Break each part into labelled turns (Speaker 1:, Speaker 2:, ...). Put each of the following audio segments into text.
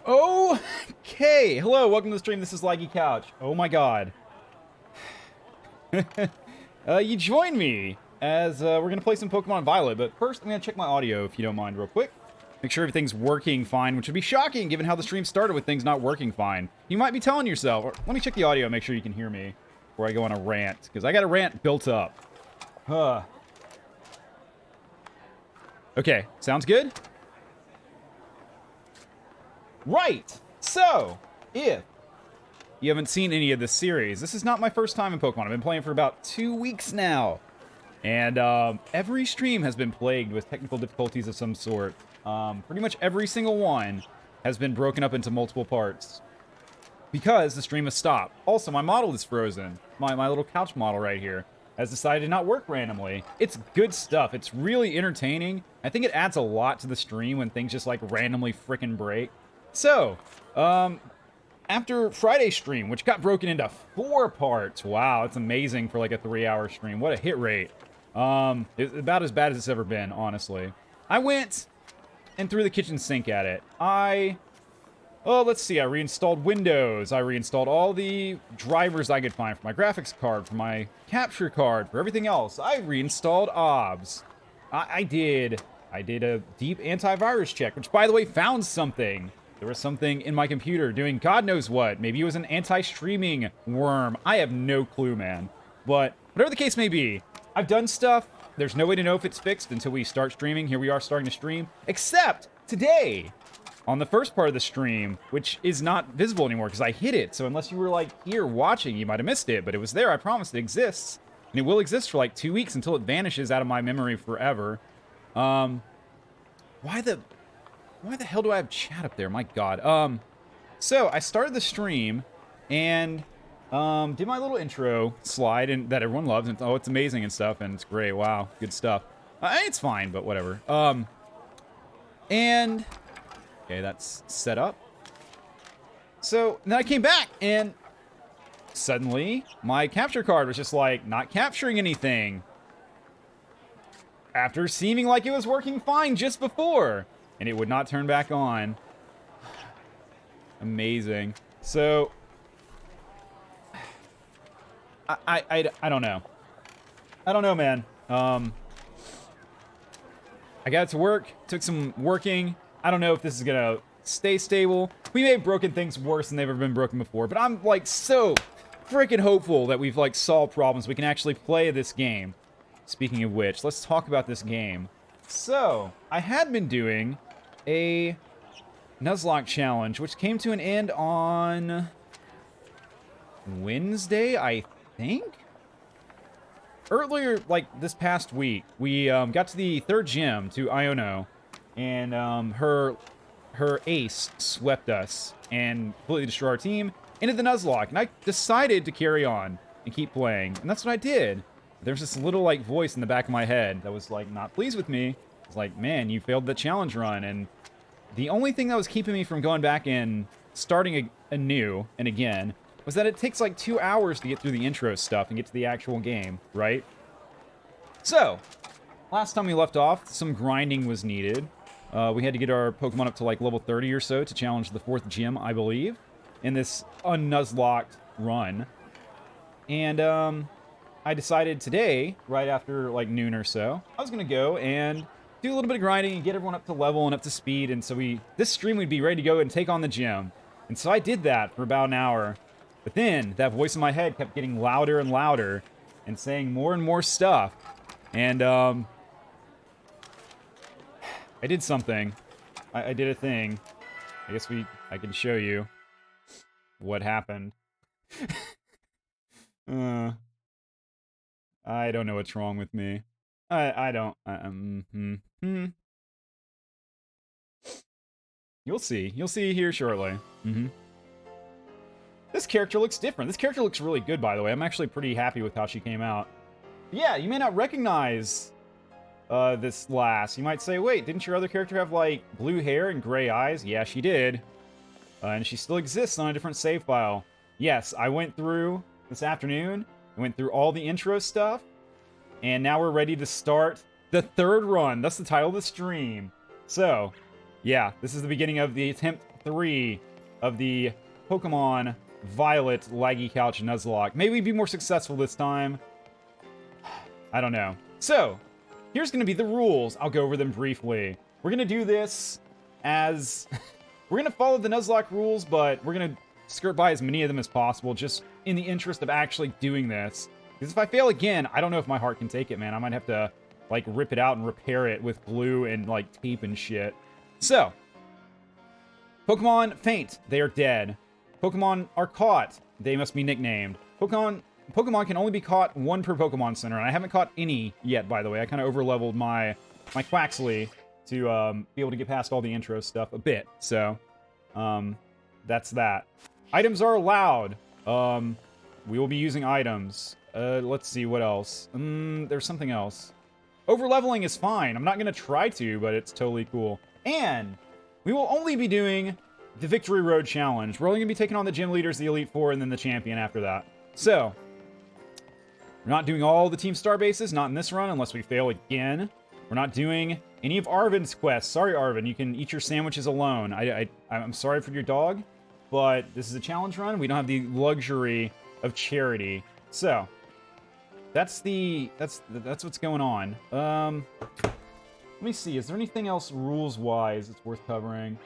Speaker 1: Okay, hello, welcome to the stream. This is Laggie the Couch. Oh my god. You join me as we're gonna play some Pokemon Violet, but first I'm gonna check my audio if you don't mind real quick. Make sure everything's working fine, which would be shocking given how the stream started with things not working fine. You might be telling yourself, or let me check the audio and make sure you can hear me before I go on a rant, because I got a rant built up. Okay, sounds good? Right! So, if you haven't seen any of this series, this is not my first time in Pokemon. I've been playing for about 2 weeks now. And every stream has been plagued with technical difficulties of some sort. Pretty much every single one has been broken up into multiple parts. Because the stream has stopped. Also, my model is frozen. My little couch model right here has decided to not work randomly. It's good stuff. It's really entertaining. I think it adds a lot to the stream when things just like randomly frickin' break. So, after Friday's stream, which got broken into 4 parts, wow, it's amazing for like a 3-hour stream. What a hit rate. It's about as bad as it's ever been, honestly. I went and threw the kitchen sink at it. Let's see, I reinstalled Windows. I reinstalled all the drivers I could find for my graphics card, for my capture card, for everything else. I reinstalled OBS. I did a deep antivirus check, which, by the way, found something. There was something in my computer doing God knows what. Maybe it was an anti-streaming worm. I have no clue, man. But whatever the case may be, I've done stuff. There's no way to know if it's fixed until we start streaming. Here we are starting to stream. Except today, on the first part of the stream, which is not visible anymore because I hid it. So unless you were like here watching, you might have missed it. But it was there. I promise it exists. And it will exist for like 2 weeks until it vanishes out of my memory forever. Why the hell do I have chat up there? My god. So I started the stream and did my little intro slide and that everyone loves, and oh, it's amazing and stuff, and it's great. Wow, good stuff. It's fine, but whatever. And okay, that's set up. So then I came back and suddenly my capture card was just like not capturing anything after seeming like it was working fine just before. And it would not turn back on. Amazing. So, I don't know. I don't know, man. I got it to work. Took some working. I don't know if this is gonna stay stable. We may have broken things worse than they've ever been broken before, but I'm like so freaking hopeful that we've like solved problems. We can actually play this game. Speaking of which, let's talk about this game. So, I had been doing a Nuzlocke challenge, which came to an end on Wednesday, I think? Earlier, like, this past week, we got to the 3rd gym, to Iono, and her ace swept us and completely destroyed our team into the Nuzlocke, and I decided to carry on and keep playing, and that's what I did. There's this little, like, voice in the back of my head that was, like, not pleased with me. It's like, man, you failed the challenge run, and the only thing that was keeping me from going back and starting anew and again was that it takes, like, 2 hours to get through the intro stuff and get to the actual game, right? So, last time we left off, some grinding was needed. We had to get our Pokemon up to, like, level 30 or so to challenge the 4th gym, I believe, in this unnuzlocked run. And, I decided today, right after like noon or so, I was gonna go and do a little bit of grinding and get everyone up to level and up to speed, and so this stream would be ready to go and take on the gym. And so I did that for about an hour, but then that voice in my head kept getting louder and louder and saying more and more stuff. And I did something. I did a thing. I guess I can show you what happened. I don't know what's wrong with me. I don't. You'll see. You'll see here shortly. This character looks different. This character looks really good, by the way. I'm actually pretty happy with how she came out. But yeah, you may not recognize this lass. You might say, wait, didn't your other character have, like, blue hair and gray eyes? Yeah, she did. And she still exists on a different save file. Yes, I went through this afternoon. I went through all the intro stuff, and now we're ready to start the 3rd run. That's the title of the stream. So, yeah, this is the beginning of the attempt 3 of the Pokemon Violet Laggie Couch Nuzlocke. Maybe be more successful this time. I don't know. So, here's going to be the rules. I'll go over them briefly. We're going to do this as... we're going to follow the Nuzlocke rules, but we're going to skirt by as many of them as possible, just in the interest of actually doing this. Because if I fail again, I don't know if my heart can take it, man. I might have to, like, rip it out and repair it with glue and, like, tape and shit. So, Pokemon faint. They are dead. Pokemon are caught. They must be nicknamed. Pokemon can only be caught 1 per Pokemon Center, and I haven't caught any yet, by the way. I kind of over-leveled my Quaxley to be able to get past all the intro stuff a bit. So, that's that. Items are allowed. We will be using items. Let's see, what else? There's something else. Over-leveling is fine. I'm not going to try to, but it's totally cool. And we will only be doing the Victory Road Challenge. We're only going to be taking on the gym leaders, the Elite Four, and then the champion after that. So, we're not doing all the Team Star bases, not in this run, unless we fail again. We're not doing any of Arvin's quests. Sorry, Arvin, you can eat your sandwiches alone. I'm sorry for your dog, but this is a challenge run. We don't have the luxury of charity. So, that's what's going on. Let me see. Is there anything else rules-wise that's worth covering?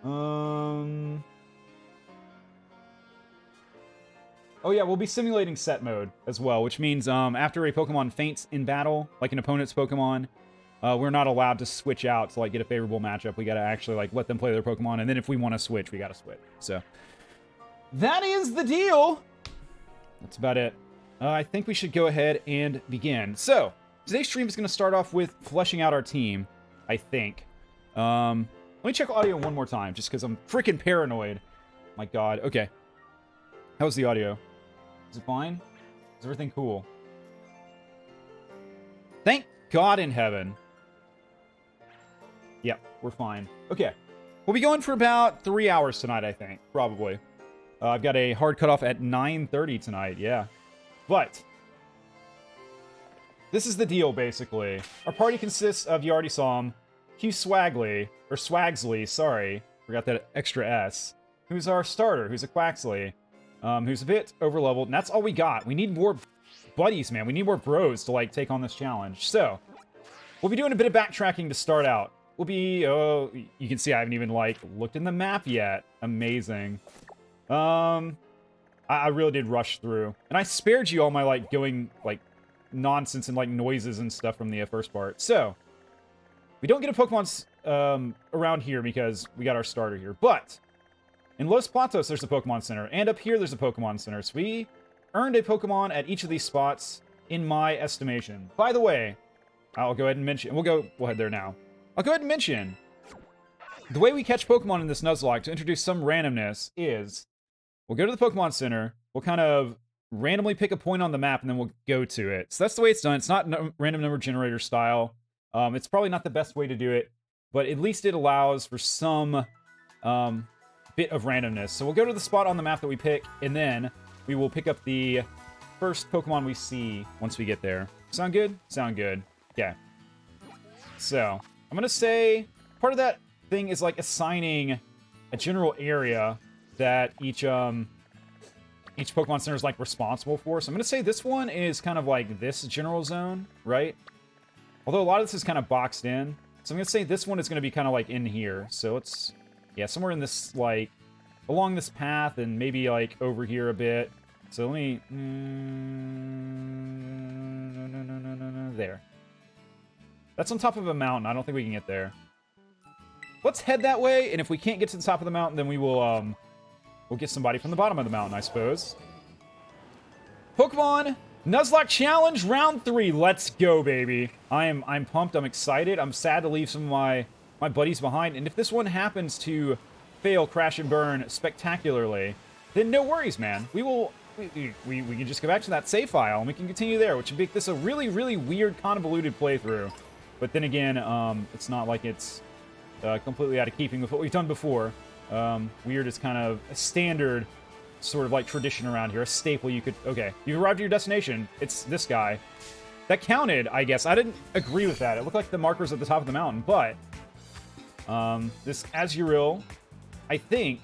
Speaker 1: Oh yeah, we'll be simulating set mode as well, which means after a Pokemon faints in battle, like an opponent's Pokemon, we're not allowed to switch out to like get a favorable matchup. We gotta actually like let them play their Pokemon, and then if we want to switch, we gotta switch. So that is the deal. That's about it. I think we should go ahead and begin. So today's stream is going to start off with fleshing out our team, I think. Let me check audio one more time, just because I'm freaking paranoid. My God. Okay. How's the audio? Is it fine? Is everything cool? Thank God in heaven. Yep, we're fine. Okay. We'll be going for about 3 hours tonight, I think. Probably. I've got a hard cutoff at 9:30 tonight, yeah. But this is the deal, basically. Our party consists of, you already saw him, Hugh Swagsley, sorry. Forgot that extra S. Who's our starter, who's a Quaxley. Who's a bit overleveled, and that's all we got. We need more buddies, man. We need more bros to, like, take on this challenge. So, we'll be doing a bit of backtracking to start out. We'll be, oh, you can see I haven't even, like, looked in the map yet. Amazing. I really did rush through. And I spared you all my, like, going, like, nonsense and, like, noises and stuff from the first part. So, we don't get a Pokemon around here because we got our starter here. But, in Los Platos, there's a Pokemon Center. And up here, there's a Pokemon Center. So, we earned a Pokemon at each of these spots, in my estimation. By the way, I'll go ahead and mention... We'll head there now. I'll go ahead and mention... The way we catch Pokemon in this Nuzlocke, to introduce some randomness, is... We'll go to the Pokemon Center, we'll kind of randomly pick a point on the map, and then we'll go to it. So that's the way it's done. It's not random number generator style. It's probably not the best way to do it, but at least it allows for some bit of randomness. So we'll go to the spot on the map that we pick, and then we will pick up the first Pokemon we see once we get there. Sound good? Sound good. Yeah. So, I'm going to say part of that thing is like assigning a general area that each Pokemon Center is, like, responsible for. So I'm going to say this one is kind of like this general zone, right? Although a lot of this is kind of boxed in. So I'm going to say this one is going to be kind of, like, in here. So let's, yeah, somewhere in this, like, along this path and maybe, like, over here a bit. So let me, there. That's on top of a mountain. I don't think we can get there. Let's head that way, and if we can't get to the top of the mountain, then we will, we'll get somebody from the bottom of the mountain, I suppose. Pokemon Nuzlocke Challenge Round 3. Let's go, baby. I'm pumped. I'm excited. I'm sad to leave some of my buddies behind. And if this one happens to fail, crash, and burn spectacularly, then no worries, man. We can just go back to that save file, and we can continue there, which would make this a really, really weird, convoluted playthrough. But then again, it's not like it's completely out of keeping with what we've done before. Weird is kind of a standard sort of like tradition around here, a staple you could... Okay, you've arrived at your destination. It's this guy. That counted, I guess. I didn't agree with that. It looked like the markers at the top of the mountain, but this Azurill I think,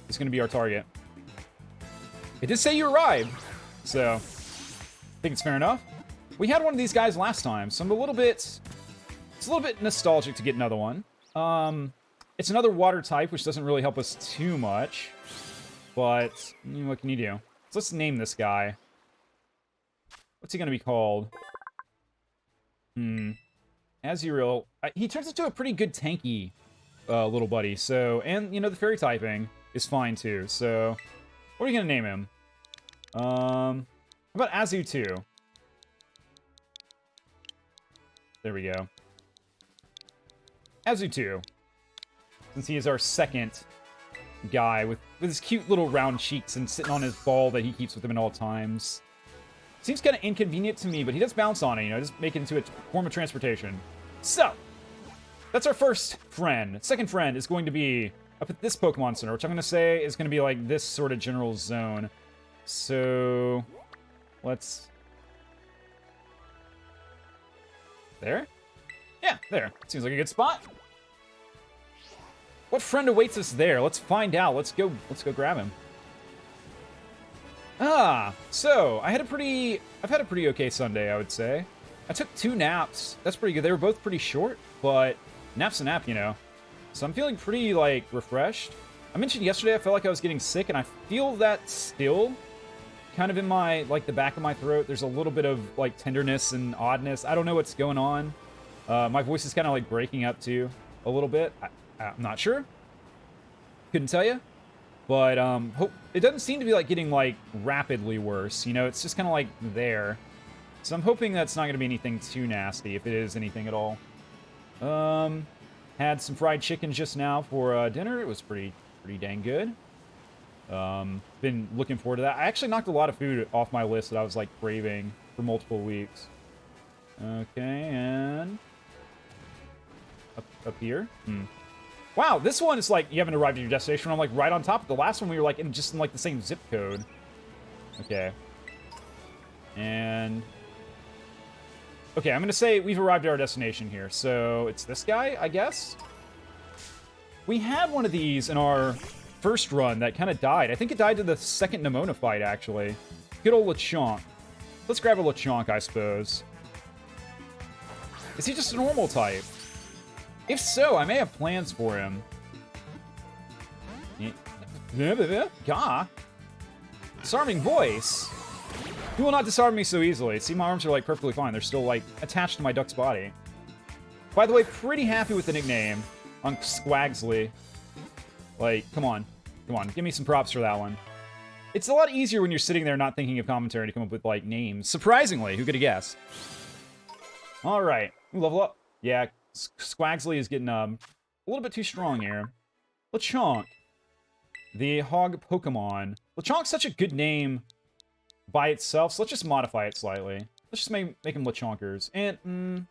Speaker 1: is going to be our target. It did say you arrived, so I think it's fair enough. We had one of these guys last time, so I'm a little bit... It's a little bit nostalgic to get another one. It's another water type, which doesn't really help us too much. But, what can you do? So let's name this guy. What's he going to be called? Azuriel. He turns into a pretty good tanky little buddy. So, and, the fairy typing is fine too. So, what are we going to name him? How about Azu 2? There we go. Azu 2. Since he is our second guy with his cute little round cheeks and sitting on his ball that he keeps with him at all times. Seems kind of inconvenient to me, but he does bounce on it, just make it into a form of transportation. So, that's our first friend. Second friend is going to be up at this Pokemon Center, which I'm going to say is going to be like this sort of general zone. So, let's... There? Yeah, there. Seems like a good spot. What friend awaits us there? Let's find out. Let's go grab him. So I've had a pretty okay Sunday, I would say. I took 2 naps. That's pretty good. They were both pretty short, but nap's a nap, So I'm feeling pretty, refreshed. I mentioned yesterday I felt like I was getting sick, and I feel that still kind of in my, the back of my throat. There's a little bit of, tenderness and oddness. I don't know what's going on. My voice is kind of, breaking up, too, a little bit. I'm not sure. Couldn't tell you. But, it doesn't seem to be, getting, rapidly worse. It's just kind of, there. So I'm hoping that's not going to be anything too nasty, if it is anything at all. Had some fried chicken just now for, dinner. It was pretty dang good. Been looking forward to that. I actually knocked a lot of food off my list that I was, craving for multiple weeks. Okay, and... Up here? Wow, this one is you haven't arrived at your destination. I'm right on top. The last one we were in the same zip code. Okay. And okay, I'm gonna say we've arrived at our destination here. So it's this guy, I guess. We had one of these in our first run that kind of died. I think it died to the second Nemona fight, actually. Good old Lechonk. Let's grab a Lechonk, I suppose. Is he just a normal type? If so, I may have plans for him. Gah. Disarming voice. He will not disarm me so easily. See, my arms are, perfectly fine. They're still, attached to my duck's body. By the way, pretty happy with the nickname on Squagsley. Come on. Come on. Give me some props for that one. It's a lot easier when you're sitting there not thinking of commentary to come up with, names. Surprisingly, who could have guessed? All right. Level up. Yeah, Squagsley is getting a little bit too strong here. Lechonk. The hog Pokemon. Lechonk's such a good name by itself, so let's just modify it slightly. Let's just make him Lechonkers. And,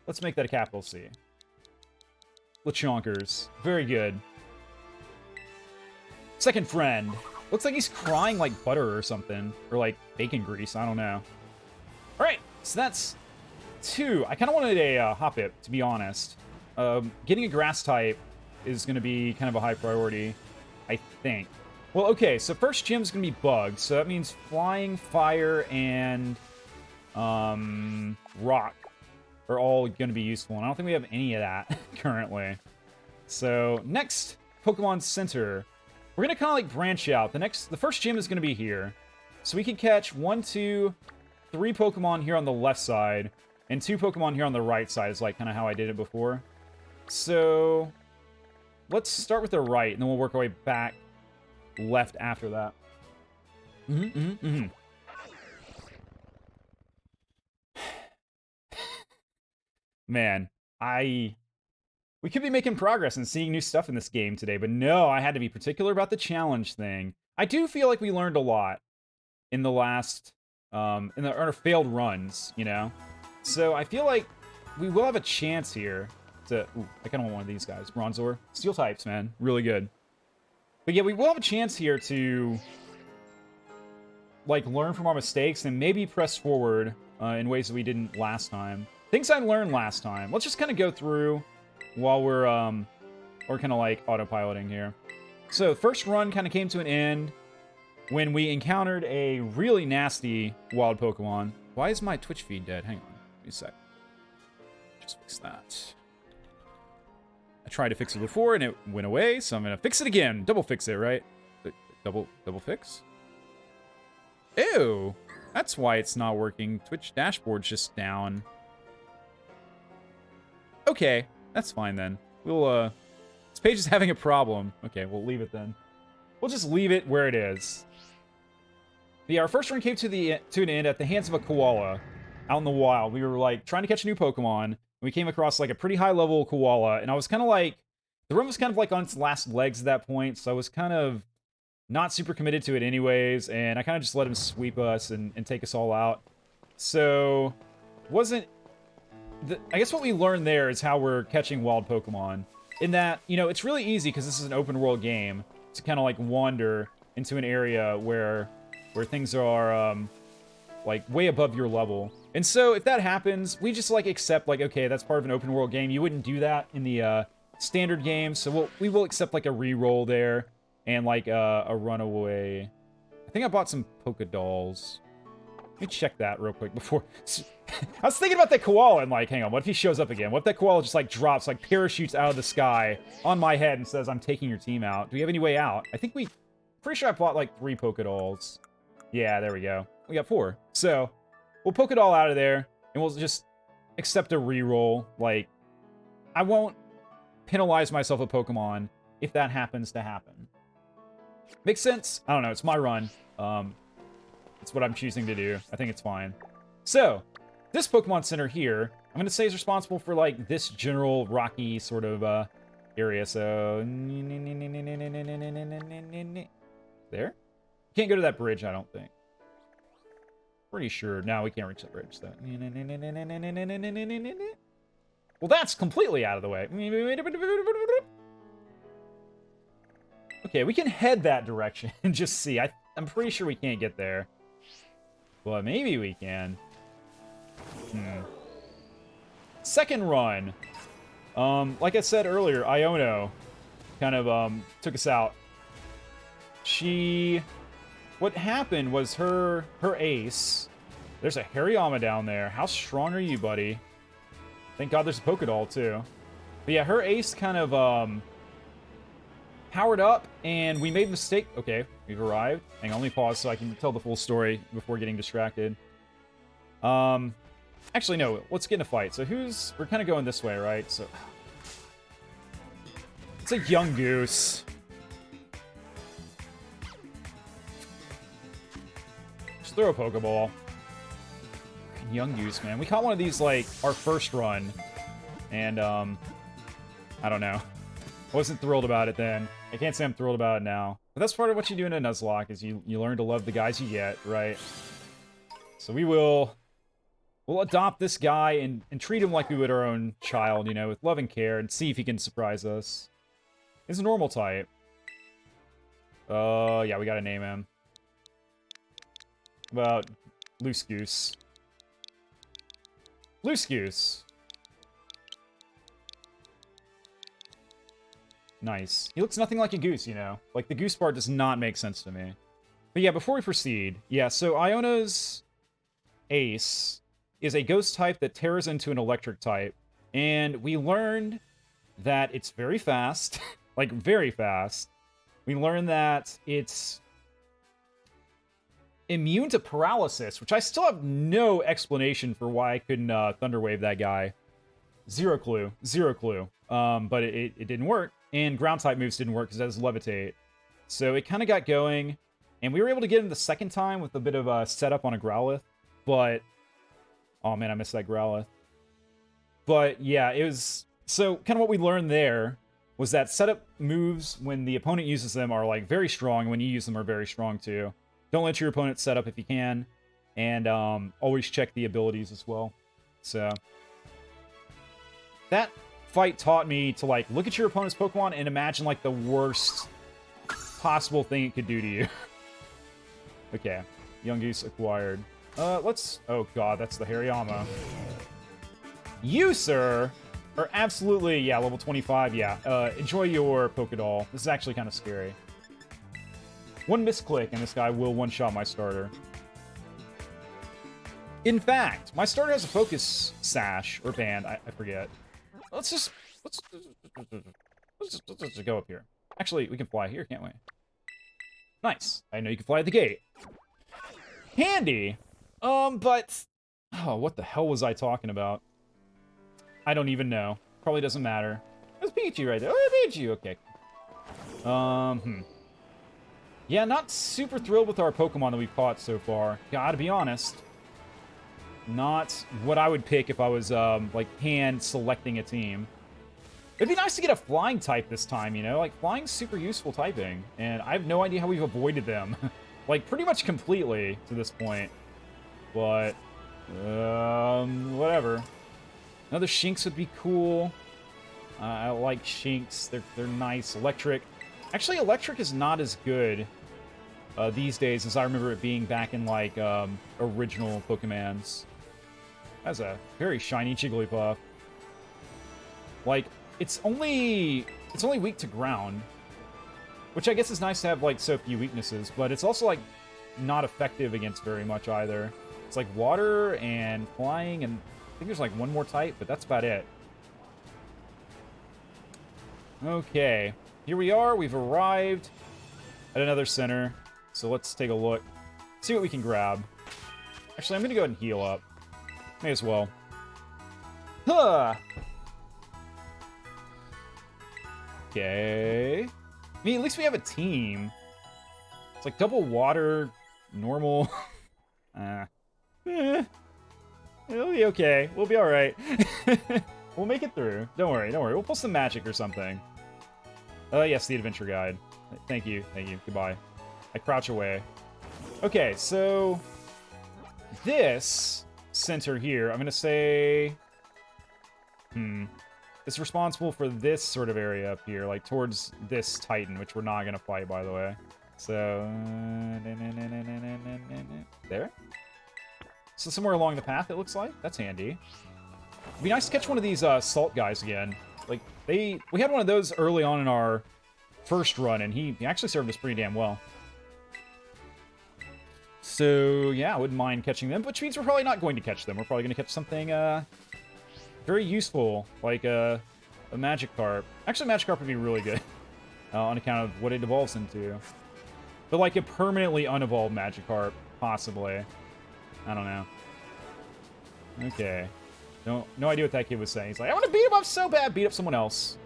Speaker 1: let's make that a capital C. Lechonkers. Very good. Second friend. Looks like he's crying like butter or something. Or bacon grease, I don't know. Alright, so that's 2. I kind of wanted a Hoppip, to be honest. Getting a grass type is going to be kind of a high priority, I think. Well, okay, so first gym's going to be Bug, so that means Flying, Fire, and Rock are all going to be useful, and I don't think we have any of that currently. So, next Pokemon Center. We're going to kind of branch out. The first gym is going to be here. So we can catch 1, 2, 3 Pokemon here on the left side, and 2 Pokemon here on the right side is kind of how I did it before. So, let's start with the right, and then we'll work our way back left after that. Man, we could be making progress and seeing new stuff in this game today, but no, I had to be particular about the challenge thing. I do feel like we learned a lot in the last, in our failed runs, So I feel like we will have a chance here to... Ooh, I kind of want one of these guys. Bronzor. Steel types, man. Really good. But yeah, we will have a chance here to, learn from our mistakes and maybe press forward in ways that we didn't last time. Things I learned last time. Let's just kind of go through while we're Or kind of like autopiloting here. So first run kind of came to an end when we encountered a really nasty wild Pokemon. Why is my Twitch feed dead? Hang on. Give me a sec. Just fix that. I tried to fix it before and it went away, so I'm going to fix it again. Double fix it, right? Double fix? Ew. That's why it's not working. Twitch dashboard's just down. Okay. That's fine then. We'll, this page is having a problem. Okay, we'll leave it then. We'll just leave it where it is. Yeah, our first run came to an end at the hands of a koala out in the wild. We were like trying to catch a new Pokemon, and we came across like a pretty high level koala, and I was kind of like, the run was kind of like on its last legs at that point, so I was kind of not super committed to it anyways, and I kind of just let him sweep us and take us all out. So, I guess what we learned there is how we're catching wild Pokemon. In that, you know, it's really easy because this is an open world game to kind of like wander into an area where things are like way above your level. And so if that happens, we just like accept like, okay, that's part of an open world game. You wouldn't do that in the standard game, so we will accept like a reroll there and like a runaway. I think I bought some Poké Dolls. Let me check that real quick before. I was thinking about that koala and like, hang on, what if he shows up again? What if that koala just like drops, like parachutes out of the sky on my head and says, I'm taking your team out? Do we have any way out? I think pretty sure I bought like 3 Poké Dolls. Yeah, there we go. We got 4. So we'll Poké Doll out of there and we'll just accept a reroll. Like, I won't penalize myself with Pokemon if that happens to happen. Makes sense? I don't know. It's my run. It's what I'm choosing to do. I think it's fine. So, this Pokemon Center here, I'm going to say is responsible for, like, this general rocky sort of area. So, there? Can't go to that bridge, I don't think. Pretty sure. No, we can't reach that bridge, though. Well, that's completely out of the way. Okay, we can head that direction and just see. I'm pretty sure we can't get there. But maybe we can. Second run. Like I said earlier, Iono kind of took us out. What happened was her ace. There's a Hariyama down there. How strong are you, buddy? Thank God there's a Poké Doll, too. But yeah, her ace kind of powered up, and we made a mistake. Okay, we've arrived. Hang on, let me pause so I can tell the full story before getting distracted. Actually, no, let's get in a fight. So we're kind of going this way, right? So it's a young goose. Just throw a Pokeball. Young goose, man. We caught one of these, like, our first run. And, I don't know. I wasn't thrilled about it then. I can't say I'm thrilled about it now. But that's part of what you do in a Nuzlocke, is you learn to love the guys you get, right? So we'll adopt this guy and treat him like we would our own child, you know, with love and care, and see if he can surprise us. He's a normal type. Yeah, we gotta name him. How about Loose Goose? Loose Goose. Nice. He looks nothing like a goose, you know? Like, the goose part does not make sense to me. But yeah, before we proceed, yeah, so Iono's ace is a ghost type that tears into an electric type. And we learned that it's very fast. Like, very fast. We learned that it's immune to paralysis, which I still have no explanation for why I couldn't Thunder Wave that guy. Zero clue. Zero clue. But it didn't work. And ground-type moves didn't work because it has Levitate. So it kind of got going. And we were able to get him the second time with a bit of a setup on a Growlithe. But, oh man, I missed that Growlithe. But yeah, it was... So kind of what we learned there was that setup moves, when the opponent uses them, are like very strong. And when you use them, are very strong too. Don't let your opponent set up if you can. And always check the abilities as well. So... that fight taught me to, like, look at your opponent's Pokemon and imagine, like, the worst possible thing it could do to you. Okay. Young Goose acquired. Let's... Oh, God, that's the Hariyama. You, sir, Or absolutely, yeah, level 25, yeah. Enjoy your Pokédoll. This is actually kind of scary. One misclick, and this guy will one-shot my starter. In fact, my starter has a focus sash, or band, I forget. Let's just go up here. Actually, we can fly here, can't we? Nice. I know you can fly at the gate. Handy! But... Oh, what the hell was I talking about? I don't even know. Probably doesn't matter. There's Pikachu right there. Oh, Pikachu! Okay. Yeah, not super thrilled with our Pokemon that we've caught so far. Gotta be honest. Not what I would pick if I was, like, hand-selecting a team. It'd be nice to get a flying type this time, you know? Like, flying's super useful typing. And I have no idea how we've avoided them. Like, pretty much completely to this point. But, whatever. Another Shinx would be cool. I like Shinx. They're nice. Electric. Actually, Electric is not as good these days as I remember it being back in, like, original Pokemons. That's a very shiny Jigglypuff. Like, it's only weak to ground. Which I guess is nice to have, like, so few weaknesses. But it's also, like, not effective against very much either. It's like water and flying, and I think there's, like, one more type, but that's about it. Okay. Here we are. We've arrived at another center. So let's take a look. See what we can grab. Actually, I'm going to go ahead and heal up. May as well. Huh! Okay. I mean, at least we have a team. It's like double water, normal. It'll be okay. We'll be alright. We'll make it through. Don't worry, don't worry. We'll pull some magic or something. Yes, the adventure guide. Thank you, thank you. Goodbye. I crouch away. Okay, so... this center here, I'm gonna say... It's responsible for this sort of area up here, like towards this Titan, which we're not gonna fight, by the way. So... there? So somewhere along the path, it looks like. That's handy. It'd be nice to catch one of these salt guys again. Like, we had one of those early on in our first run, and he actually served us pretty damn well. So, yeah, I wouldn't mind catching them, which means we're probably not going to catch them. We're probably going to catch something very useful, like a Magikarp. Actually, Magikarp would be really good on account of what it evolves into. But, like, a permanently unevolved Magikarp, possibly. I don't know. Okay. No idea what that kid was saying. He's like, I want to beat him up so bad. Beat up someone else.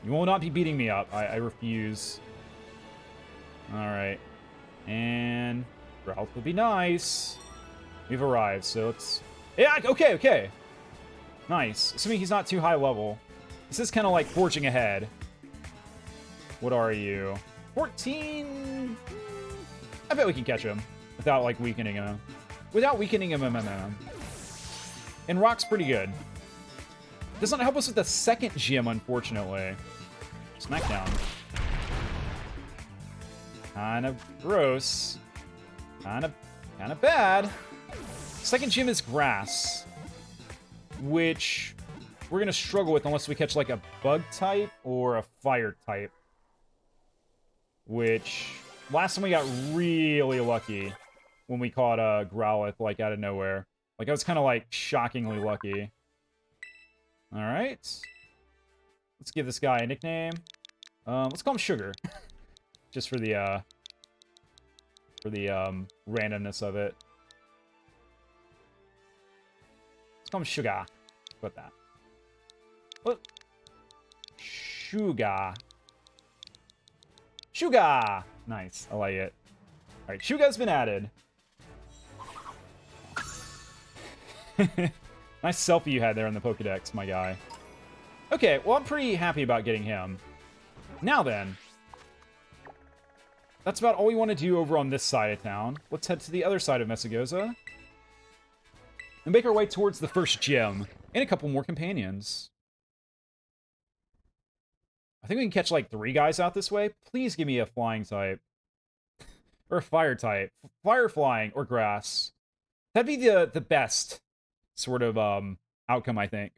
Speaker 1: You will not be beating me up. I refuse. Alright. And... health would be nice. We've arrived, so let's... yeah, okay, okay. Nice. Assuming he's not too high level. This is kind of like forging ahead. What are you? 14? I bet we can catch him. Without, like, weakening him. Without weakening him. And Rock's pretty good. Does not help us with the second gym, unfortunately. Smackdown. Kind of gross. Kind of bad. Second gym is grass, which we're gonna struggle with unless we catch like a bug type or a fire type. Which last time we got really lucky when we caught a Growlithe like out of nowhere. Like I was kind of like shockingly lucky. All right, let's give this guy a nickname. Let's call him Sugar, just for the randomness of it. Let's call him Sugar. Put that. What? Sugar. Sugar! Nice. I like it. Alright, Sugar's been added. Nice selfie you had there in the Pokedex, my guy. Okay, well, I'm pretty happy about getting him. Now then. That's about all we want to do over on this side of town. Let's head to the other side of Mesagoza. And make our way towards the first gym. And a couple more companions. I think we can catch like 3 guys out this way. Please give me a flying type. Or a fire type. Fire flying or grass. That'd be the best sort of outcome, I think.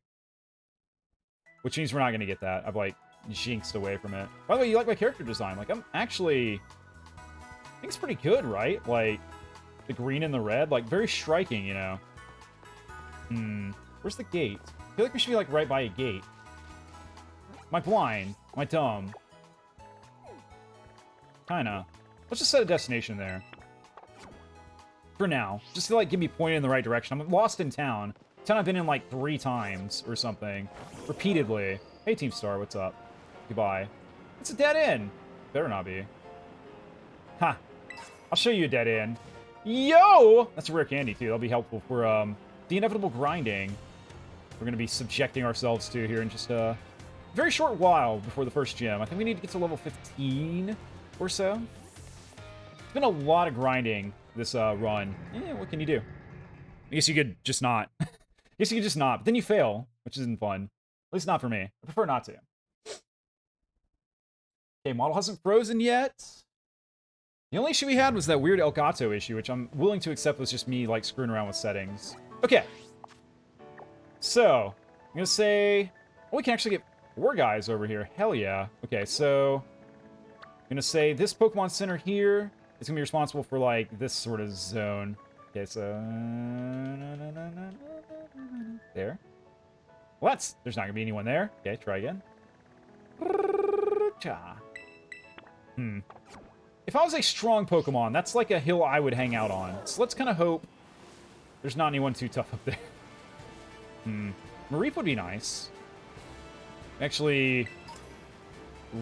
Speaker 1: which means we're not going to get that. I've, like, jinxed away from it. By the way, you like my character design. Like, I'm actually... I think it's pretty good, right? Like, the green and the red. Like, very striking, you know? Where's the gate? I feel like we should be, like, right by a gate. Am I blind? Am I dumb? Kinda. Let's just set a destination there. For now. Just to, like, give me pointed in the right direction. I'm lost in town. Town I've been in, like, 3 times or something. Repeatedly. Hey, Team Star, what's up? Goodbye. It's a dead end. Better not be. Ha. I'll show you a dead end. Yo! That's a rare candy, too. That'll be helpful for, the inevitable grinding we're going to be subjecting ourselves to here in just a very short while before the first gym. I think we need to get to level 15 or so. It's been a lot of grinding this run. What can you do? I guess you could just not. I guess you could just not. But then you fail, which isn't fun. At least not for me. I prefer not to. Okay, model hasn't frozen yet. The only issue we had was that weird Elgato issue, which I'm willing to accept was just me, like, screwing around with settings. Okay. So, I'm gonna say... Oh, we can actually get 4 guys over here. Hell yeah. Okay, so... I'm gonna say this Pokemon Center here is gonna be responsible for, like, this sort of zone. Okay, so... There. Well, there's not gonna be anyone there. Okay, try again. If I was a strong Pokemon, that's like a hill I would hang out on. So let's kind of hope there's not anyone too tough up there. Mareep would be nice. Actually,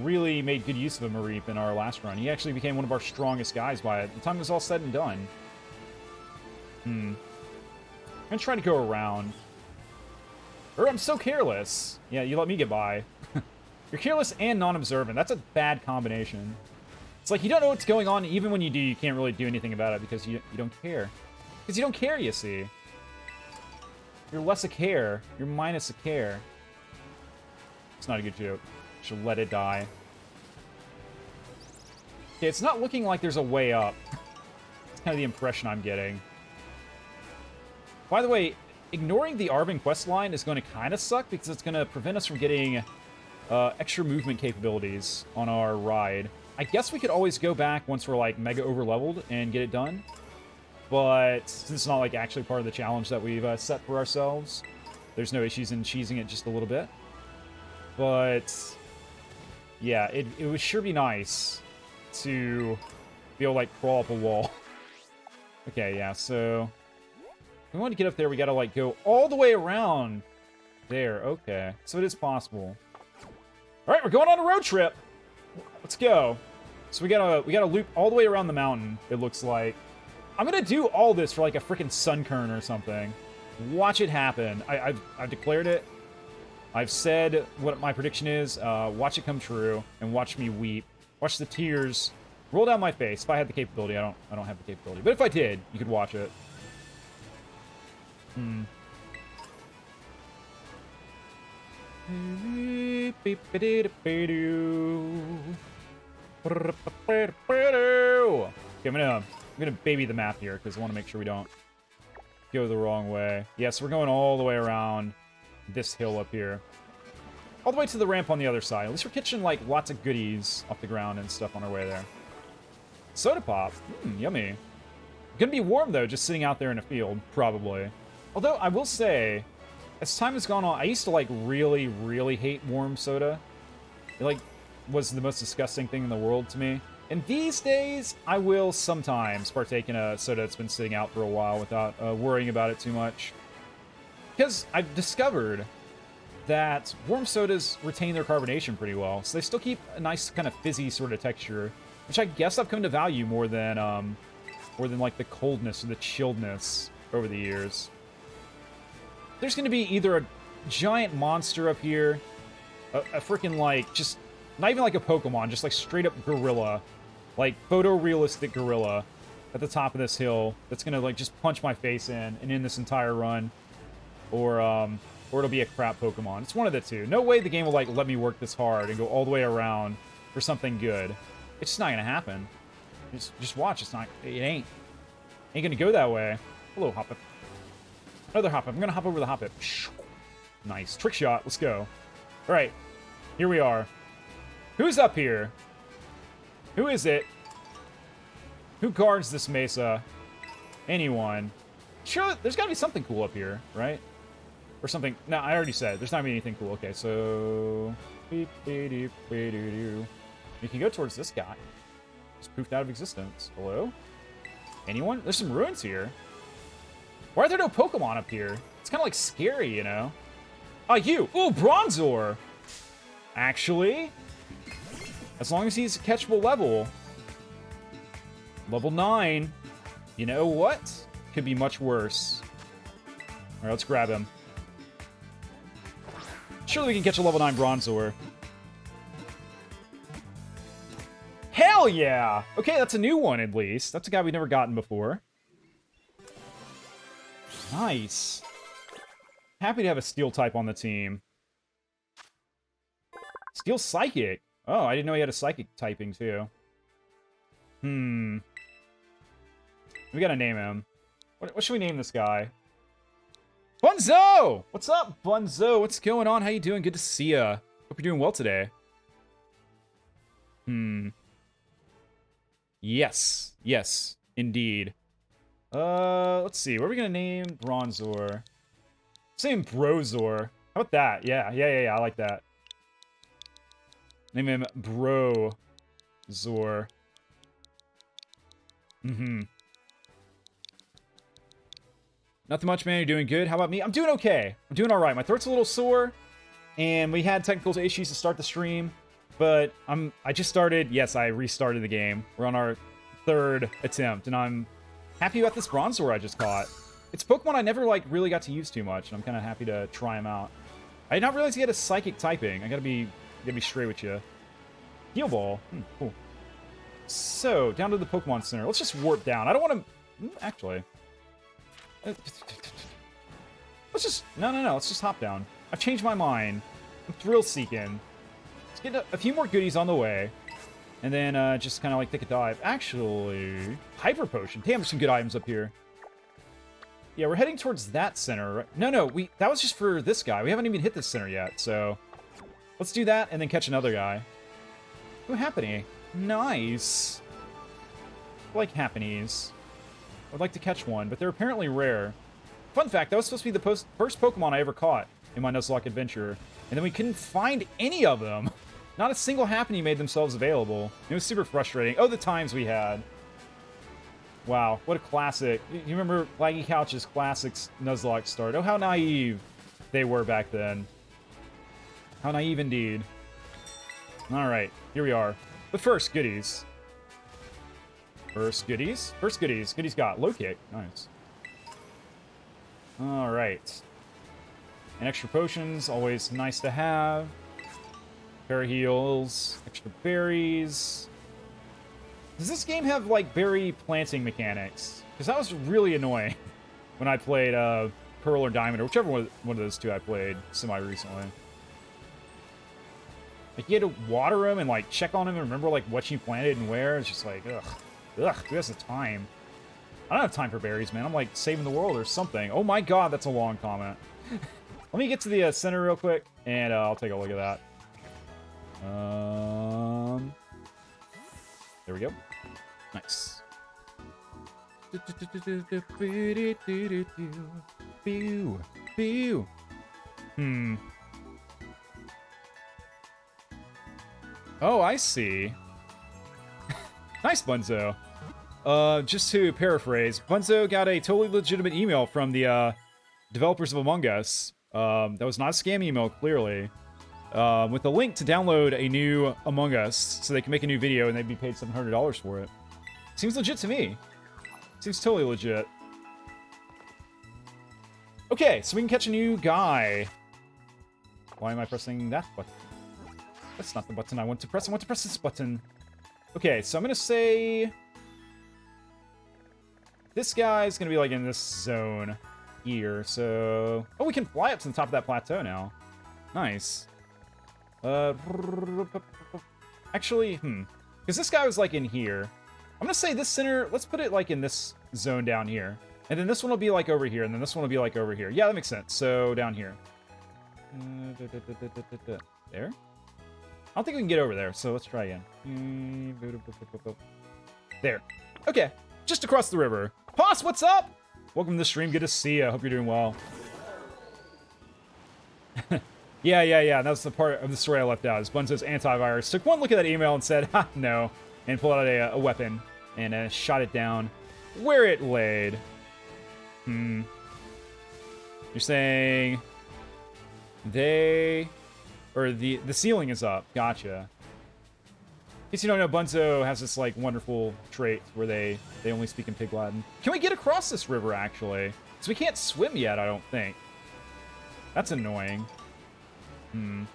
Speaker 1: really made good use of a Mareep in our last run. He actually became one of our strongest guys by it. The time was all said and done. I'm gonna try to go around. Or I'm so careless. Yeah, you let me get by. You're careless and non-observant. That's a bad combination. It's like you don't know what's going on. Even when you do, you can't really do anything about it because you don't care. Because you don't care, you see. You're less a care. You're minus a care. It's not a good joke. Should let it die. Okay, it's not looking like there's a way up. It's kind of the impression I'm getting. By the way, ignoring the Arvin quest line is going to kind of suck because it's going to prevent us from getting extra movement capabilities on our ride. I guess we could always go back once we're, like, mega over-leveled and get it done. But since it's not, like, actually part of the challenge that we've set for ourselves, there's no issues in cheesing it just a little bit. But, yeah, it would sure be nice to be able to, like, crawl up a wall. Okay, yeah, so... if we want to get up there, we gotta, like, go all the way around there. Okay, so it is possible. Alright, we're going on a road trip! Let's go. So we gotta loop all the way around the mountain, it looks like. I'm gonna do all this for, like, a freaking Sunkern or something. Watch it happen. I've declared it. I've said what my prediction is. Watch it come true, and watch me weep. Watch the tears roll down my face. If I had the capability, I don't have the capability. But if I did, you could watch it. Okay, I'm gonna baby the map here because I want to make sure we don't go the wrong way. Yeah, so we're going all the way around this hill up here. All the way to the ramp on the other side. At least we're catching, like, lots of goodies off the ground and stuff on our way there. Soda pop. Yummy. Gonna be warm, though, just sitting out there in a field, probably. Although, I will say, as time has gone on, I used to, like, really, really hate warm soda. It, like, was the most disgusting thing in the world to me. And these days, I will sometimes partake in a soda that's been sitting out for a while without worrying about it too much. Because I've discovered that warm sodas retain their carbonation pretty well, so they still keep a nice kind of fizzy sort of texture, which I guess I've come to value more than like the coldness or the chilledness over the years. There's going to be either a giant monster up here, a freaking, like, just not even like a Pokemon, just like straight up gorilla, like photorealistic gorilla at the top of this hill that's going to, like, just punch my face in and end this entire run, or it'll be a crap Pokemon. It's one of the two. No way the game will, like, let me work this hard and go all the way around for something good. It's just not going to happen. Just watch. It ain't going to go that way. Hello, Hoppip. Another Hoppip. I'm going to hop over the Hoppip. Nice. Trick shot. Let's go. All right, here we are. Who's up here? Who is it? Who guards this mesa? Anyone? Sure, there's got to be something cool up here, right? Or something. No, I already said. There's not going to be anything cool. Okay, so... You can go towards this guy. Just poofed out of existence. Hello? Anyone? There's some ruins here. Why are there no Pokemon up here? It's kind of like scary, you know? Ah, you! Ooh, Bronzor! Actually, as long as he's a catchable level. Level 9. You know what? Could be much worse. Alright, let's grab him. Surely we can catch a level 9 Bronzor. Hell yeah! Okay, that's a new one at least. That's a guy we've never gotten before. Nice. Happy to have a Steel type on the team. Steel Psychic. Oh, I didn't know he had a Psychic typing too. We gotta name him. What should we name this guy? Bunzo! What's up, Bunzo? What's going on? How you doing? Good to see ya. Hope you're doing well today. Yes. Yes, indeed. Let's see. What are we gonna name Bronzor? Let's name Brozor. How about that? Yeah. I like that. Name him Brozor. Nothing much, man. You're doing good. How about me? I'm doing okay. I'm doing all right. My throat's a little sore, and we had technical issues to start the stream, but I just started. Yes, I restarted the game. We're on our 3rd attempt, and I'm happy about this Bronzor I just caught. It's Pokemon I never, like, really got to use too much, and I'm kind of happy to try him out. I did not realize he had a Psychic typing. I gotta be straight with you. Heal Ball. Cool. So, down to the Pokemon Center. Let's just warp down. I don't want to... Actually... Let's just... No. Let's just hop down. I've changed my mind. I'm thrill-seeking. Let's get a few more goodies on the way. And then just kind of, like, take a dive. Actually... Hyper Potion. Damn, there's some good items up here. Yeah, we're heading towards that center. Right? No. That was just for this guy. We haven't even hit this center yet, so... Let's do that and then catch another guy. Ooh, Happiny. Nice. I like Happinies. I'd like to catch one, but they're apparently rare. Fun fact, that was supposed to be the first Pokemon I ever caught in my Nuzlocke adventure. And then we couldn't find any of them. Not a single Happiny made themselves available. It was super frustrating. Oh, the times we had. Wow, what a classic. You remember Laggie Couch's classics Nuzlocke start. Oh, how naive they were back then. How naive indeed. Alright, here we are. But first, goodies. First goodies got low kick. Nice. Alright. And extra potions, always nice to have. Pair of heals, extra berries. Does this game have, like, berry planting mechanics? Because that was really annoying when I played Pearl or Diamond, or whichever one of those two I played semi-recently. Like, you had to water them and, like, check on them and remember, like, what you planted and where. It's just like, ugh, who has the time? I don't have time for berries, man. I'm, like, saving the world or something. Oh my god, that's a long comment. Let me get to the center real quick, and I'll take a look at that. There we go. Nice. Oh, I see. Nice, Bunzo. Just to paraphrase, Bunzo got a totally legitimate email from the developers of Among Us. That was not a scam email, clearly. With a link to download a new Among Us so they can make a new video and they'd be paid $700 for it. Seems legit to me. Seems totally legit. Okay, so we can catch a new guy. Why am I pressing that button? That's not the button I want to press. I want to press this button. Okay, so I'm going to say... This guy's going to be, like, in this zone here, so... Oh, we can fly up to the top of that plateau now. Nice. Actually, because this guy was, like, in here. I'm going to say this center... Let's put it, like, in this zone down here. And then this one will be, like, over here, and then this one will be, like, over here. Yeah, that makes sense. So, down here. There? I don't think we can get over there, so let's try again. There. Okay. Just across the river. Poss, what's up? Welcome to the stream. Good to see you. I hope you're doing well. Yeah. That's the part of the story I left out. Is Bunzo's antivirus took one look at that email and said, ha, no, and pulled out a weapon and shot it down where it laid. You're saying they... Or the ceiling is up. Gotcha. In case you don't know, Bunzo has this, like, wonderful trait where they only speak in Pig Latin. Can we get across this river, actually? Because we can't swim yet, I don't think. That's annoying. I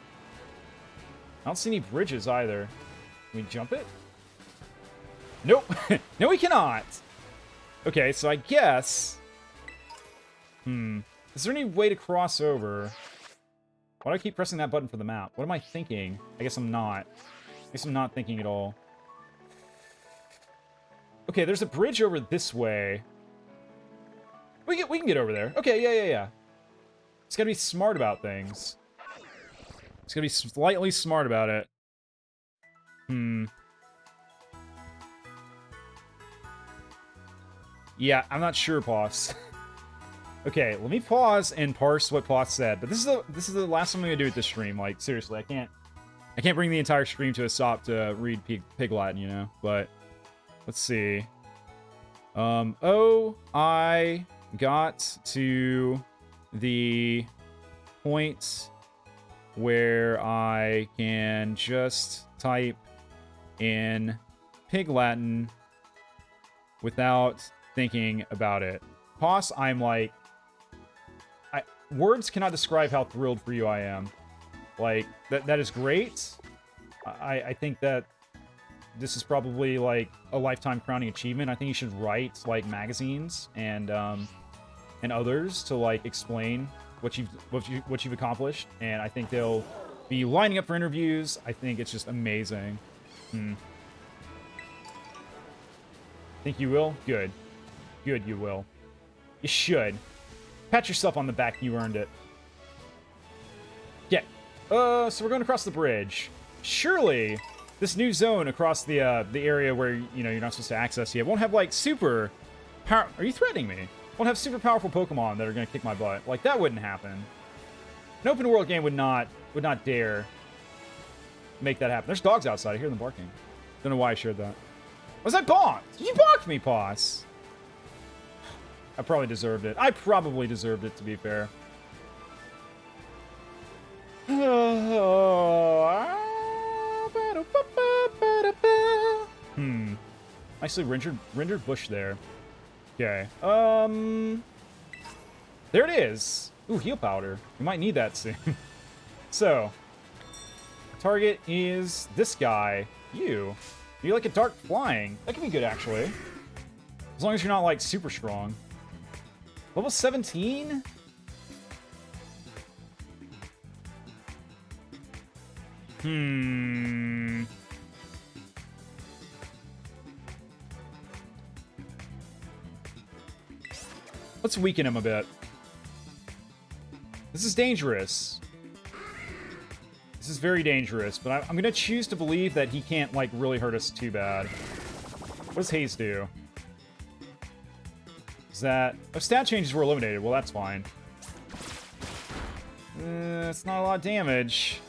Speaker 1: don't see any bridges, either. Can we jump it? Nope. No, we cannot. Okay, so I guess... Is there any way to cross over? Why do I keep pressing that button for the map? What am I thinking? I guess I'm not. I guess I'm not thinking at all. Okay, there's a bridge over this way. We can get over there. Okay, yeah. It's gotta be smart about things. It's gotta be slightly smart about it. Yeah, I'm not sure, Poss. Okay, let me pause and parse what Poss said. But this is the last time I'm gonna do it this stream. Like, seriously, I can't bring the entire stream to a stop to read Pig Latin, you know? But let's see. I got to the point where I can just type in Pig Latin without thinking about it. Poss, I'm like... words cannot describe how thrilled for you I am. Like, that is great. I think that this is probably, like, a lifetime crowning achievement. I think you should write, like, magazines and others to, like, explain what you've accomplished. And I think they'll be lining up for interviews. I think it's just amazing. Think you will? Good. Good, you will. You should. Pat yourself on the back, you earned it. Yeah. So we're going across the bridge. Surely, this new zone across the area where, you know, you're not supposed to access yet won't have, like, super power... Are you threatening me? Won't have super powerful Pokemon that are going to kick my butt. Like, that wouldn't happen. An open world game would not dare make that happen. There's dogs outside. I hear them barking. Don't know why I shared that. Was I bonked? You bonked me, Poss. I probably deserved it. I probably deserved it, to be fair. Nicely rendered bush there. Okay. There it is. Ooh, heal powder. We might need that soon. So, target is this guy. You like a dark flying. That could be good, actually. As long as you're not, like, super strong. Level 17? Let's weaken him a bit. This is dangerous. This is very dangerous, but I'm going to choose to believe that he can't, like, really hurt us too bad. What does haste do? Is that... Oh, stat changes were eliminated. Well, that's fine. It's not a lot of damage.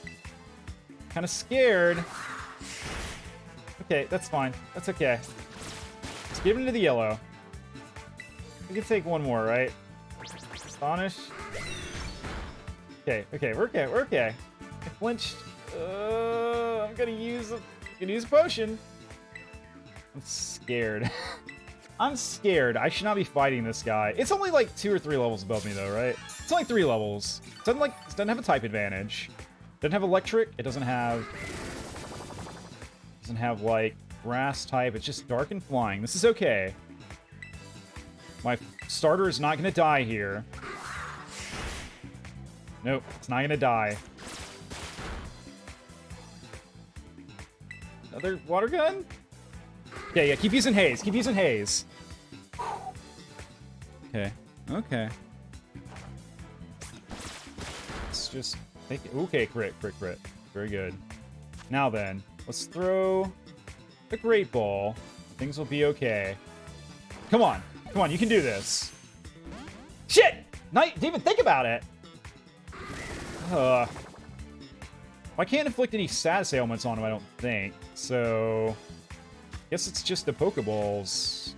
Speaker 1: Kind of scared. Okay, that's fine. That's okay. Let's give him to the yellow. We can take one more, right? Astonish. Okay, we're okay. I flinched. I'm gonna use a potion. I'm scared. I'm scared. I should not be fighting this guy. It's only like 2 or 3 levels above me, though, right? It's only 3 levels. It doesn't have a type advantage. Doesn't have electric. It doesn't have like grass type. It's just dark and flying. This is okay. My starter is not gonna die here. Nope, it's not gonna die. Another water gun? Yeah, keep using haze. Keep using haze. Okay. Let's just take it. Okay, crit. Very good. Now then, let's throw the Great Ball. Things will be okay. Come on. Come on, you can do this. Shit! Didn't even think about it! I can't inflict any status ailments on him, I don't think. So, guess it's just the Pokeballs.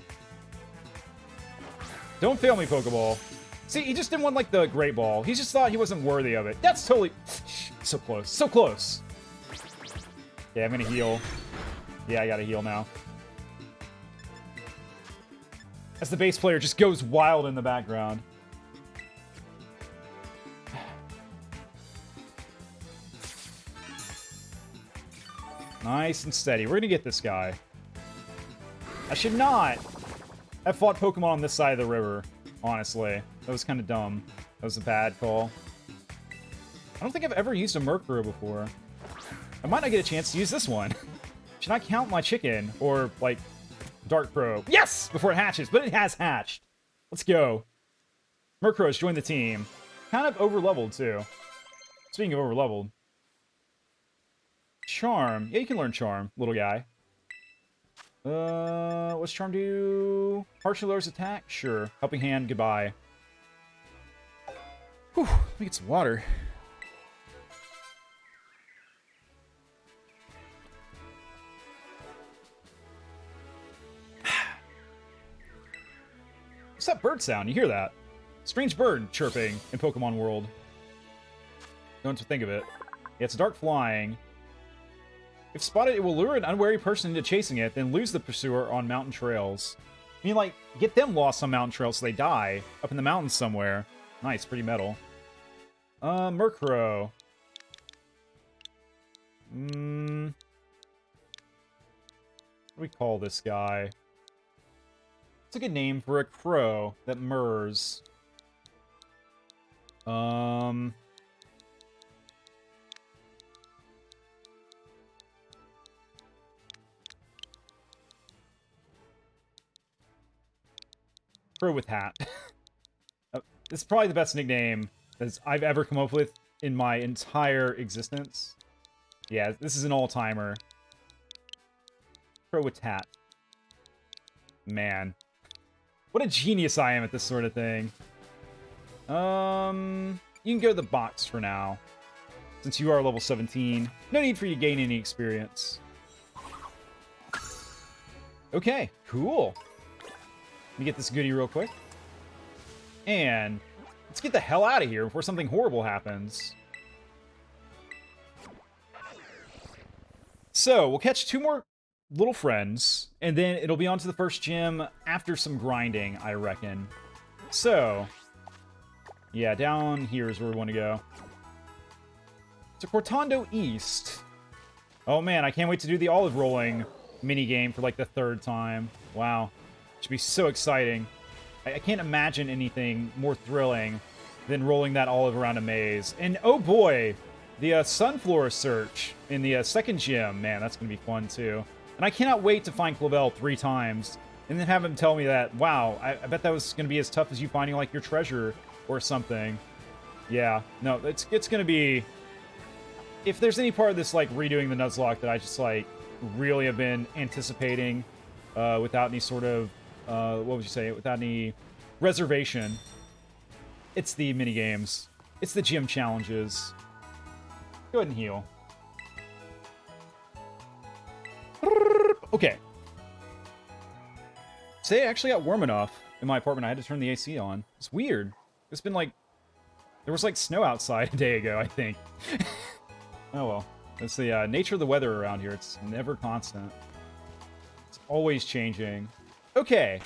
Speaker 1: Don't fail me, Pokeball. See, he just didn't want, like, the Great Ball. He just thought he wasn't worthy of it. That's totally... So close. So close. Yeah, I'm gonna heal. Yeah, I gotta heal now. As the bass player just goes wild in the background. Nice and steady. We're gonna get this guy. I should not have fought Pokemon on this side of the river, honestly. That was kind of dumb. That was a bad call. I don't think I've ever used a Murkrow before. I might not get a chance to use this one. Should I count my chicken? Or, like, Dark Crow? Yes! Before it hatches, but it has hatched. Let's go. Murkrow's joined the team. Kind of over-leveled, too. Speaking of over-leveled. Charm. Yeah, you can learn Charm, little guy. What's Charm do? Partially lowers attack? Sure. Helping Hand, goodbye. Whew, let me get some water. What's that bird sound? You hear that? Strange bird chirping in Pokemon World. Don't think of it. Yeah, it's dark flying. If spotted, it will lure an unwary person into chasing it, then lose the pursuer on mountain trails. I mean, like, get them lost on mountain trails so they die up in the mountains somewhere. Nice, pretty metal. Murkrow. What do we call this guy? It's a good name for a crow that murs. Crow with hat. This is probably the best nickname that I've ever come up with in my entire existence. Yeah, this is an all-timer. Crow with hat. Man. What a genius I am at this sort of thing. You can go to the box for now. Since you are level 17. No need for you to gain any experience. Okay, cool. Let me get this goodie real quick. And let's get the hell out of here before something horrible happens. So, we'll catch 2 more little friends, and then it'll be on to the first gym after some grinding, I reckon. So, yeah, down here is where we want to go. To Cortando East. Oh man, I can't wait to do the olive rolling minigame for like the 3rd time. Wow. Should be so exciting. I can't imagine anything more thrilling than rolling that olive around a maze. And oh boy, the Sunflora search in the 2nd gym. Man, that's going to be fun too. And I cannot wait to find Clavel 3 times. And then have him tell me that, wow, I bet that was going to be as tough as you finding like your treasure or something. Yeah, no, it's going to be... If there's any part of this like redoing the Nuzlocke that I just like really have been anticipating without any sort of what would you say? Without any reservation. It's the minigames. It's the gym challenges. Go ahead and heal. Okay. Today I actually got warm enough in my apartment. I had to turn the AC on. It's weird. It's been like... There was like snow outside a day ago, I think. Oh well. It's the nature of the weather around here. It's never constant. It's always changing. Okay.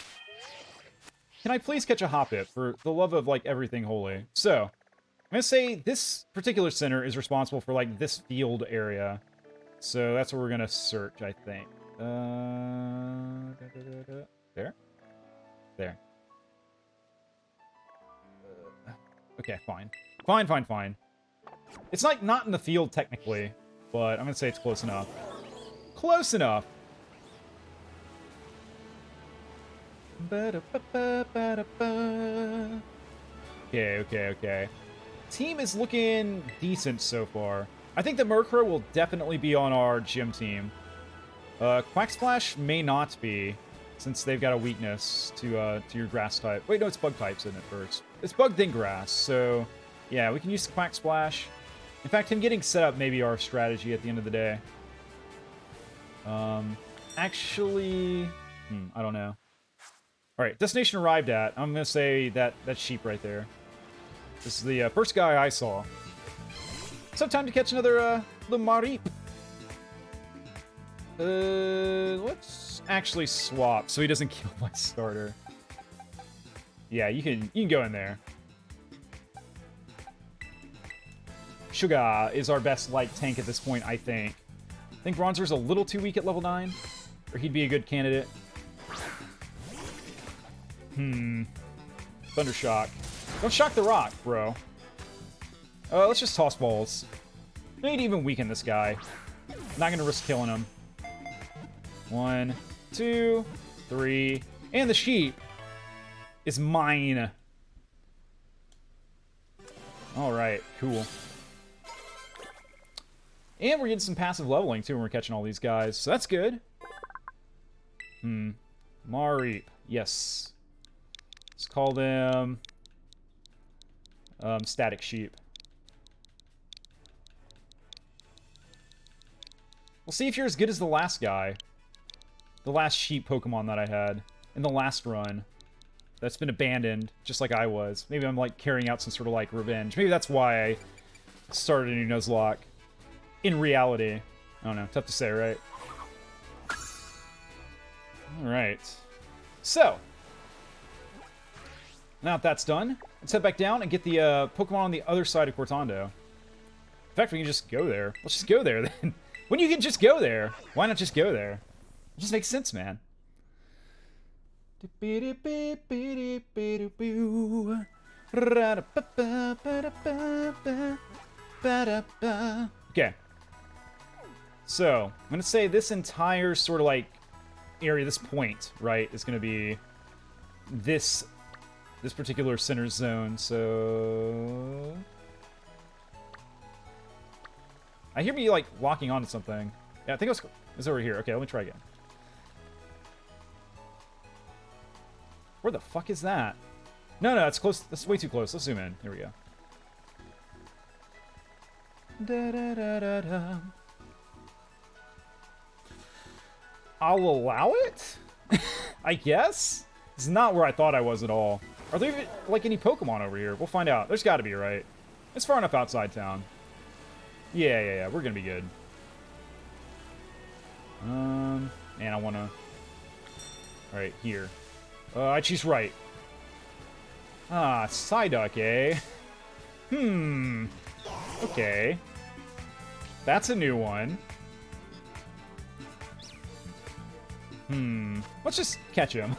Speaker 1: Can I please catch a Hoppip for the love of, like, everything holy? So, I'm gonna say this particular center is responsible for, like, this field area. So that's what we're gonna search, I think. There? There. Okay, fine. Fine. It's, like, not in the field, technically. But I'm gonna say it's close enough. Close enough! Okay. Team is looking decent so far. I think the Murkrow will definitely be on our gym team. Quack Splash may not be, since they've got a weakness to your grass type. Wait, no, it's bug types, isn't it, first? It's bug then grass, so yeah, we can use Quack Splash. In fact, him getting set up may be our strategy at the end of the day. Actually, I don't know. All right, destination arrived at. I'm gonna say that sheep right there. This is the first guy I saw. So time to catch another little Marip. Let's actually swap so he doesn't kill my starter. Yeah, you can go in there. Sugar is our best light tank at this point, I think. I think Bronzer's a little too weak at level 9, or he'd be a good candidate. Thundershock. Don't shock the rock, bro. Let's just toss balls. We need to even weaken this guy. Not gonna risk killing him. 1, 2, 3, and the sheep is mine. All right, cool. And we're getting some passive leveling, too, when we're catching all these guys. So that's good. Marip. Yes. Let's call them... Static Sheep. We'll see if you're as good as the last guy. The last sheep Pokemon that I had. In the last run. That's been abandoned, just like I was. Maybe I'm, like, carrying out some sort of, like, revenge. Maybe that's why I started a new Nuzlocke. In reality. I don't know. Tough to say, right? Alright. So. Now that that's done, let's head back down and get the Pokemon on the other side of Cortando. In fact, we can just go there. Let's just go there, then. When you can just go there, why not just go there? It just makes sense, man. Okay. So, I'm going to say this entire sort of, like, area, this point, right, is going to be this particular center zone, so... I hear me, like, locking onto something. Yeah, I think it's over here. Okay, let me try again. Where the fuck is that? No, that's close. That's way too close. Let's zoom in. Here we go. Da-da-da-da-da. I'll allow it? I guess? It's not where I thought I was at all. Are there even, like, any Pokemon over here? We'll find out. There's got to be, right? It's far enough outside town. Yeah. We're going to be good. Man, I want to... Alright, here. I choose right. Ah, Psyduck, eh? Okay. That's a new one. Let's just catch him.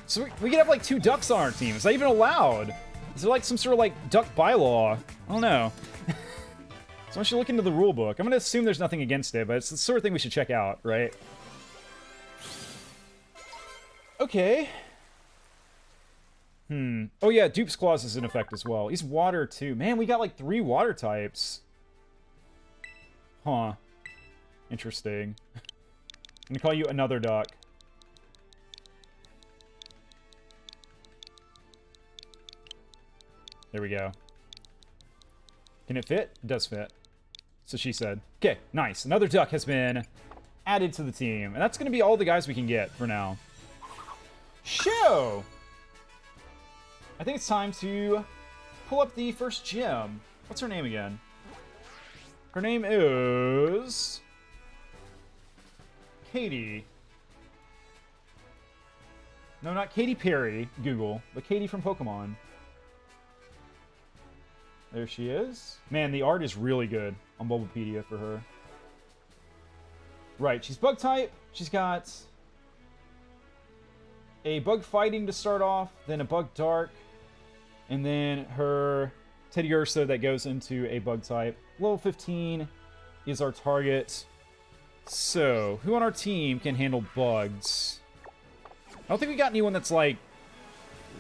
Speaker 1: So we could have, like, 2 ducks on our team. Is that even allowed? Is there, like, some sort of, like, duck bylaw? I don't know. So I should look into the rule book. I'm going to assume there's nothing against it, but it's the sort of thing we should check out, right? Okay. Oh, yeah, Dupe's Claws is in effect as well. He's water, too. Man, we got, like, 3 water types. Huh. Interesting. I'm gonna call you another duck. There we go. Can it fit? It does fit. So she said. Okay, nice. Another duck has been added to the team. And that's going to be all the guys we can get for now. Show! I think it's time to pull up the first gym. What's her name again? Her name is... Katie. No, not Katy Perry, Google, but Katie from Pokemon. There she is. Man, the art is really good on Bulbapedia for her. Right, she's bug type. She's got a bug fighting to start off, then a bug dark, and then her Teddiursa that goes into a bug type. Level 15 is our target. So, who on our team can handle bugs? I don't think we got anyone that's, like,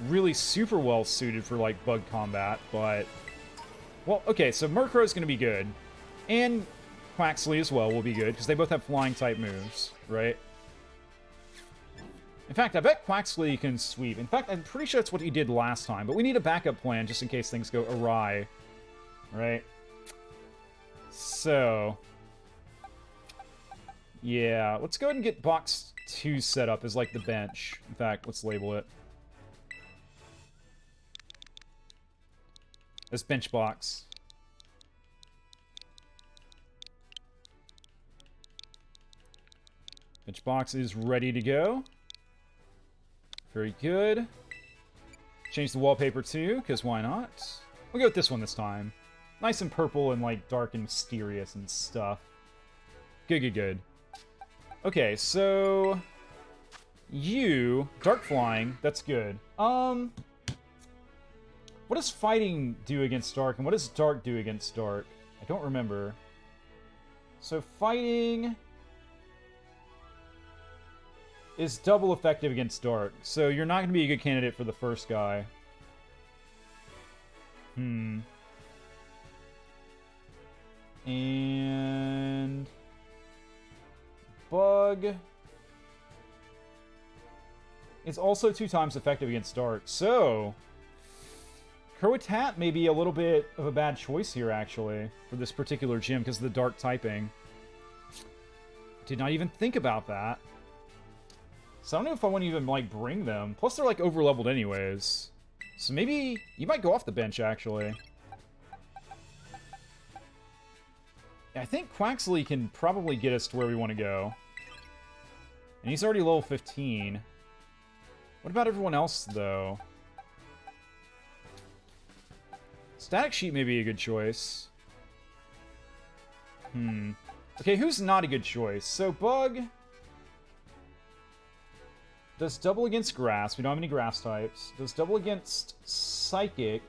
Speaker 1: really super well suited for, like, bug combat, but Well, okay, so Murkrow's going to be good. And Quaxley as well will be good, because they both have flying-type moves, right? In fact, I bet Quaxley can sweep. In fact, I'm pretty sure that's what he did last time, but we need a backup plan just in case things go awry, right? So, yeah, let's go ahead and get box 2 set up as, like, the bench. In fact, let's label it as bench box. Bench box is ready to go. Very good. Change the wallpaper too, because why not? We'll go with this one this time. Nice and purple and like dark and mysterious and stuff. Good, good, good. Okay, so you dark flying, that's good. What does fighting do against dark, and what does dark do against dark? I don't remember. So fighting is double effective against dark, so you're not going to be a good candidate for the first guy. And bug is also 2 times effective against dark, so Croatat may be a little bit of a bad choice here, actually, for this particular gym, because of the dark typing. Did not even think about that. So I don't know if I want to even, like, bring them. Plus, they're, like, over-leveled anyways. So maybe you might go off the bench, actually. Yeah, I think Quaxley can probably get us to where we want to go. And he's already level 15. What about everyone else, though? Static Sheet may be a good choice. Okay, who's not a good choice? So, Bug does double against Grass. We don't have any Grass types. Does double against Psychic.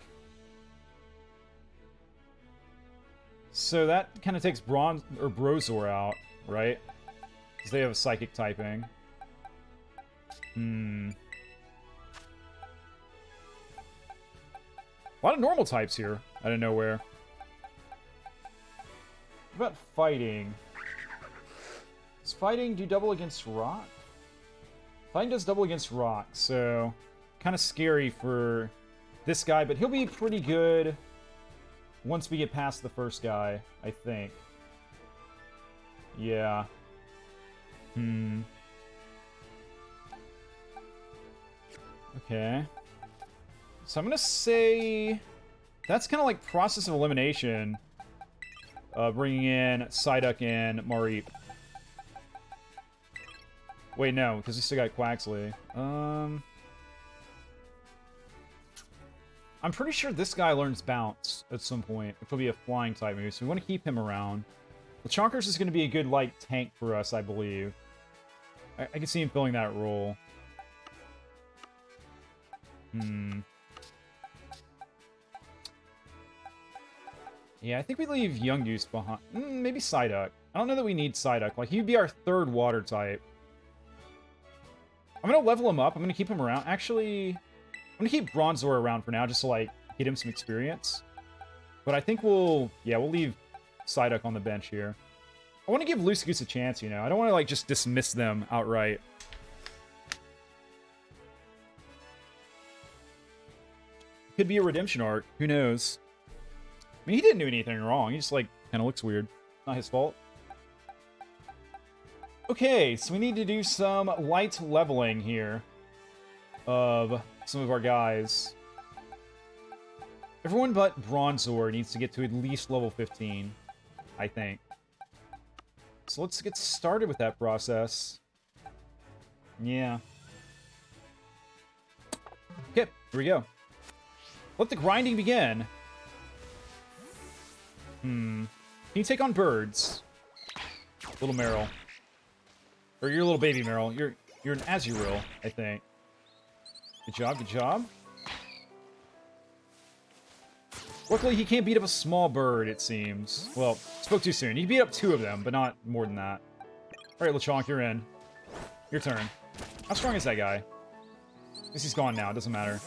Speaker 1: So that kind of takes Brozor out, right? Because they have a Psychic typing. A lot of normal types here, out of nowhere. What about fighting? Does fighting do double against rock? Fighting does double against rock, so kind of scary for this guy, but he'll be pretty good once we get past the first guy, I think. Yeah. Okay. So I'm going to say that's kind of like process of elimination. Bringing in Psyduck and Mareep. Wait, no, because we still got Quaxley. I'm pretty sure this guy learns Bounce at some point, which will be a flying type move, so we want to keep him around. Lechonkers is going to be a good light tank for us, I believe. I can see him filling that role. Yeah, I think we leave Yungoos behind. Maybe Psyduck. I don't know that we need Psyduck. Like, he'd be our third water type. I'm going to level him up. I'm going to keep him around. Actually, I'm going to keep Bronzor around for now, just to, like, get him some experience. But I think we'll leave Psyduck on the bench here. I want to give Loose Goose a chance, you know. I don't want to, like, just dismiss them outright. Could be a redemption arc. Who knows? I mean, he didn't do anything wrong. He just, like, kind of looks weird. Not his fault. Okay, so we need to do some light leveling here of some of our guys. Everyone but Bronzor needs to get to at least level 15, I think. So let's get started with that process. Yeah. Okay, here we go. Let the grinding begin. Can you take on birds? Little Meryl. Or you're a little baby Meryl. You're an Azurill, I think. Good job, good job. Luckily, he can't beat up a small bird, it seems. Well, spoke too soon. He beat up 2 of them, but not more than that. Alright, Lechonk, you're in. Your turn. How strong is that guy? I guess he's gone now, it doesn't matter.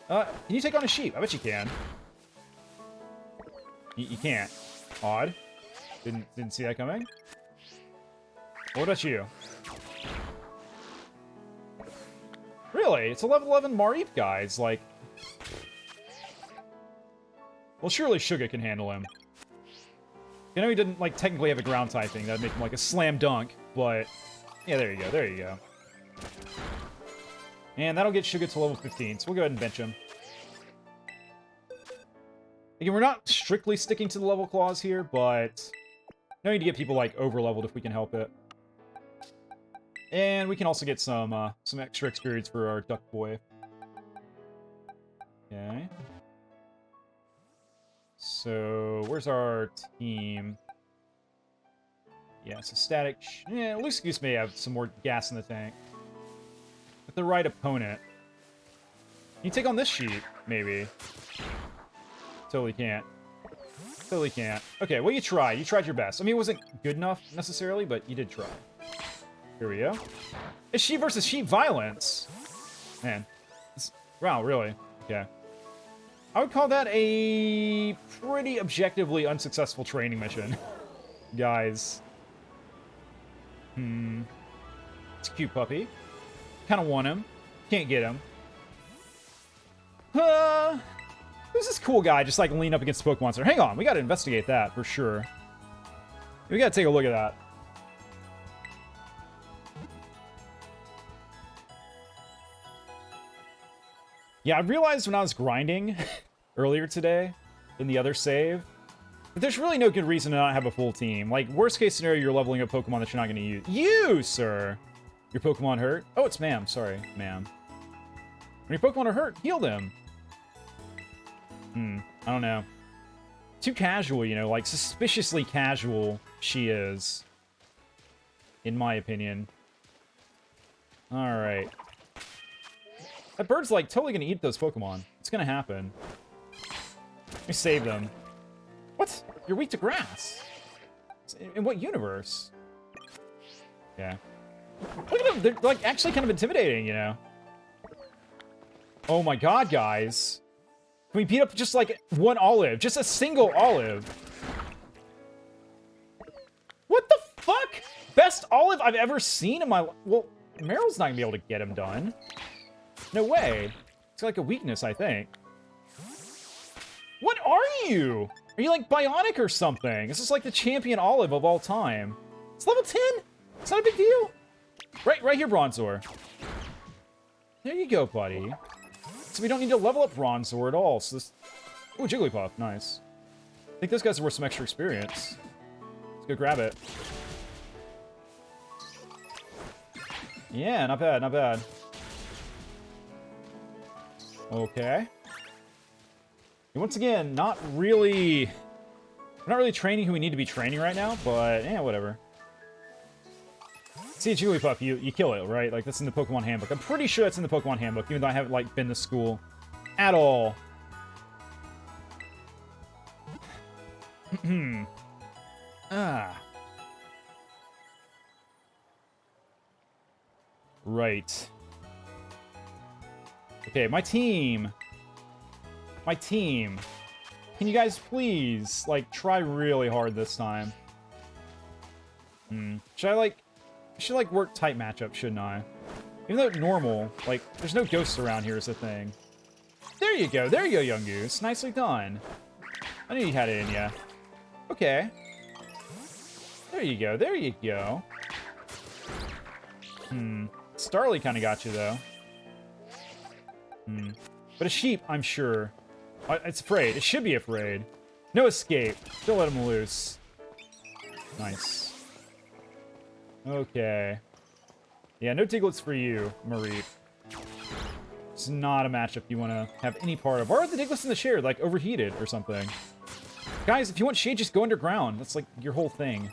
Speaker 1: Can you take on a sheep? I bet you can. You can't. Odd. Didn't see that coming. What about you? Really? It's a level 11 Marip, guys. Like... Well, surely Suga can handle him. You know he didn't, like, technically have a ground typing. That'd make him, like, a slam dunk. But, yeah, there you go. There you go. And that'll get Suga to level 15. So we'll go ahead and bench him. Again, we're not strictly sticking to the level clause here, but... No need to get people, like, over-leveled if we can help it. And we can also get some extra experience for our Duck Boy. Okay. So, where's our team? Yeah, so static... Yeah, Loose Goose may have some more gas in the tank. With the right opponent. You take on this sheep, maybe. Totally can't. Totally can't. Okay, well, you tried. You tried your best. I mean, it wasn't good enough, necessarily, but you did try. Here we go. It's sheep versus sheep violence. Man. Wow, really? Okay. I would call that a pretty objectively unsuccessful training mission. Guys. It's a cute puppy. Kind of want him. Can't get him. Who's this cool guy just like lean up against the Pokemon Monster? Hang on, we gotta investigate that for sure. We gotta take a look at that. Yeah, I realized when I was grinding earlier today in the other save that there's really no good reason to not have a full team. Like, worst case scenario, you're leveling up Pokemon that you're not gonna use. You, sir! Your Pokemon hurt? Oh, it's ma'am. Sorry, ma'am. When your Pokemon are hurt, heal them. I don't know. Too casual, you know, like suspiciously casual she is. In my opinion. Alright. That bird's like totally gonna eat those Pokemon. It's gonna happen. Let me save them. What? You're weak to grass? In what universe? Yeah. Look at them, they're like actually kind of intimidating, you know? Oh my god, guys. Can we beat up just like one olive? Just a single olive. What the fuck? Best olive I've ever seen in my life. Well, Meryl's not gonna be able to get him done. No way. It's like a weakness, I think. What are you? Are you like bionic or something? This is like the champion olive of all time. It's level 10. It's not a big deal. Right here, Bronzor. There you go, buddy. So we don't need to level up Bronzor at all. So this... Ooh, Jigglypuff. Nice. I think those guys are worth some extra experience. Let's go grab it. Yeah, not bad, not bad. Okay. And once again, not really... We're not really training who we need to be training right now, but, yeah, whatever. See a Jigglypuff, you kill it, right? Like, that's in the Pokemon Handbook. I'm pretty sure that's in the Pokemon Handbook, even though I haven't, like, been to school at all. Right. Okay, my team. My team. Can you guys please, like, try really hard this time? Should I work tight matchup, shouldn't I? Even though normal, like, there's no ghosts around here is a thing. There you go, young goose. Nicely done. I knew you had it in ya. Okay. There you go, there you go. Starly kind of got you, though. But a sheep, I'm sure. It's afraid. It should be afraid. No escape. Still let him loose. Nice. Okay. Yeah, no Diglets for you, Marie. It's not a matchup you want to have any part of. Or are the Diglets in the shade, like, overheated or something? Guys, if you want shade, just go underground. That's, like, your whole thing.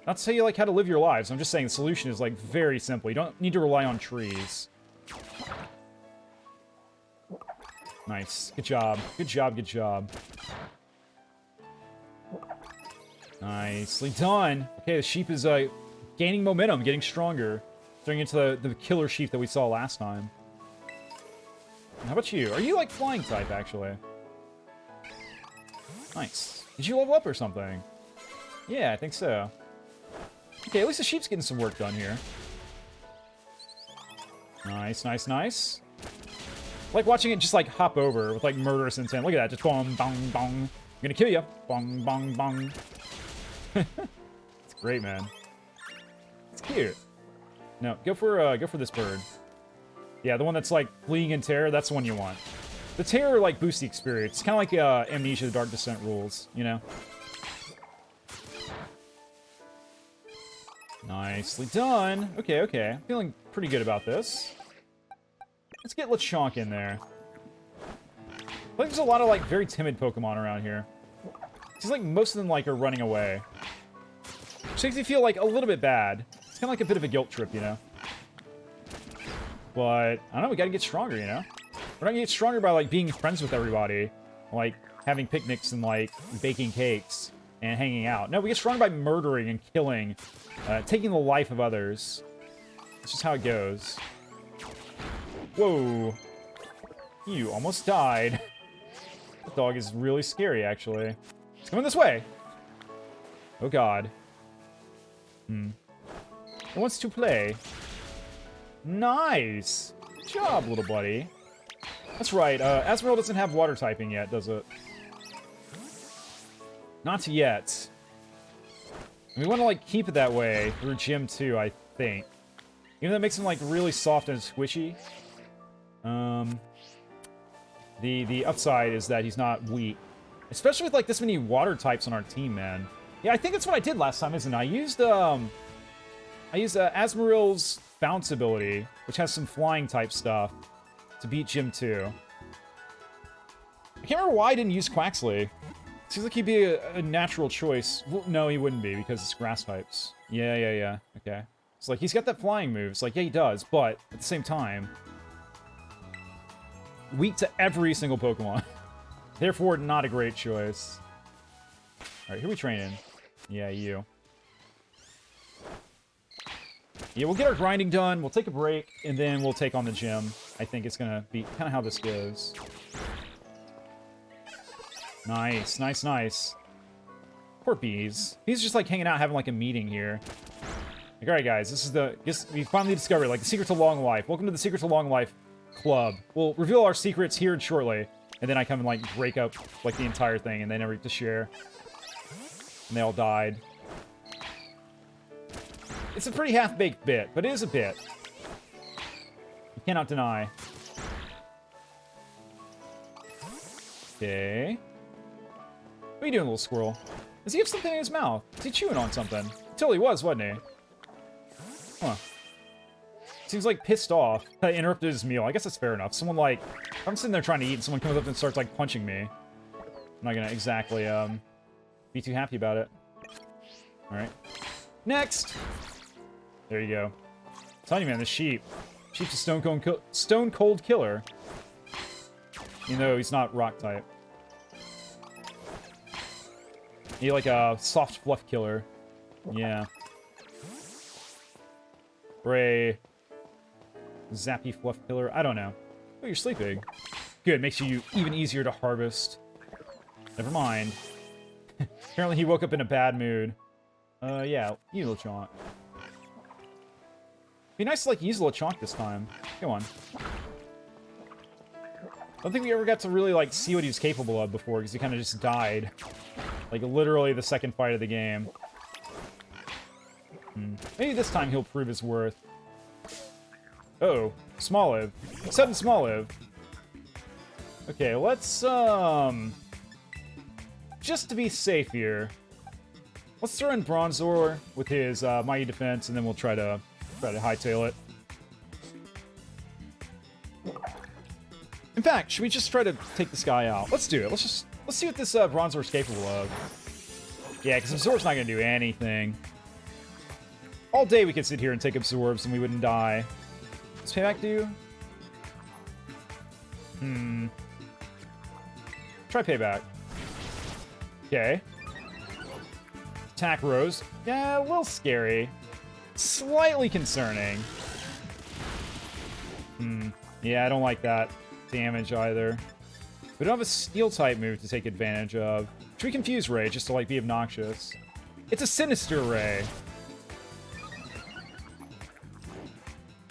Speaker 1: Not to tell you, like, how to live your lives. I'm just saying the solution is, like, very simple. You don't need to rely on trees. Nice. Good job. Good job, good job. Nicely done. Okay, the sheep is gaining momentum, getting stronger. Turning into the killer sheep that we saw last time. How about you? Are you, like, flying type, actually? Nice. Did you level up or something? Yeah, I think so. Okay, at least the sheep's getting some work done here. Nice, nice, nice. Like watching it just like hop over with like murderous intent. Look at that, just bong, bong, bong. I'm gonna kill you. Bong, bong, bong. It's great, man. It's cute. No, go for this bird. Yeah, the one that's like fleeing in terror. That's the one you want. The terror like boosts the experience. It's kind of like Amnesia: The Dark Descent rules, you know. Nicely done. Okay, okay. Feeling pretty good about this. Let's get Lechonk in there. I think there's a lot of, like, very timid Pokemon around here. Seems like most of them, like, are running away. Which makes me feel, like, a little bit bad. It's kind of like a bit of a guilt trip, you know? But, I don't know, we gotta get stronger, you know? We're not gonna get stronger by, like, being friends with everybody. Like, having picnics and, like, baking cakes and hanging out. No, we get stronger by murdering and killing. Taking the life of others. That's just how it goes. Whoa. You almost died. That dog is really scary, actually. It's coming this way. Oh, God. It wants to play. Nice. Good job, little buddy. That's right. Asmodee doesn't have water typing yet, does it? Not yet. We want to, like, keep it that way through Gym 2, I think. Even though it makes him, like, really soft and squishy. The upside is that he's not weak. Especially with, like, this many water types on our team, man. Yeah, I think that's what I did last time, isn't it? I used Asmodee's bounce ability, which has some flying type stuff, to beat Gym 2. I can't remember why I didn't use Quaxley. Seems like he'd be a natural choice. Well, no, he wouldn't be, because it's grass types. Yeah. Okay. It's like, he's got that flying move. It's like, yeah, he does, but at the same time, weak to every single Pokemon. Therefore, not a great choice. Alright, who are we training? Yeah, you. Yeah, we'll get our grinding done, we'll take a break, and then we'll take on the gym. I think it's gonna be kind of how this goes. Nice, nice, nice. Poor Bees. He's just like hanging out, having like a meeting here. Like, alright guys, this is we finally discovered, like, the secret to long life. Welcome to the Secret to Long Life Club. We'll reveal our secrets here shortly. And then I come and, like, break up, like, the entire thing, and they never get to share. And they all died. It's a pretty half-baked bit, but it is a bit. You cannot deny. Okay. What are you doing, little squirrel? Does he have something in his mouth? Is he chewing on something? Until he was, wasn't he? Huh. Seems like pissed off. I interrupted his meal. I guess that's fair enough. Someone like... I'm sitting there trying to eat and someone comes up and starts like punching me. I'm not gonna exactly be too happy about it. Alright. Next! There you go. I'm telling you, man, this sheep. Sheep's a stone cold killer. Even though he's not rock type. He's like a soft fluff killer. Yeah. Or a zappy fluff killer. I don't know. Oh, you're sleeping. Good, makes you even easier to harvest. Never mind. Apparently he woke up in a bad mood. Yeah, use Lechonk. Be nice to, like, use Lechonk this time. Come on. I don't think we ever got to really, like, see what he was capable of before, because he kind of just died. Like, literally the second fight of the game. Maybe this time he'll prove his worth. Uh-oh. Smoliv. Sudden Smoliv. Okay, let's, just to be safe here, let's throw in Bronzor with his, Mighty Defense, and then we'll try to hightail it. In fact, should we just try to take this guy out? Let's do it. Let's see what this, Bronzor is capable of. Yeah, because Absorb's not gonna do anything. All day we could sit here and take Absorbs and we wouldn't die. Does Payback do? Try Payback. Okay. Attack Rose. Yeah, a little scary. Slightly concerning. Yeah, I don't like that damage either. We don't have a Steel-type move to take advantage of. Should we confuse Ray just to, like, be obnoxious? It's a Sinister Ray.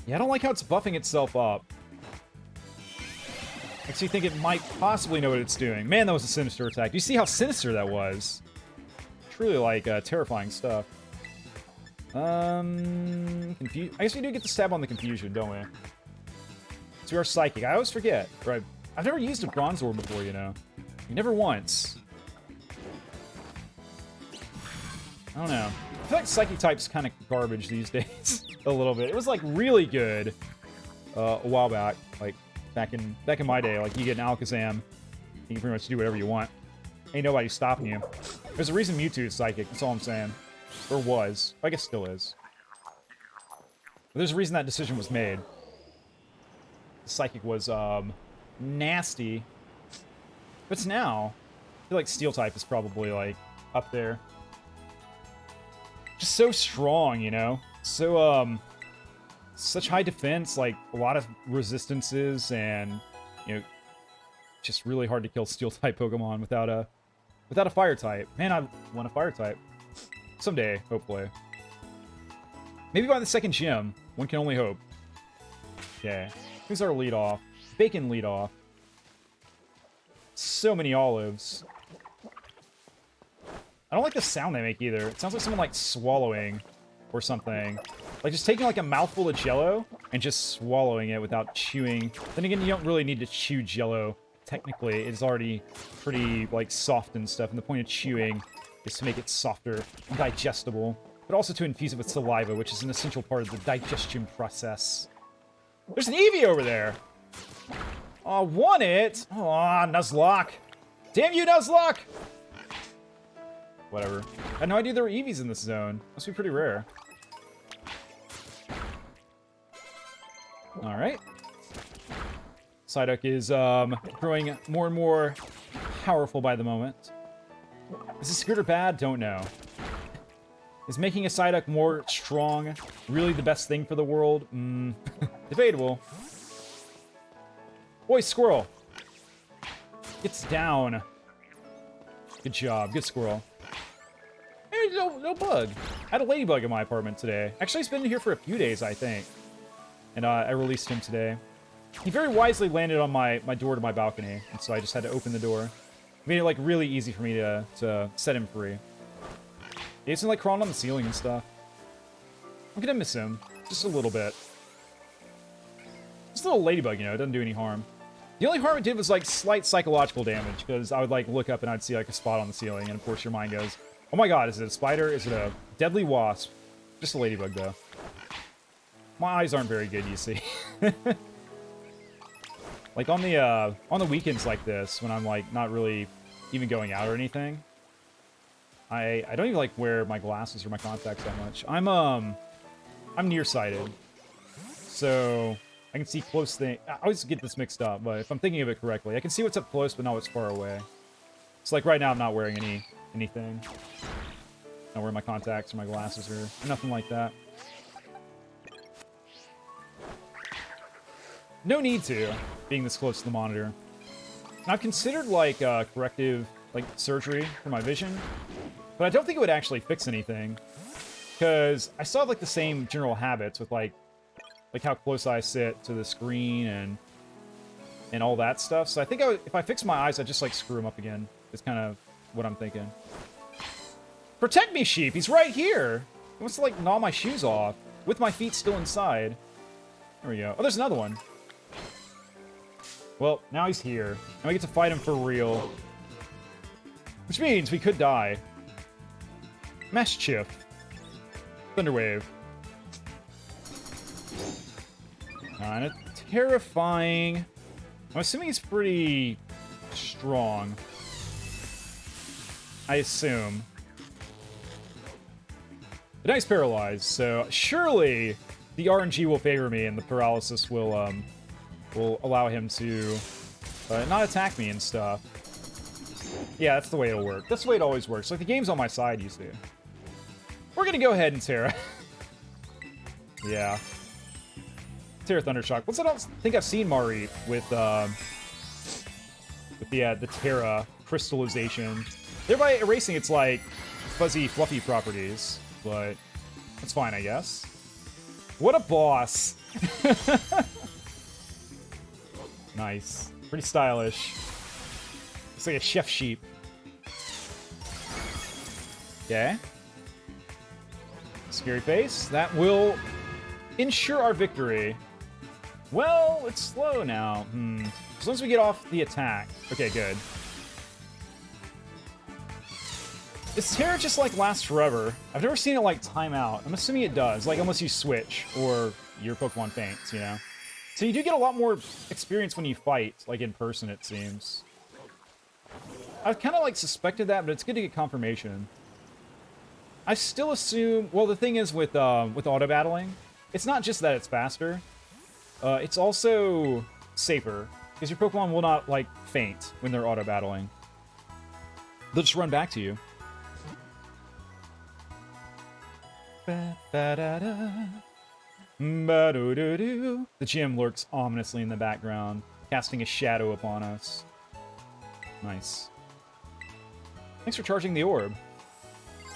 Speaker 1: Yeah, I don't like how it's buffing itself up. Makes you think it might possibly know what it's doing. Man, that was a Sinister attack. Do you see how sinister that was? Truly, like, terrifying stuff. I guess we do get the stab on the confusion, don't we? So we are Psychic. I always forget. Right? I've never used a Bronze Orb before, you know. Never once. I don't know. I feel like Psychic type's kind of garbage these days. A little bit. It was, like, really good a while back. Like, back in my day. Like, you get an Alakazam. You can pretty much do whatever you want. Ain't nobody stopping you. There's a reason Mewtwo is Psychic. That's all I'm saying. Or was. I guess still is. But there's a reason that decision was made. Psychic was, nasty. But now, I feel like Steel-type is probably, like, up there. Just so strong, you know? So, such high defense, like, a lot of resistances, and, you know, just really hard to kill Steel-type Pokemon without a Fire-type. Man, I want a Fire-type. Someday, hopefully. Maybe by the second gym. One can only hope. Okay. Who's our lead-off? Bacon lead-off. So many olives. I don't like the sound they make either. It sounds like someone, like, swallowing or something. Like, just taking, like, a mouthful of Jell-O and just swallowing it without chewing. Then again, you don't really need to chew Jell-O. Technically, it's already pretty, like, soft and stuff. And the point of chewing is to make it softer and digestible. But also to infuse it with saliva, which is an essential part of the digestion process. There's an Eevee over there! Aw, want it! Aw, Nuzlocke! Damn you, Nuzlocke! Whatever. I had no idea there were Eevees in this zone. Must be pretty rare. Alright. Psyduck is, growing more and more powerful by the moment. Is this good or bad? Don't know. Is making a Psyduck more strong really the best thing for the world? Debatable. Boy, squirrel. Gets down. Good job. Good squirrel. Hey, no bug. I had a ladybug in my apartment today. Actually, he's been here for a few days, I think. And I released him today. He very wisely landed on my door to my balcony, and so I just had to open the door. Made it, like, really easy for me to set him free. He's been, like, crawling on the ceiling and stuff. I'm gonna miss him. Just a little bit. Just a little ladybug, you know, it doesn't do any harm. The only harm it did was, like, slight psychological damage, because I would, like, look up and I'd see, like, a spot on the ceiling, and of course your mind goes, oh my god, is it a spider? Is it a deadly wasp? Just a ladybug, though. My eyes aren't very good, you see. Like, on the weekends like this, when I'm, like, not really even going out or anything, I don't even, like, wear my glasses or my contacts that much. I'm nearsighted. So, I can see close things. I always get this mixed up, but if I'm thinking of it correctly, I can see what's up close, but not what's far away. So, like, right now, I'm not wearing anything. Not wearing my contacts or my glasses or nothing like that. No need to, being this close to the monitor. And I've considered, like, corrective, like, surgery for my vision, but I don't think it would actually fix anything, because I still have, like, the same general habits with, like how close I sit to the screen and all that stuff. So I think if I fix my eyes, I'd just, like, screw them up again. It's kind of what I'm thinking. Protect me, sheep! He's right here! He wants to, like, gnaw my shoes off, with my feet still inside. There we go. Oh, there's another one. Well, now he's here. Now we get to fight him for real. Which means we could die. Mischief. Thunderwave. Kinda terrifying. I'm assuming he's pretty strong. I assume. But now he's paralyzed, so surely the RNG will favor me and the paralysis will allow him to not attack me and stuff. Yeah, that's the way it'll work. That's the way it always works. Like, the game's on my side, you see. We're gonna go ahead and Terra. Yeah. Terra Thundershock. Plus, I don't think I've seen Mari with with the Terra crystallization, thereby erasing its, like, fuzzy, fluffy properties. But that's fine, I guess. What a boss! Nice. Pretty stylish. Looks like a chef sheep. Okay. Scary face. That will ensure our victory. Well, it's slow now. As long as we get off the attack. Okay, good. This Terra just, like, lasts forever. I've never seen it, like, time out. I'm assuming it does. Like, unless you switch or your Pokemon faints, you know? So you do get a lot more experience when you fight, like, in person, it seems. I kind of, like, suspected that, but it's good to get confirmation. I still assume... Well, the thing is with auto-battling, it's not just that it's faster. It's also safer, because your Pokemon will not, like, faint when they're auto-battling. They'll just run back to you. The gym lurks ominously in the background, casting a shadow upon us. Nice. Thanks for charging the orb.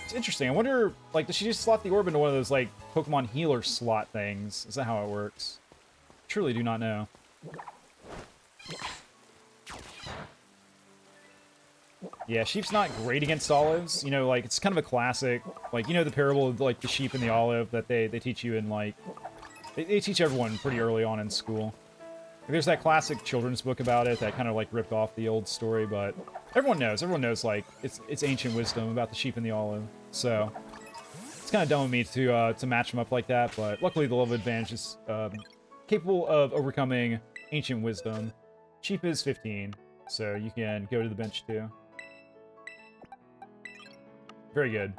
Speaker 1: It's interesting. I wonder, like, does she just slot the orb into one of those, like, Pokemon healer slot things? Is that how it works? Truly do not know. Yeah, sheep's not great against olives. You know, like, it's kind of a classic, like, you know the parable of, like, the sheep and the olive that they teach you in, like... They teach everyone pretty early on in school. Like, there's that classic children's book about it that kind of, like, ripped off the old story, but everyone knows, like, it's ancient wisdom about the sheep and the olive. So, it's kind of dumb of me to match them up like that, but luckily the level advantage is capable of overcoming ancient wisdom. Sheep is 15, so you can go to the bench too. Very good.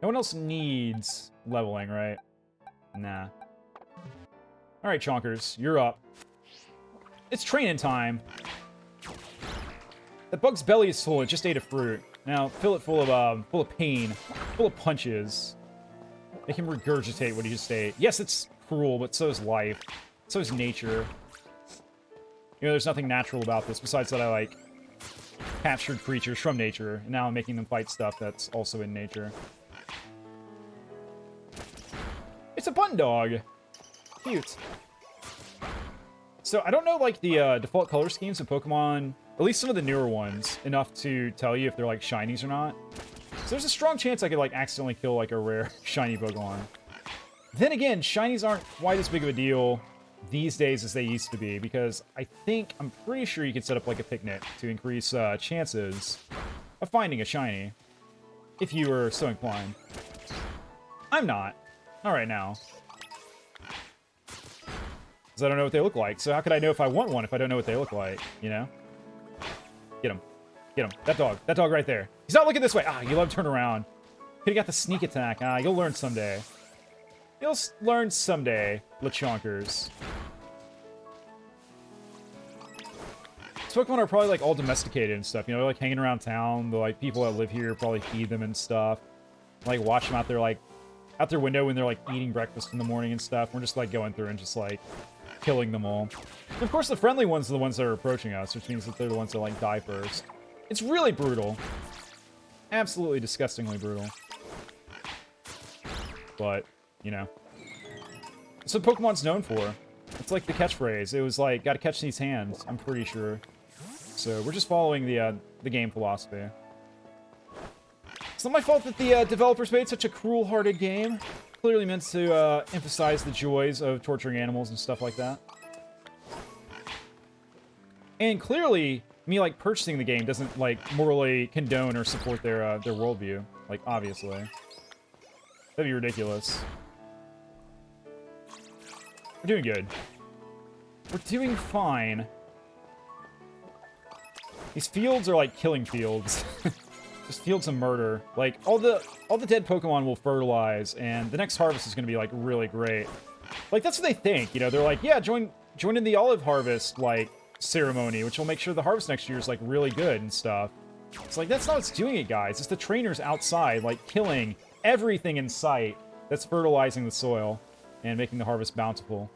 Speaker 1: No one else needs leveling, right? Nah. Alright, Chonkers, you're up. It's training time. That bug's belly is full, it just ate a fruit. Now, fill it full of pain, full of punches. Make him regurgitate what he just ate. Yes, it's cruel, but so is life. So is nature. You know, there's nothing natural about this, besides that I, like, captured creatures from nature, and now I'm making them fight stuff that's also in nature. It's a bun dog! Cute. So, I don't know, like, the default color schemes of Pokemon, at least some of the newer ones, enough to tell you if they're, like, shinies or not. So there's a strong chance I could, like, accidentally kill, like, a rare shiny Pokemon. Then again, shinies aren't quite as big of a deal these days as they used to be, because I'm pretty sure you can set up, like, a picnic to increase chances of finding a shiny, if you were so inclined. I'm not. Not right now. Because I don't know what they look like, so how could I know if I want one if I don't know what they look like, you know? Get him. Get him. That dog right there. He's not looking this way. Ah, you love turn around. Could've got the sneak attack. Ah, you'll learn someday. You'll learn someday, Lechonkers. These Pokemon are probably, like, all domesticated and stuff, you know? They're, like, hanging around town. The, like, people that live here probably feed them and stuff. Like, watch them out there, like, out their window when they're, like, eating breakfast in the morning and stuff. We're just, like, going through and just, like, killing them all. And of course, the friendly ones are the ones that are approaching us, which means that they're the ones that, like, die first. It's really brutal. Absolutely disgustingly brutal. But, you know. That's what Pokemon's known for. It's like the catchphrase. It was like, gotta catch these hands, I'm pretty sure. So, we're just following the game philosophy. It's not my fault that the developers made such a cruel-hearted game. Clearly meant to emphasize the joys of torturing animals and stuff like that. And clearly, me, like, purchasing the game doesn't, like, morally condone or support their worldview. Like, obviously. That'd be ridiculous. We're doing good. We're doing fine. These fields are like killing fields. Just fields of murder. Like, all the dead Pokemon will fertilize, and the next harvest is gonna be, like, really great. Like, that's what they think, you know? They're like, yeah, join in the olive harvest, like, ceremony, which will make sure the harvest next year is, like, really good and stuff. It's like, that's not what's doing it, guys. It's the trainers outside, like, killing everything in sight that's fertilizing the soil and making the harvest bountiful.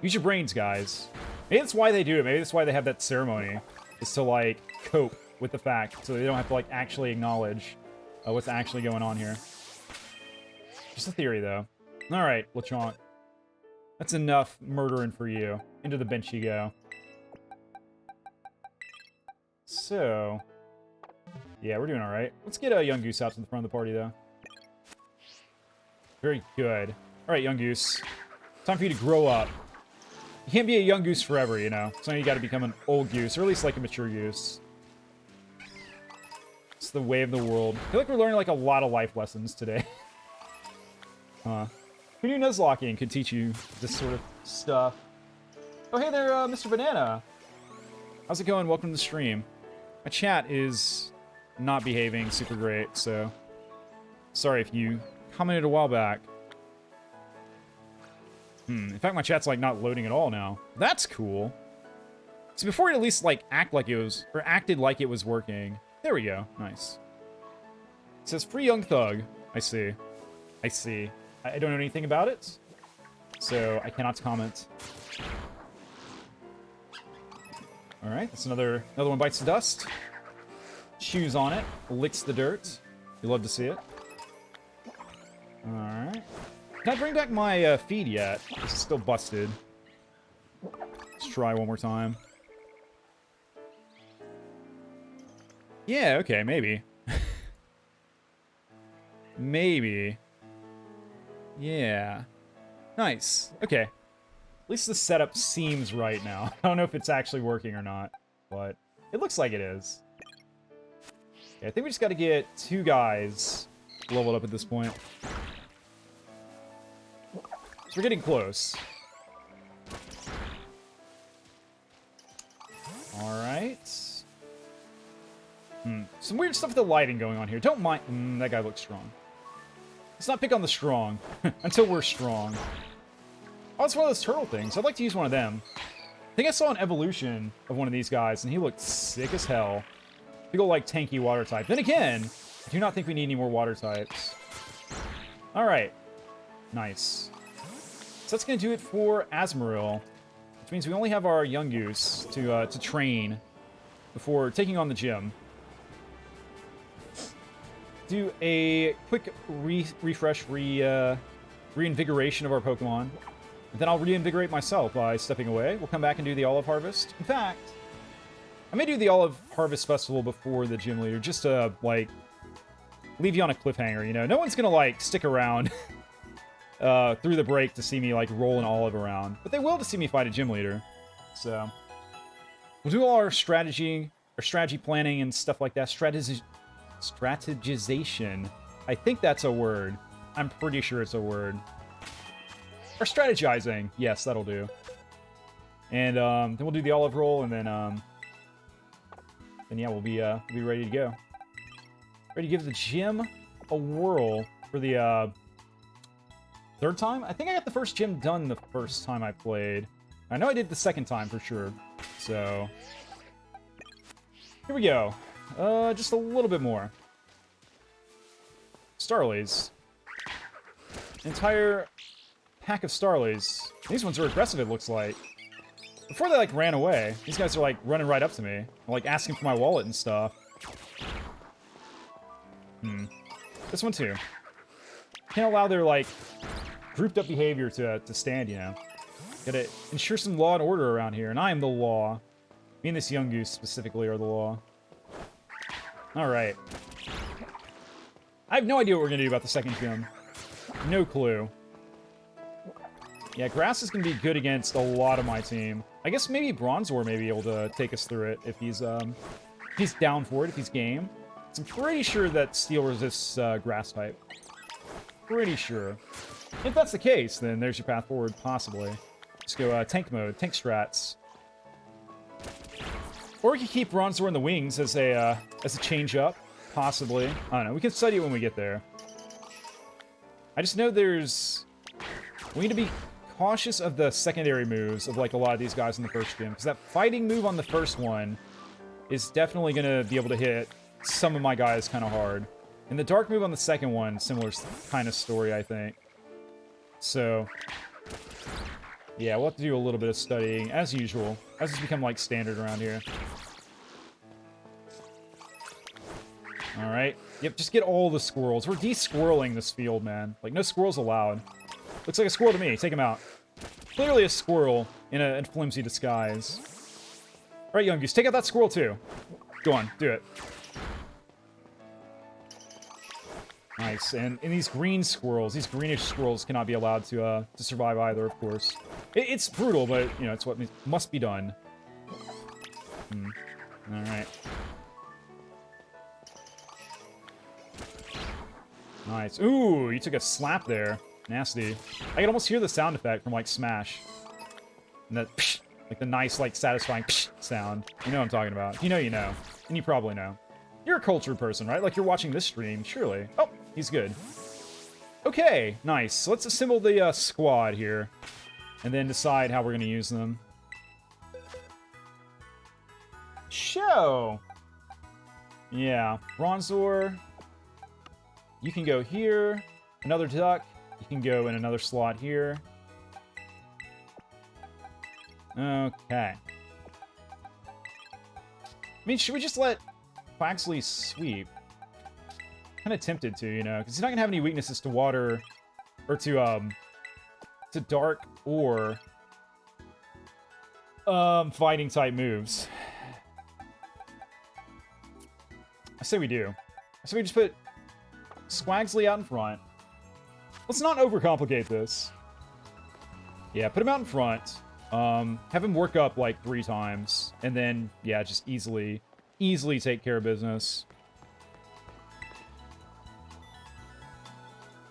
Speaker 1: Use your brains, guys. Maybe that's why they do it. Maybe that's why they have that ceremony. Is to, like, cope with the fact. So they don't have to, like, actually acknowledge what's actually going on here. Just a theory, though. Alright, Lechonk. That's enough murdering for you. Into the bench you go. So... yeah, we're doing alright. Let's get a Young Goose out to the front of the party, though. Very good. Alright, Young Goose. Time for you to grow up. You can't be a Young Goose forever, you know. So you gotta become an old goose, or at least like a mature goose. It's the way of the world. I feel like we're learning like a lot of life lessons today. Who knew Nuzlocking could teach you this sort of stuff? Oh, hey there, Mr. Banana. How's it going? Welcome to the stream. My chat is not behaving super great, so... sorry if you commented a while back. In fact, my chat's, like, not loading at all now. That's cool. So before it at least, like, acted like it was working. There we go. Nice. It says, free young thug. I see. I see. I don't know anything about it, so I cannot comment. Alright, that's another one bites the dust. Chews on it. Licks the dirt. You love to see it. Alright. Can I bring back my feed yet? This is still busted. Let's try one more time. Yeah, okay, maybe. Maybe. Yeah. Nice. Okay. At least the setup seems right now. I don't know if it's actually working or not, but it looks like it is. Okay, I think we just got to get 2 guys leveled up at this point. So we're getting close. Alright. Some weird stuff with the lighting going on here. Don't mind... that guy looks strong. Let's not pick on the strong. Until we're strong. Oh, it's one of those turtle things. I'd like to use one of them. I think I saw an evolution of one of these guys, and he looked sick as hell. Big ol' like tanky water type. Then again, I do not think we need any more water types. Alright. Nice. So that's going to do it for Azumarill, which means we only have our Young Goose to train before taking on the gym. Do a quick refresh, reinvigoration of our Pokemon. And then I'll reinvigorate myself by stepping away. We'll come back and do the Olive Harvest. In fact, I may do the Olive Harvest Festival before the gym leader, just to, like, leave you on a cliffhanger, you know? No one's going to, like, stick around... through the break to see me, like, roll an olive around. But they will to see me fight a gym leader. So, we'll do all our strategy planning and stuff like that. Strategization. I think that's a word. I'm pretty sure it's a word. Or strategizing. Yes, that'll do. And, then we'll do the olive roll, and then yeah, we'll be ready to go. Ready to give the gym a whirl for the, 3rd time? I think I got the first gym done the first time I played. I know I did the 2nd time for sure. So, here we go. Just a little bit more. Starlies. Entire pack of Starlies. These ones are aggressive, it looks like. Before they, like, ran away, these guys are, like, running right up to me. Like, asking for my wallet and stuff. This one, too. Can't allow their, like... grouped up behavior to stand, you know. Gotta ensure some law and order around here, and I am the law. Me and this Young Goose specifically are the law. Alright. I have no idea what we're gonna do about the 2nd gym. No clue. Yeah, Grass is gonna be good against a lot of my team. I guess maybe Bronzor may be able to take us through it if he's down for it, if he's game. So I'm pretty sure that Steel resists Grass type. Pretty sure. If that's the case, then there's your path forward, possibly. Just go tank mode, tank strats. Or we could keep Bronzor in the wings as a change-up, possibly. I don't know, we can study it when we get there. I just know we need to be cautious of the secondary moves of, like, a lot of these guys in the first gym, because that fighting move on the first one is definitely going to be able to hit some of my guys kind of hard. And the dark move on the second one, similar kind of story, I think. So, Yeah, we'll have to do a little bit of studying, as usual. As has become, like, standard around here. Alright. Yep, just get all the squirrels. We're de-squirreling this field, man. Like, no squirrels allowed. Looks like a squirrel to me. Take him out. Clearly a squirrel in a flimsy disguise. Alright, Young Goose, take out that squirrel, too. Go on, do it. Nice, and these green squirrels, these greenish squirrels cannot be allowed to survive either, of course. It's brutal, but, you know, it's what must be done. Alright. Nice. Ooh, you took a slap there. Nasty. I can almost hear the sound effect from, like, Smash. And that, psh, like, the nice, like, satisfying psh sound. You know what I'm talking about. If you know, you know. And you probably know. You're a cultured person, right? Like, you're watching this stream, surely. Oh, he's good. Okay, nice. So let's assemble the squad here. And then decide how we're going to use them. Show! Yeah. Bronzor. You can go here. Another duck. You can go in another slot here. Okay. I mean, should we just let Quaxley sweep? Kind of tempted to, you know, because he's not gonna have any weaknesses to water, or to dark or fighting type moves. I say we do. I say we just put Squagsley out in front. Let's not overcomplicate this. Yeah, put him out in front. Have him work up like 3 times. And then, yeah, just easily take care of business.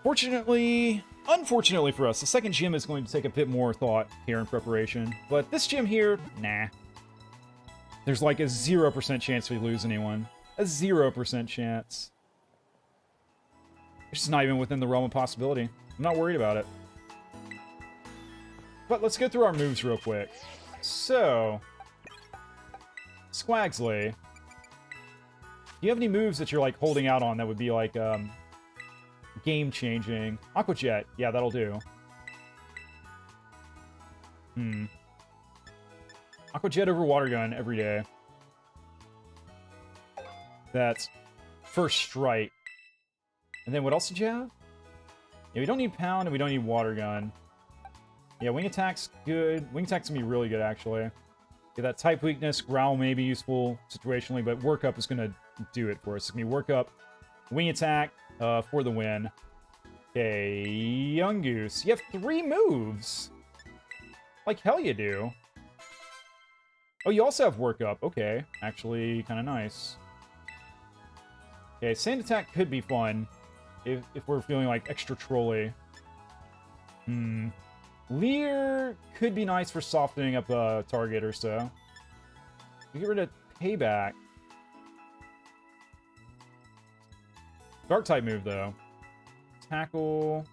Speaker 1: Unfortunately for us, the second gym is going to take a bit more thought, care, and preparation. But this gym here, nah. There's like a 0% chance we lose anyone. A 0% chance. It's just not even within the realm of possibility. I'm not worried about it. But let's go through our moves real quick. So, Squagsley, do you have any moves that you're like holding out on that would be like game-changing? Aqua Jet, yeah, that'll do. Aqua Jet over Water Gun every day. That's first strike. And then what else did you have? Yeah, we don't need Pound and we don't need Water Gun. Yeah, Wing Attack's good. Wing Attack's gonna be really good, actually. Yeah, that type weakness, Growl may be useful situationally, but Work Up is gonna do it for us. It's gonna be Work Up, Wing Attack for the win. Okay, Young Goose. You have 3 moves! Like hell you do. Oh, you also have Work Up. Okay, actually kind of nice. Okay, Sand Attack could be fun. If we're feeling like extra trolly. Leer could be nice for softening up a target or so. We get rid of Payback. Dark type move though. Tackle.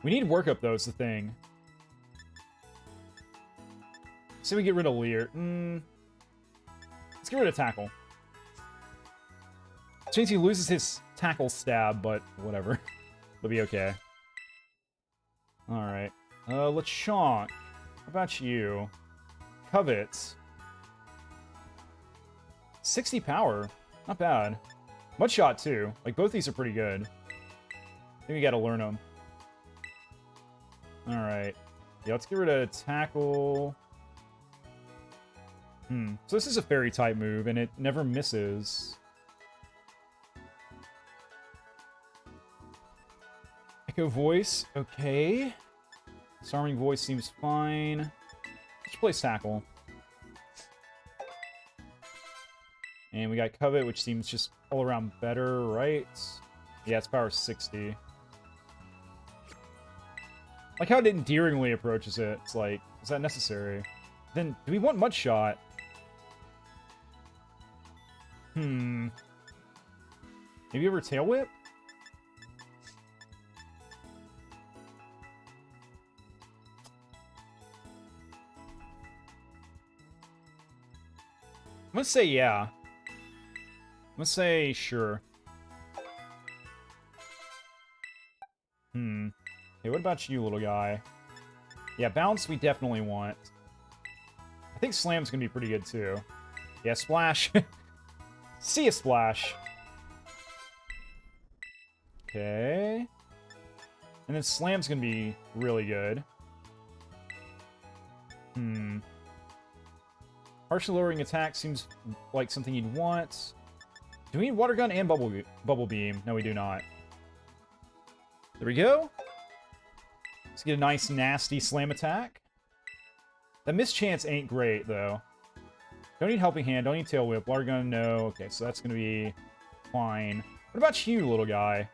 Speaker 1: We need Work Up though, is the thing. So we get rid of Leer. Let's get rid of Tackle. Which means he loses his tackle stab, but whatever. It'll be okay. Alright. Lechonk. How about you? Covet. 60 power. Not bad. Mudshot, too. Like, both these are pretty good. I think we gotta learn them. Alright. Yeah, let's get rid of tackle. So this is a fairy type move, and it never misses. Echo Voice, okay. Disarming Voice seems fine. Let's play Tackle. And we got Covet, which seems just all around better, right? Yeah, it's power 60. Like how it endearingly approaches it. It's like, is that necessary? Then, do we want Mudshot? Maybe ever Tail Whip? I'm gonna say yeah. I'm gonna say sure. Hey, what about you, little guy? Yeah, bounce we definitely want. I think slam's gonna be pretty good too. Yeah, splash. See a splash. Okay. And then slam's gonna be really good. Partially lowering attack seems like something you'd want. Do we need water gun and bubble beam? No, we do not. There we go. Let's get a nice, nasty slam attack. That mischance ain't great, though. Don't need helping hand. Don't need tail whip. Water gun, no. Okay, so that's going to be fine. What about you, little guy?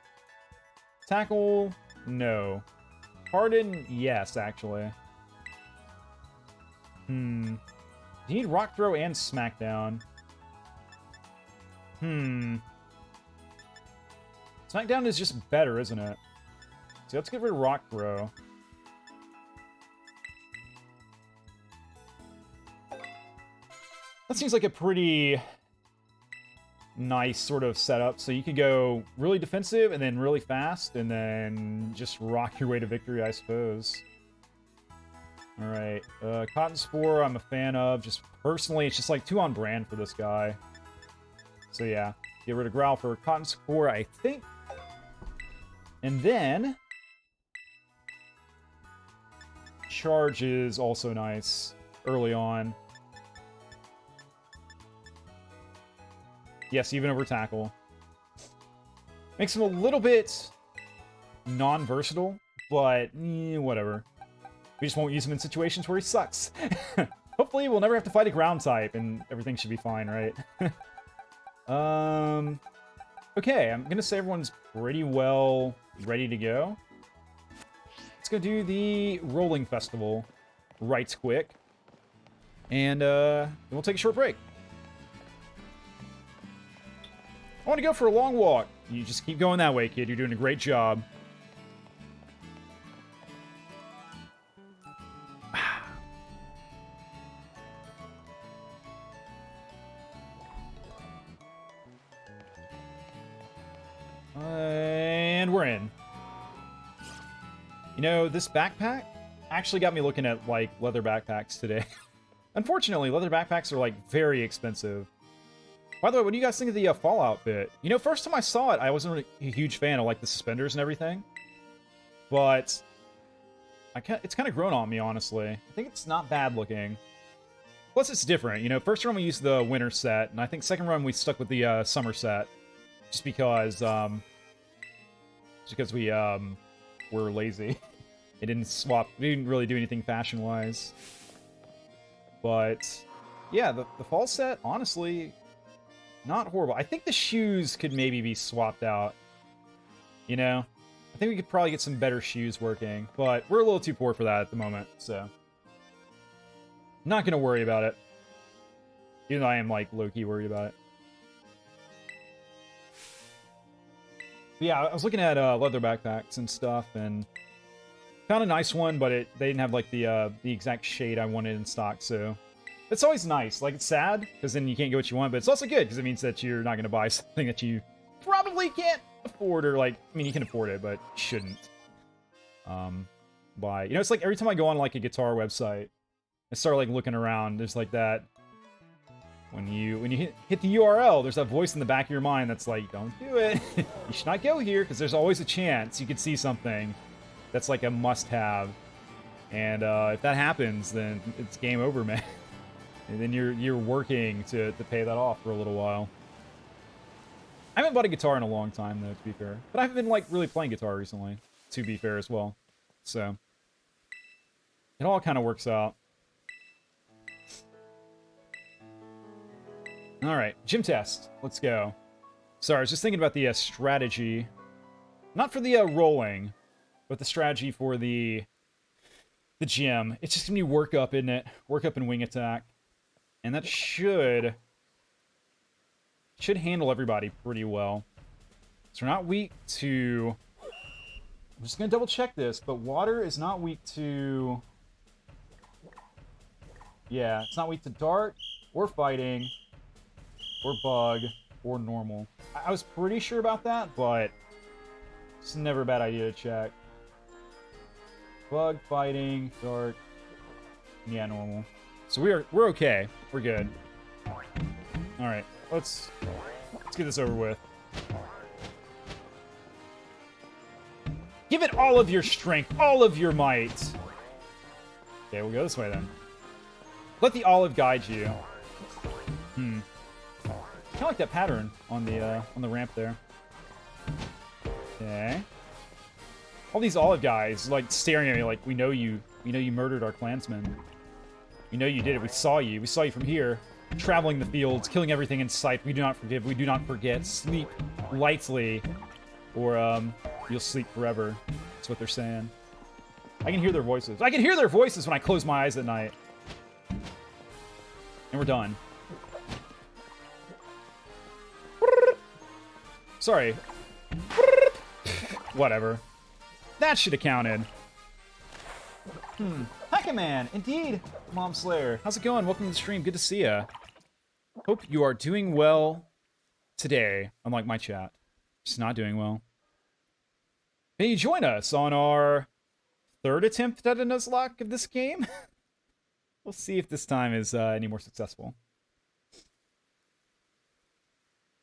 Speaker 1: Tackle, no. Harden, yes, actually. Do you need rock throw and smackdown? Smackdown is just better, isn't it? So let's get rid of rock throw. That seems like a pretty nice sort of setup. So you could go really defensive and then really fast and then just rock your way to victory, I suppose. All right, Cotton Spore I'm a fan of. Just personally, it's just like too on brand for this guy. So yeah, get rid of Growl for Cotton Spore, I think. And then Charge is also nice early on. Yes, even over Tackle. Makes him a little bit non-versatile, but whatever. We just won't use him in situations where he sucks. Hopefully we'll never have to fight a ground type and everything should be fine, right? Okay, I'm gonna say everyone's pretty well ready to go. Let's go do the Rolling Festival right quick. And then we'll take a short break. I want to go for a long walk. You just keep going that way, kid. You're doing a great job. And we're in. You know, this backpack actually got me looking at, like, leather backpacks today. Unfortunately, leather backpacks are, like, very expensive. By the way, what do you guys think of the Fallout bit? You know, first time I saw it, I wasn't really a huge fan of, like, the suspenders and everything. But it's kind of grown on me, honestly. I think it's not bad looking. Plus, it's different. You know, first run we used the winter set, and I think second run we stuck with the summer set. Just because we were lazy. It didn't swap. We didn't really do anything fashion-wise. But, yeah, the fall set, honestly, not horrible. I think the shoes could maybe be swapped out. You know? I think we could probably get some better shoes working. But we're a little too poor for that at the moment, so. Not gonna worry about it. Even though I am, like, low-key worried about it. But yeah, I was looking at leather backpacks and stuff, and found a nice one, but they didn't have, like, the exact shade I wanted in stock, so. It's always nice. Like, it's sad, because then you can't get what you want, but it's also good, because it means that you're not going to buy something that you probably can't afford, or, like, I mean, you can afford it, but shouldn't buy. You know, it's like every time I go on, like, a guitar website, I start, like, looking around, there's, like, that, when you hit the URL, there's that voice in the back of your mind that's like, don't do it. You should not go here, because there's always a chance you could see something that's, like, a must-have. And if that happens, then it's game over, man. And then you're working to pay that off for a little while. I haven't bought a guitar in a long time, though, to be fair. But I haven't been, like, really playing guitar recently, to be fair as well. So, it all kind of works out. Alright, gym test. Let's go. Sorry, I was just thinking about the strategy. Not for the rolling, but the strategy for the gym. It's just going to be work up, isn't it? Work up and wing attack. And that should handle everybody pretty well. So we're not weak to... I'm just going to double check this, but water is not weak to... Yeah, it's not weak to dart, or fighting, or bug, or normal. I was pretty sure about that, but it's never a bad idea to check. Bug fighting, dark. Yeah, normal. So we're okay. We're good. All right, let's get this over with. Give it all of your strength, all of your might. Okay, we'll go this way then. Let the olive guide you. Kind of like that pattern on the ramp there. Okay. All these olive guys like staring at me like, we know you murdered our clansmen. We know you did it. We saw you. We saw you from here, traveling the fields, killing everything in sight. We do not forgive. We do not forget. Sleep lightly, or you'll sleep forever. That's what they're saying. I can hear their voices. I can hear their voices when I close my eyes at night. And we're done. Sorry. Whatever. That should have counted. Hackaman, indeed. Mom Slayer. How's it going? Welcome to the stream. Good to see ya. Hope you are doing well today, unlike my chat. Just not doing well. May you join us on our third attempt at a Nuzlocke of this game? We'll see if this time is any more successful.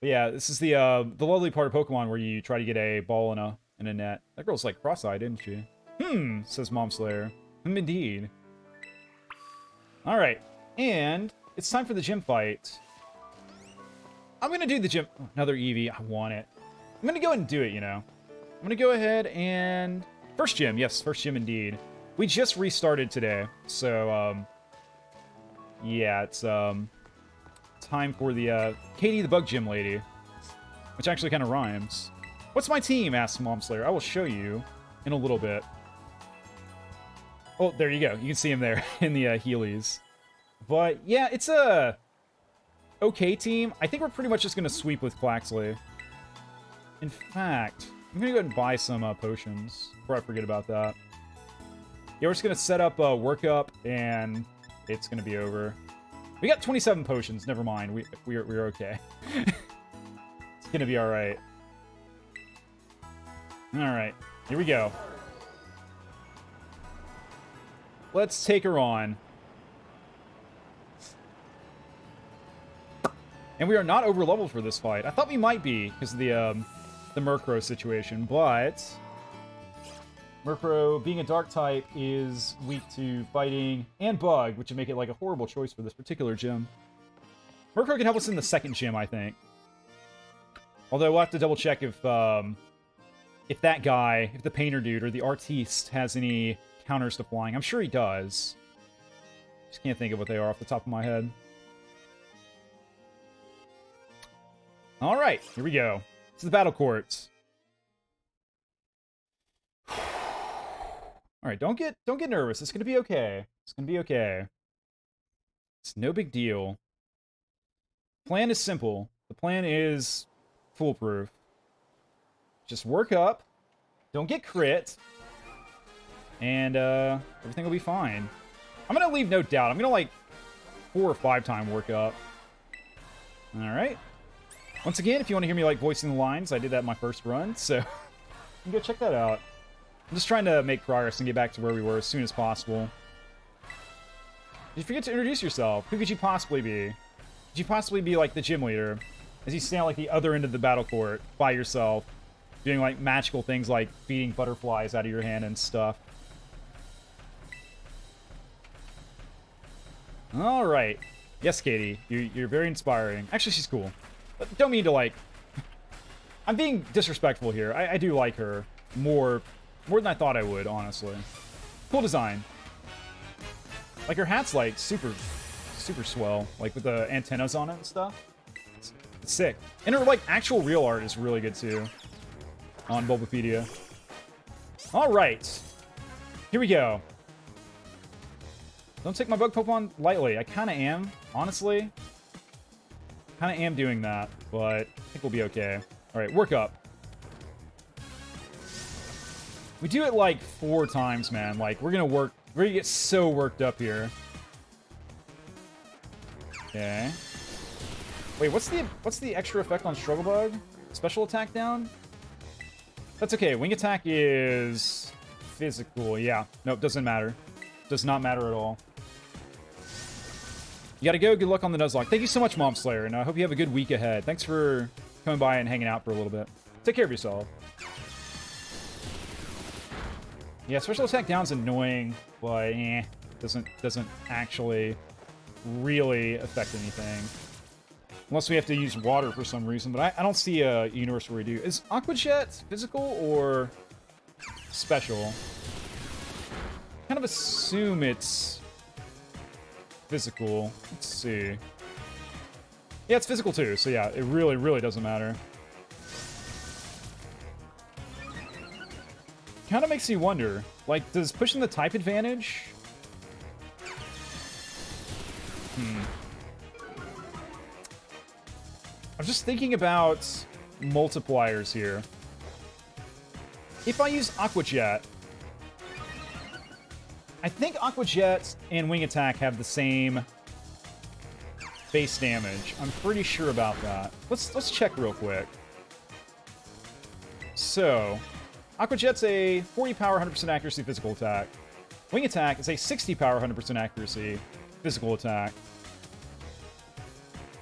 Speaker 1: But yeah, this is the lovely part of Pokemon where you try to get a ball in a net. That girl's like cross-eyed, isn't she? Says Mom Slayer. Indeed. Alright, and it's time for the gym fight. I'm gonna do the gym. Oh, another Eevee. I want it. I'm gonna go ahead and do it, you know. I'm gonna go ahead and... First gym. Yes, first gym indeed. We just restarted today. So, yeah, it's time for the Katie the Bug Gym Lady. Which actually kind of rhymes. What's my team? Asks Mom Slayer. I will show you in a little bit. Oh, there you go. You can see him there in the Heelys. But, yeah, it's a okay team. I think we're pretty much just going to sweep with Quaxley. In fact, I'm going to go ahead and buy some potions before I forget about that. Yeah, we're just going to set up workup, and it's going to be over. We got 27 potions. Never mind. We're okay. It's going to be all right. All right. Here we go. Let's take her on. And we are not over-leveled for this fight. I thought we might be, because of the Murkrow situation, but... Murkrow, being a dark type, is weak to fighting and bug, which would make it like a horrible choice for this particular gym. Murkrow can help us in the second gym, I think. Although we'll have to double-check if that guy, if the painter dude, or the artiste has any... counters to flying. I'm sure he does. Just can't think of what they are off the top of my head. Alright, here we go. This is the battle court. Alright, don't get nervous. It's gonna be okay. It's gonna be okay. It's no big deal. Plan is simple. The plan is foolproof. Just work up. Don't get crit. And, everything will be fine. I'm gonna leave no doubt. I'm gonna, like, 4 or 5 time work up. Alright. Once again, if you want to hear me, like, voicing the lines, I did that in my first run, so... you can go check that out. I'm just trying to make progress and get back to where we were as soon as possible. Did you forget to introduce yourself? Who could you possibly be? Could you possibly be, like, the gym leader? As you stand, like, the other end of the battle court by yourself, doing, like, magical things like feeding butterflies out of your hand and stuff. Alright. Yes, Katie. You're very inspiring. Actually, she's cool. But don't mean to, like... I'm being disrespectful here. I do like her more than I thought I would, honestly. Cool design. Like, her hat's, like, super swell. Like, with the antennas on it and stuff. It's sick. And her, like, actual real art is really good, too. On Bulbapedia. Alright. Here we go. Don't take my bug Pokemon lightly. I kind of am, honestly. Kind of am doing that, but I think we'll be okay. Alright, work up. We do it like 4 times, man. Like, we're gonna get so worked up here. Okay. Wait, what's the extra effect on Struggle Bug? Special attack down? That's okay. Wing attack is physical. Yeah. Nope, doesn't matter. Does not matter at all. You gotta go. Good luck on the Nuzlocke. Thank you so much, Mom Slayer, and I hope you have a good week ahead. Thanks for coming by and hanging out for a little bit. Take care of yourself. Yeah, special attack down's annoying, but doesn't actually really affect anything. Unless we have to use water for some reason, but I don't see a universe where we do. Is Aqua Jet physical or special? Kind of assume it's physical. Let's see. Yeah, it's physical too, so yeah, it really, really doesn't matter. Kind of makes you wonder, like, does pushing the type advantage... I'm just thinking about multipliers here. If I use Aqua Jet, I think Aqua Jet and Wing Attack have the same base damage. I'm pretty sure about that. Let's check real quick. So, Aqua Jet's a 40 power, 100% accuracy physical attack. Wing Attack is a 60 power, 100% accuracy physical attack.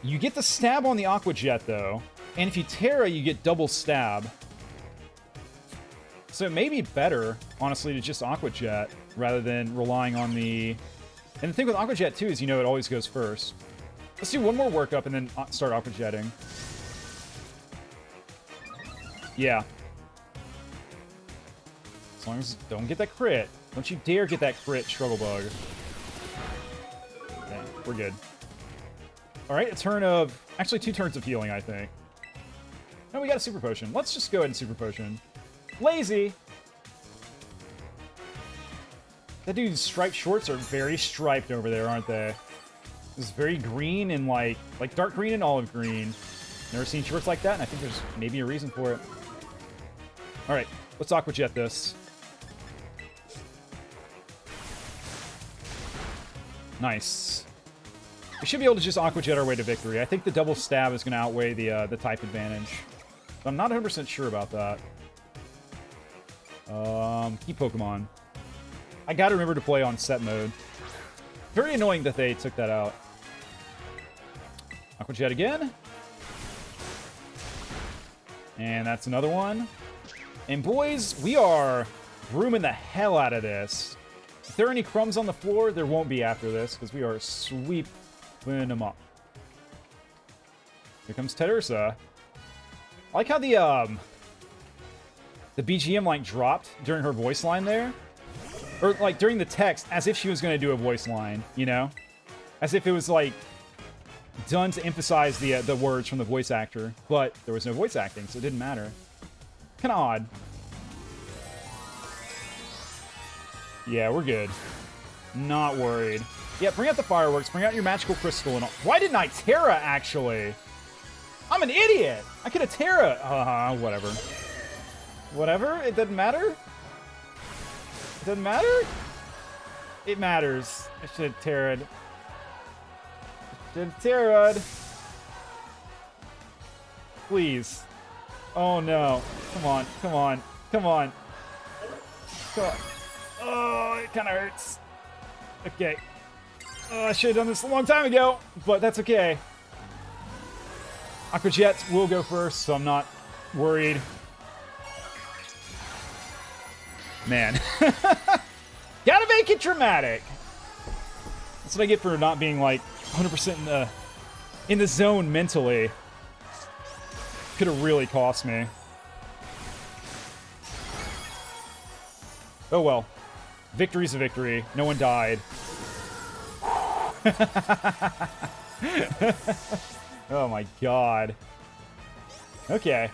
Speaker 1: You get the stab on the Aqua Jet, though, and if you Terra, you get double stab. So it may be better, honestly, to just Aqua Jet rather than relying on the... And the thing with Aqua Jet, too, is you know it always goes first. Let's do one more workup and then start Aqua Jetting. Yeah. As long as don't get that crit. Don't you dare get that crit, Struggle Bug. Okay, we're good. Alright, a turn of... Actually, 2 turns of healing, I think. No, we got a Super Potion. Let's just go ahead and Super Potion. Lazy! That dude's striped shorts are very striped over there, aren't they? It's very green and like dark green and olive green. Never seen shorts like that, and I think there's maybe a reason for it. Alright, let's Aqua Jet this. Nice. We should be able to just Aqua Jet our way to victory. I think the double stab is going to outweigh the type advantage. But I'm not 100% sure about that. Key Pokemon. I gotta remember to play on set mode. Very annoying that they took that out. Aqua Jet again. And that's another one. And boys, we are brooming the hell out of this. If there are any crumbs on the floor, there won't be after this, because we are sweeping them up. Here comes Tedursa. I like how the BGM, like, dropped during her voice line there. Or, like, during the text, as if she was going to do a voice line, you know? As if it was, like, done to emphasize the words from the voice actor. But there was no voice acting, so it didn't matter. Kind of odd. Yeah, we're good. Not worried. Yeah, bring out the fireworks. Bring out your magical crystal and all. Why didn't I Terra, actually? I'm an idiot! I could have Terra. Whatever. Whatever? It doesn't matter? It doesn't matter? It matters. I should have Terra'd. Should have Terra'd. Please. Oh no. Come on. Come on. Come on. Come on. Oh, it kind of hurts. Okay. Oh, I should have done this a long time ago, but that's okay. Aqua Jet will go first, so I'm not worried. Man. Gotta make it dramatic. That's what I get for not being, like, 100% in the zone mentally. Could have really cost me. Oh well. Victory's a victory. No one died. Oh my god. Okay.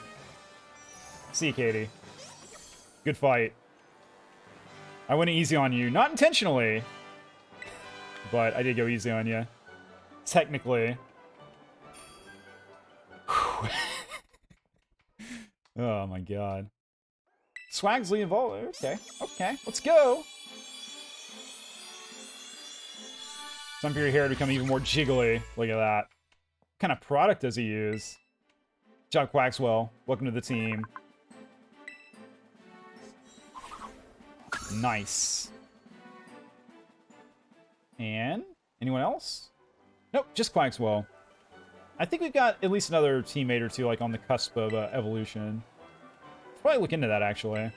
Speaker 1: See you, Katie. Good fight. I went easy on you. Not intentionally. But I did go easy on you. Technically. Oh my god. Swagsley involved. Okay. Okay. Let's go. Some of your hair to become even more jiggly. Look at that. What kind of product does he use? Good job, Quaxwell. Welcome to the team. Nice. And anyone else? Nope, just Quagswell. I think we've got at least another teammate or two, like, on the cusp of evolution. Probably look into that, actually.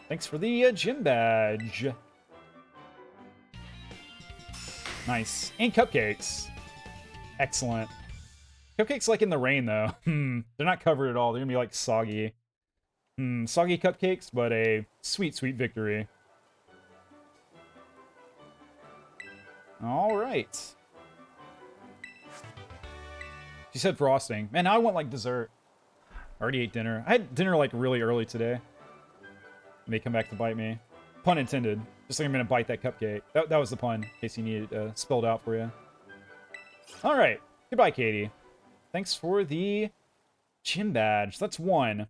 Speaker 1: Thanks for the gym badge. Nice. And cupcakes. Excellent. Cupcakes, like, in the rain, though. They're not covered at all. They're gonna be, like, soggy. Soggy cupcakes, but a sweet, sweet victory. All right. She said frosting. Man, now I want, like, dessert. I already ate dinner. I had dinner, like, really early today. It may come back to bite me. Pun intended. Just like I'm gonna bite that cupcake. That was the pun, in case you need it spelled out for you. All right. Goodbye, Katie. Thanks for the gym badge. That's one.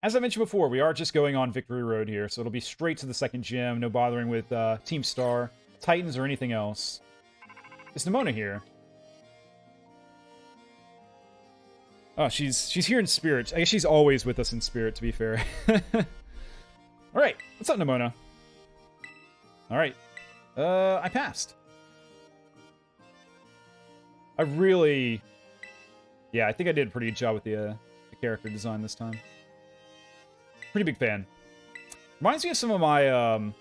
Speaker 1: As I mentioned before, we are just going on Victory Road here, so it'll be straight to the second gym. No bothering with Team Star, Titans, or anything else. Is Nimona here? Oh, she's here in spirit. I guess she's always with us in spirit, to be fair. Alright, what's up, Nimona? Alright. I passed. I really... Yeah, I think I did a pretty good job with the character design this time. Pretty big fan. Reminds me of some of my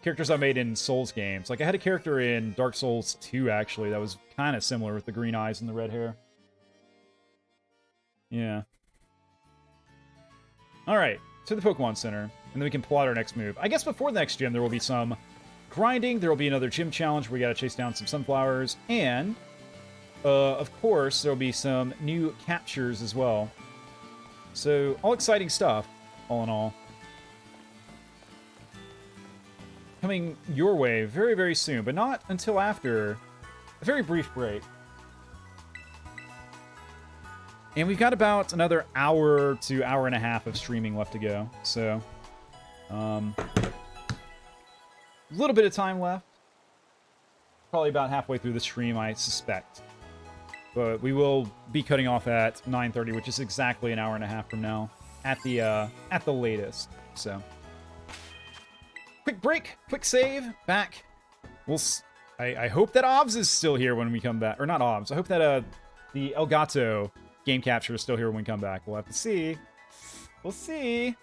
Speaker 1: characters I made in Souls games. Like, I had a character in Dark Souls 2, actually, that was kind of similar with the green eyes and the red hair. Yeah. Alright, to the Pokemon Center, and then we can plot our next move. I guess before the next gym, there will be some grinding, there will be another gym challenge where we gotta chase down some sunflowers, and, of course, there will be some new captures as well. So, all exciting stuff, all in all. Coming your way very, very soon, but not until after a very brief break. And we've got about another hour to hour and a half of streaming left to go. So, a little bit of time left. Probably about halfway through the stream, I suspect. But we will be cutting off at 9:30, which is exactly an hour and a half from now, at the latest. So, quick break, quick save, back. I hope that Obs is still here when we come back, or not Obs. I hope that the Elgato game capture is still here when we come back. We'll have to see. We'll see.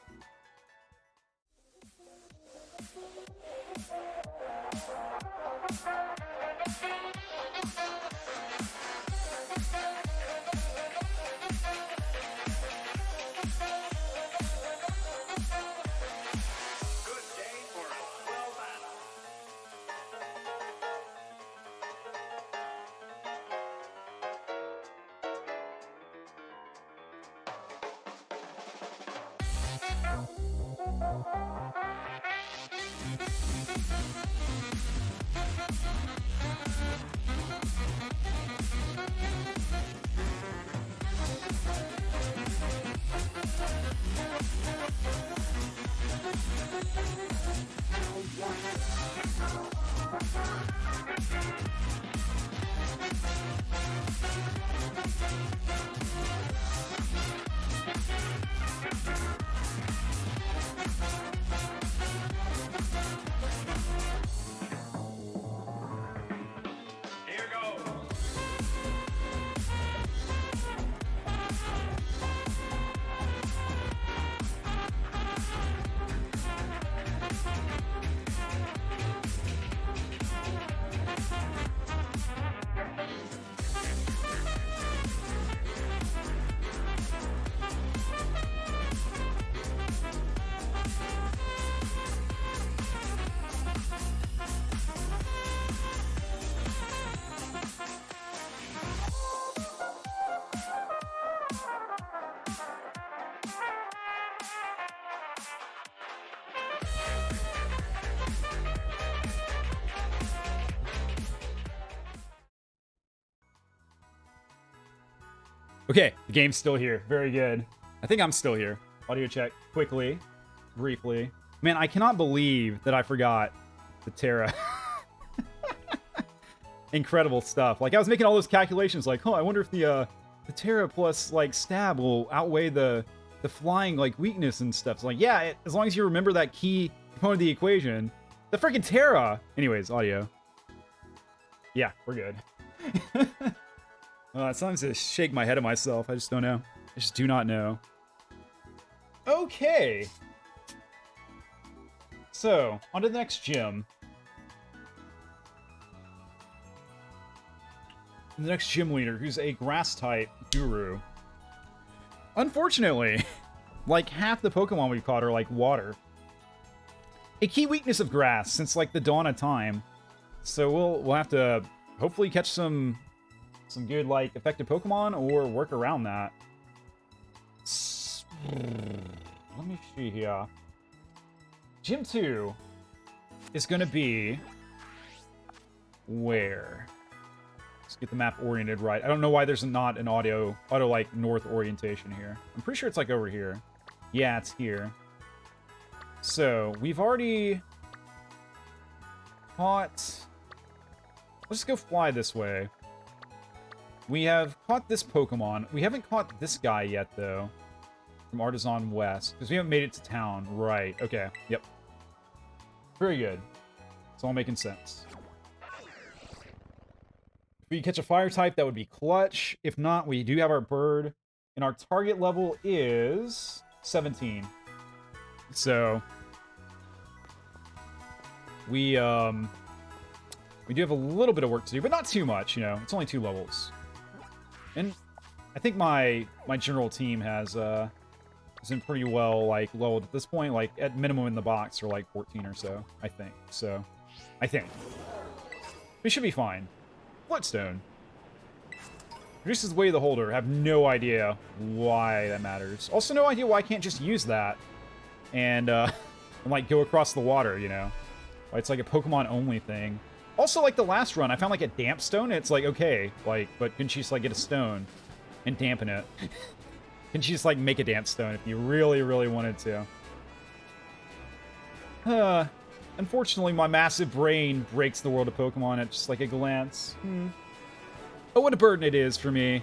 Speaker 1: Okay, the game's still here. Very good. I think I'm still here. Audio check. Quickly. Briefly. Man, I cannot believe that I forgot the Terra. Incredible stuff. Like, I was making all those calculations, like, oh, I wonder if the Terra plus, like, stab will outweigh the the flying, like, weakness and stuff. It's like, yeah, as long as you remember that key component of the equation. The freaking Terra! Anyways, audio. Yeah, we're good. Sometimes I shake my head at myself. I just don't know. I just do not know. Okay. So, on to the next gym. The next gym leader, who's a grass-type guru. Unfortunately, like half the Pokemon we've caught are like water. A key weakness of grass since like the dawn of time. So we'll have to hopefully catch some good like effective Pokemon or work around that. Let me see here. Gym 2 is gonna be where? Let's get the map oriented right. I don't know why there's not an auto like north orientation here. I'm pretty sure it's like over here. Yeah, it's here. So we've already caught. Let's go fly this way. We have caught this Pokemon. We haven't caught this guy yet though. From Artisan West, because we haven't made it to town. Right. Okay. Yep. Very good. It's all making sense. If we catch a fire type, that would be clutch. If not, we do have our bird. And our target level is 17. So we do have a little bit of work to do, but not too much, you know. It's only 2 levels. And I think my general team has been pretty well like leveled at this point, like at minimum in the box or like 14 or so, I think. So I think we should be fine. Bloodstone. Reduces the weight of the holder. I have no idea why that matters. Also, no idea why I can't just use that and like go across the water, you know? It's like a Pokemon-only thing. Also, like the last run, I found like a damp stone. It's like, okay, like, but couldn't you just like get a stone and dampen it? Couldn't you just like make a damp stone if you really, really wanted to? Unfortunately, my massive brain breaks the world of Pokemon at just like a glance. Oh, what a burden it is for me,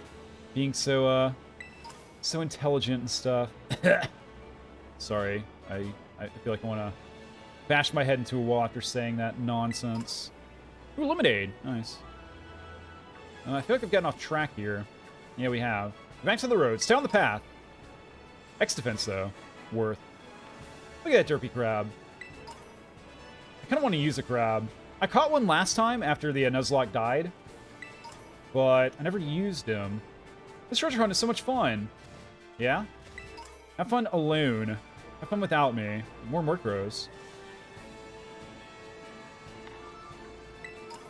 Speaker 1: being so intelligent and stuff. Sorry, I feel like I want to bash my head into a wall after saying that nonsense. Ooh, Lemonade, nice. I feel like I've gotten off track here. Yeah, we have. Back to the road. Stay on the path. X defense though, worth. Look at that derpy crab. I kind of want to use a crab. I caught one last time after the Nuzlocke died, but I never used him. This treasure hunt is so much fun. Yeah? Have fun alone. Have fun without me. More Murkrows.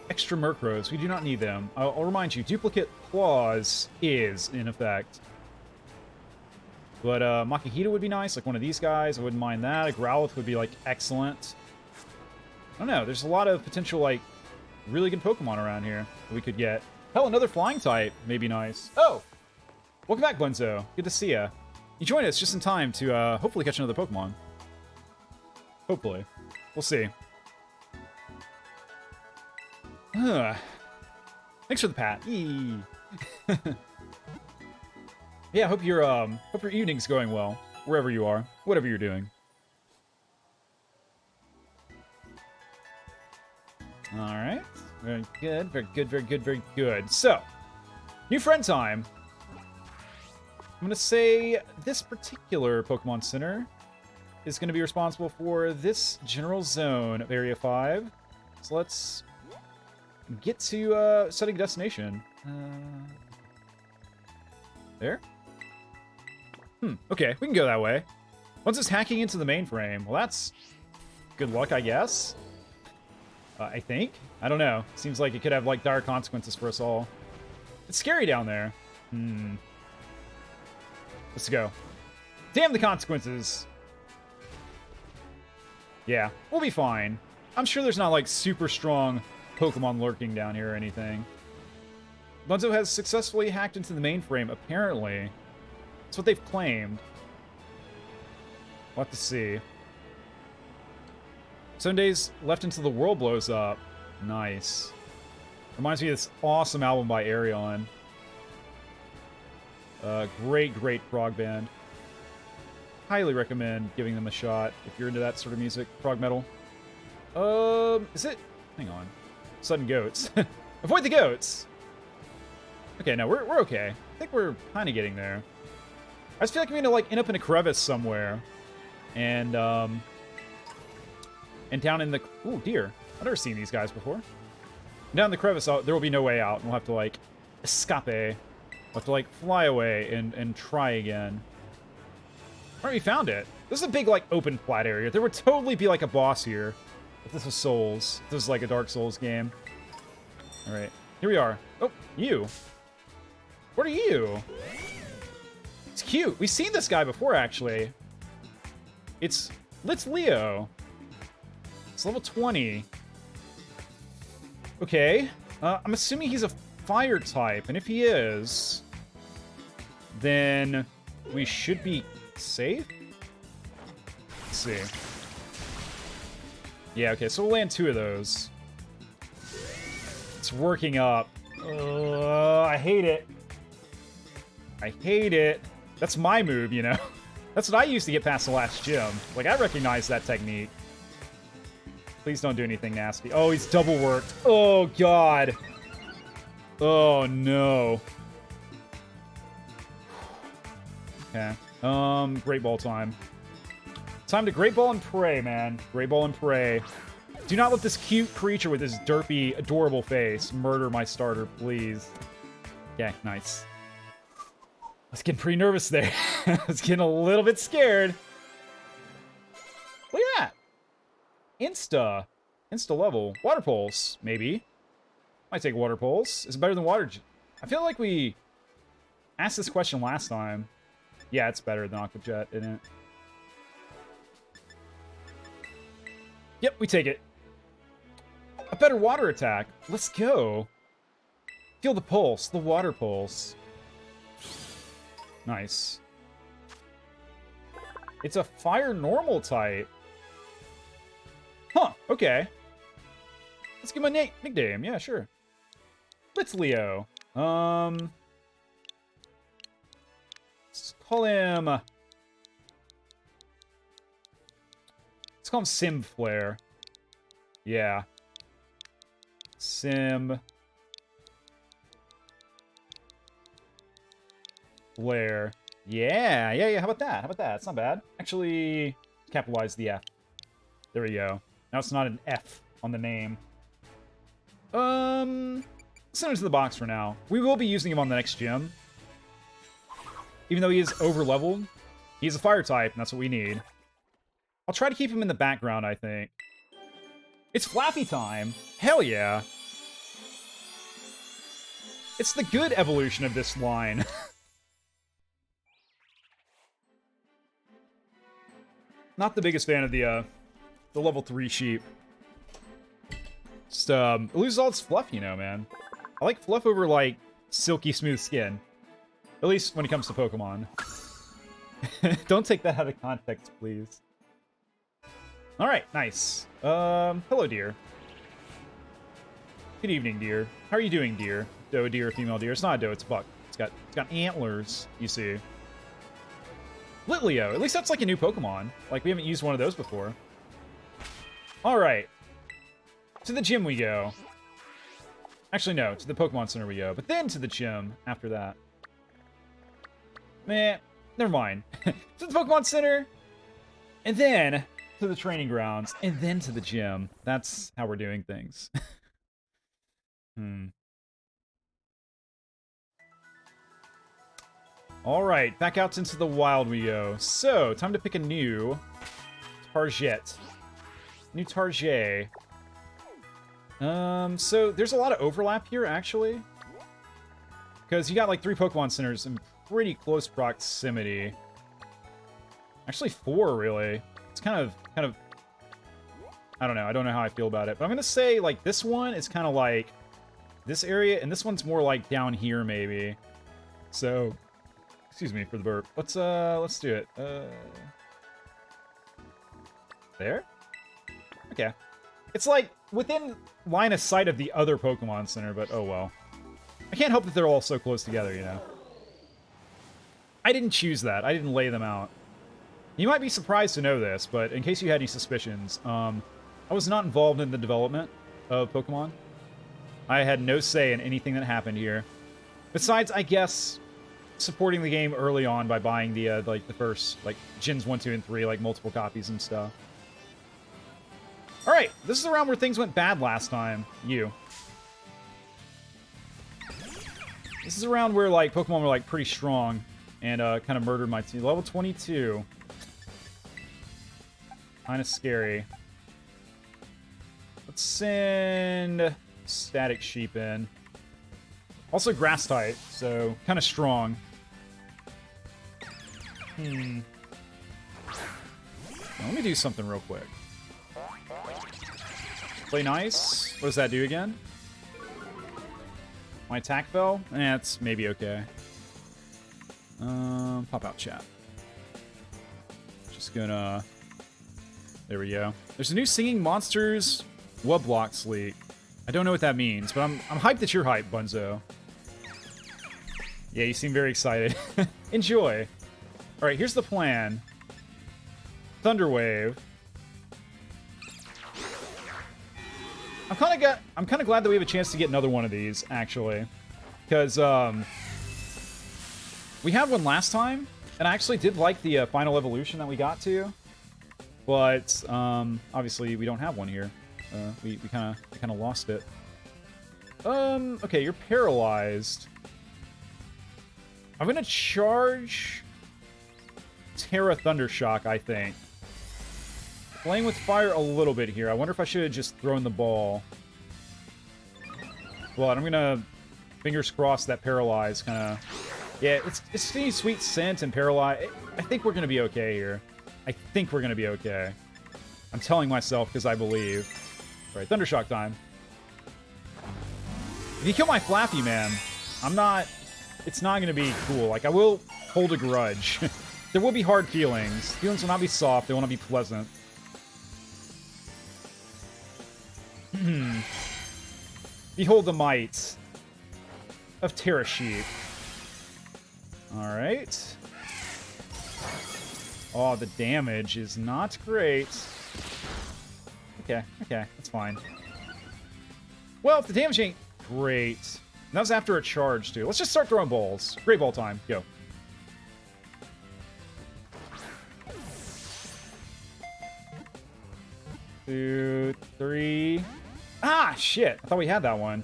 Speaker 1: Extra Murkrows. We do not need them. I'll remind you, duplicate claws is in effect. But Makihita would be nice, like one of these guys. I wouldn't mind that. A Growlithe would be like excellent. I don't know. There's a lot of potential, like, really good Pokemon around here that we could get. Hell, another flying type may be nice. Oh! Welcome back, Blenzo. Good to see ya. You joined us just in time to, hopefully catch another Pokemon. Hopefully. We'll see. Thanks for the pat. Eee. Yeah, hope your evening's going well. Wherever you are. Whatever you're doing. Alright. Very good, very good, very good, very good. So, new friend time. I'm going to say this particular Pokemon Center is going to be responsible for this general zone of Area 5. So let's get to setting a destination. There? Okay, we can go that way. Once it's hacking into the mainframe, well, that's good luck, I guess. I think. I don't know. Seems like it could have, like, dire consequences for us all. It's scary down there. Let's go. Damn the consequences! Yeah, we'll be fine. I'm sure there's not, like, super strong Pokemon lurking down here or anything. Bunzo has successfully hacked into the mainframe, apparently. That's what they've claimed. We'll have to see. 7 days left until the world blows up. Nice. Reminds me of this awesome album by Arion. Great, great prog band. highly recommend giving them a shot if you're into that sort of music, prog metal. Is it? Hang on. Sudden goats. Avoid the goats! Okay, no, we're okay. I think we're kind of getting there. I just feel like I'm gonna, like, end up in a crevice somewhere. And down in the... Ooh, deer. I've never seen these guys before. Down in the crevice, there will be no way out. And we'll have to, like, escape. We'll have to, like, fly away and try again. Alright, we found it. This is a big, like, open flat area. There would totally be, like, a boss here. If this was Souls. If this was, like, a Dark Souls game. Alright. Here we are. Oh, you. What are you? It's cute. We've seen this guy before, actually. It's Leo. It's level 20. Okay. I'm assuming he's a fire type, and if he is, then we should be safe? Let's see. Yeah, okay, so we'll land 2 of those. It's working up. I hate it. I hate it. That's my move, you know? That's what I used to get past the last gym. Like, I recognize that technique. Please don't do anything nasty. Oh, he's double worked. Oh, God. Oh, no. Okay. Great ball time. Time to great ball and pray, man. Great ball and pray. Do not let this cute creature with this derpy, adorable face murder my starter, please. Okay, nice. I was getting pretty nervous there. I was getting a little bit scared. Look at that. Insta level. Water pulse, maybe. Might take water pulse. Is it better than water? I feel like we asked this question last time. Yeah, it's better than Aqua Jet, isn't it? Yep, we take it. A better water attack. Let's go. Feel the pulse, the water pulse. Nice. It's a fire normal type. Huh, okay. Let's give him a nickname. Yeah, sure. Let's Leo. Let's call him... Let's call him Sim Flare. Yeah. Sim... Flare. Yeah. How about that? It's not bad. Actually, capitalize the F. There we go. Now it's not an F on the name. Send him to the box for now. We will be using him on the next gym. Even though he is over-leveled, he's a fire type, and that's what we need. I'll try to keep him in the background, I think. It's Flappy time! Hell yeah! It's the good evolution of this line. Not the biggest fan of the level 3 sheep. Just, it loses all its fluff, you know, man. I like fluff over, like, silky smooth skin. At least when it comes to Pokemon. Don't take that out of context, please. Alright, nice. Hello, deer. Good evening, deer. How are you doing, deer? Doe, deer, female deer. It's not a doe, it's a buck. It's got antlers, you see. Litleo. At least that's like a new Pokemon. Like, we haven't used one of those before. Alright. To the gym we go. Actually, no. To the Pokemon Center we go. But then to the gym after that. Meh. Never mind. To the Pokemon Center. And then to the training grounds. And then to the gym. That's how we're doing things. Alright, back out into the wild we go. So, time to pick a new Target. New Target. So there's a lot of overlap here, actually. Because you got like 3 Pokemon Centers in pretty close proximity. Actually 4, really. It's kind of... I don't know. I don't know how I feel about it. But I'm going to say, like, this one is kind of like this area, and this one's more like down here, maybe. So... Excuse me for the burp. Let's do it. There? Okay. It's like within line of sight of the other Pokemon Center, but oh well. I can't help that they're all so close together, you know. I didn't choose that. I didn't lay them out. You might be surprised to know this, but in case you had any suspicions, I was not involved in the development of Pokemon. I had no say in anything that happened here. Besides, I guess, supporting the game early on by buying the, like, the first, like, Gens 1, 2, and 3, like, multiple copies and stuff. Alright, this is around where things went bad last time. You. This is around where, like, Pokemon were, like, pretty strong and, kind of murdered my team. Level 22. Kind of scary. Let's send Static Sheep in. Also grass type, so kind of strong. Now, let me do something real quick. Play nice. What does that do again? My attack fell? It's maybe okay. Pop out chat. Just gonna... There we go. There's a new Singing Monsters Wublocks leak. I don't know what that means, but I'm hyped that you're hyped, Bunzo. Yeah, you seem very excited. Enjoy. Alright, here's the plan. Thunderwave. I'm kind of glad that we have a chance to get another one of these, actually. Because, we had one last time, and I actually did like the final evolution that we got to. But, obviously, we don't have one here. We kind of lost it. Okay, you're paralyzed. I'm gonna charge Terra Thundershock, I think. Playing with fire a little bit here. I wonder if I should have just thrown the ball. But I'm gonna fingers crossed that paralyze kind of... Yeah, it's sweet scent and paralyze. I think we're gonna be okay here. I think we're gonna be okay. I'm telling myself because I believe. Alright, Thundershock time. If you kill my Flappy, man, it's not gonna be cool. Like, I will hold a grudge. There will be hard feelings. Feelings will not be soft, they will not be pleasant. Behold the might of Terra Sheep. Alright. Oh, the damage is not great. Okay, that's fine. Well, if the damage ain't great... And that was after a charge, too. Let's just start throwing balls. Great ball time. Go. Two, three... Ah, shit! I thought we had that one.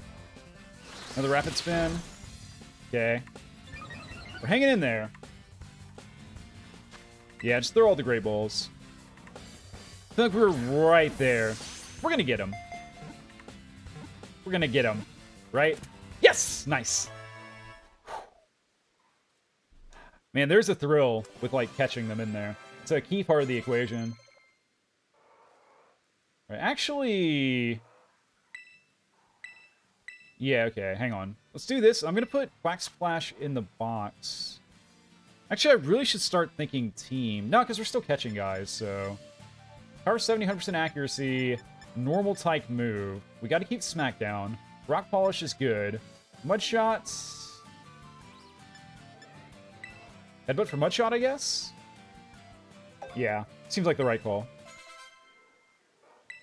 Speaker 1: Another rapid spin. Okay. We're hanging in there. Yeah, just throw all the great balls. I feel like we're right there. We're gonna get him. We're gonna get him. Right? Yes! Nice. Man, there's a thrill with, like, catching them in there. It's a key part of the equation. Right, actually... Yeah, okay, hang on. Let's do this. I'm gonna put Quack Splash in the box. Actually, I really should start thinking team. No, because we're still catching guys, so... Power 70, 100% accuracy, normal type move. We gotta keep Smackdown. Rock Polish is good. Mudshot... Headbutt for Mudshot, I guess? Yeah, seems like the right call.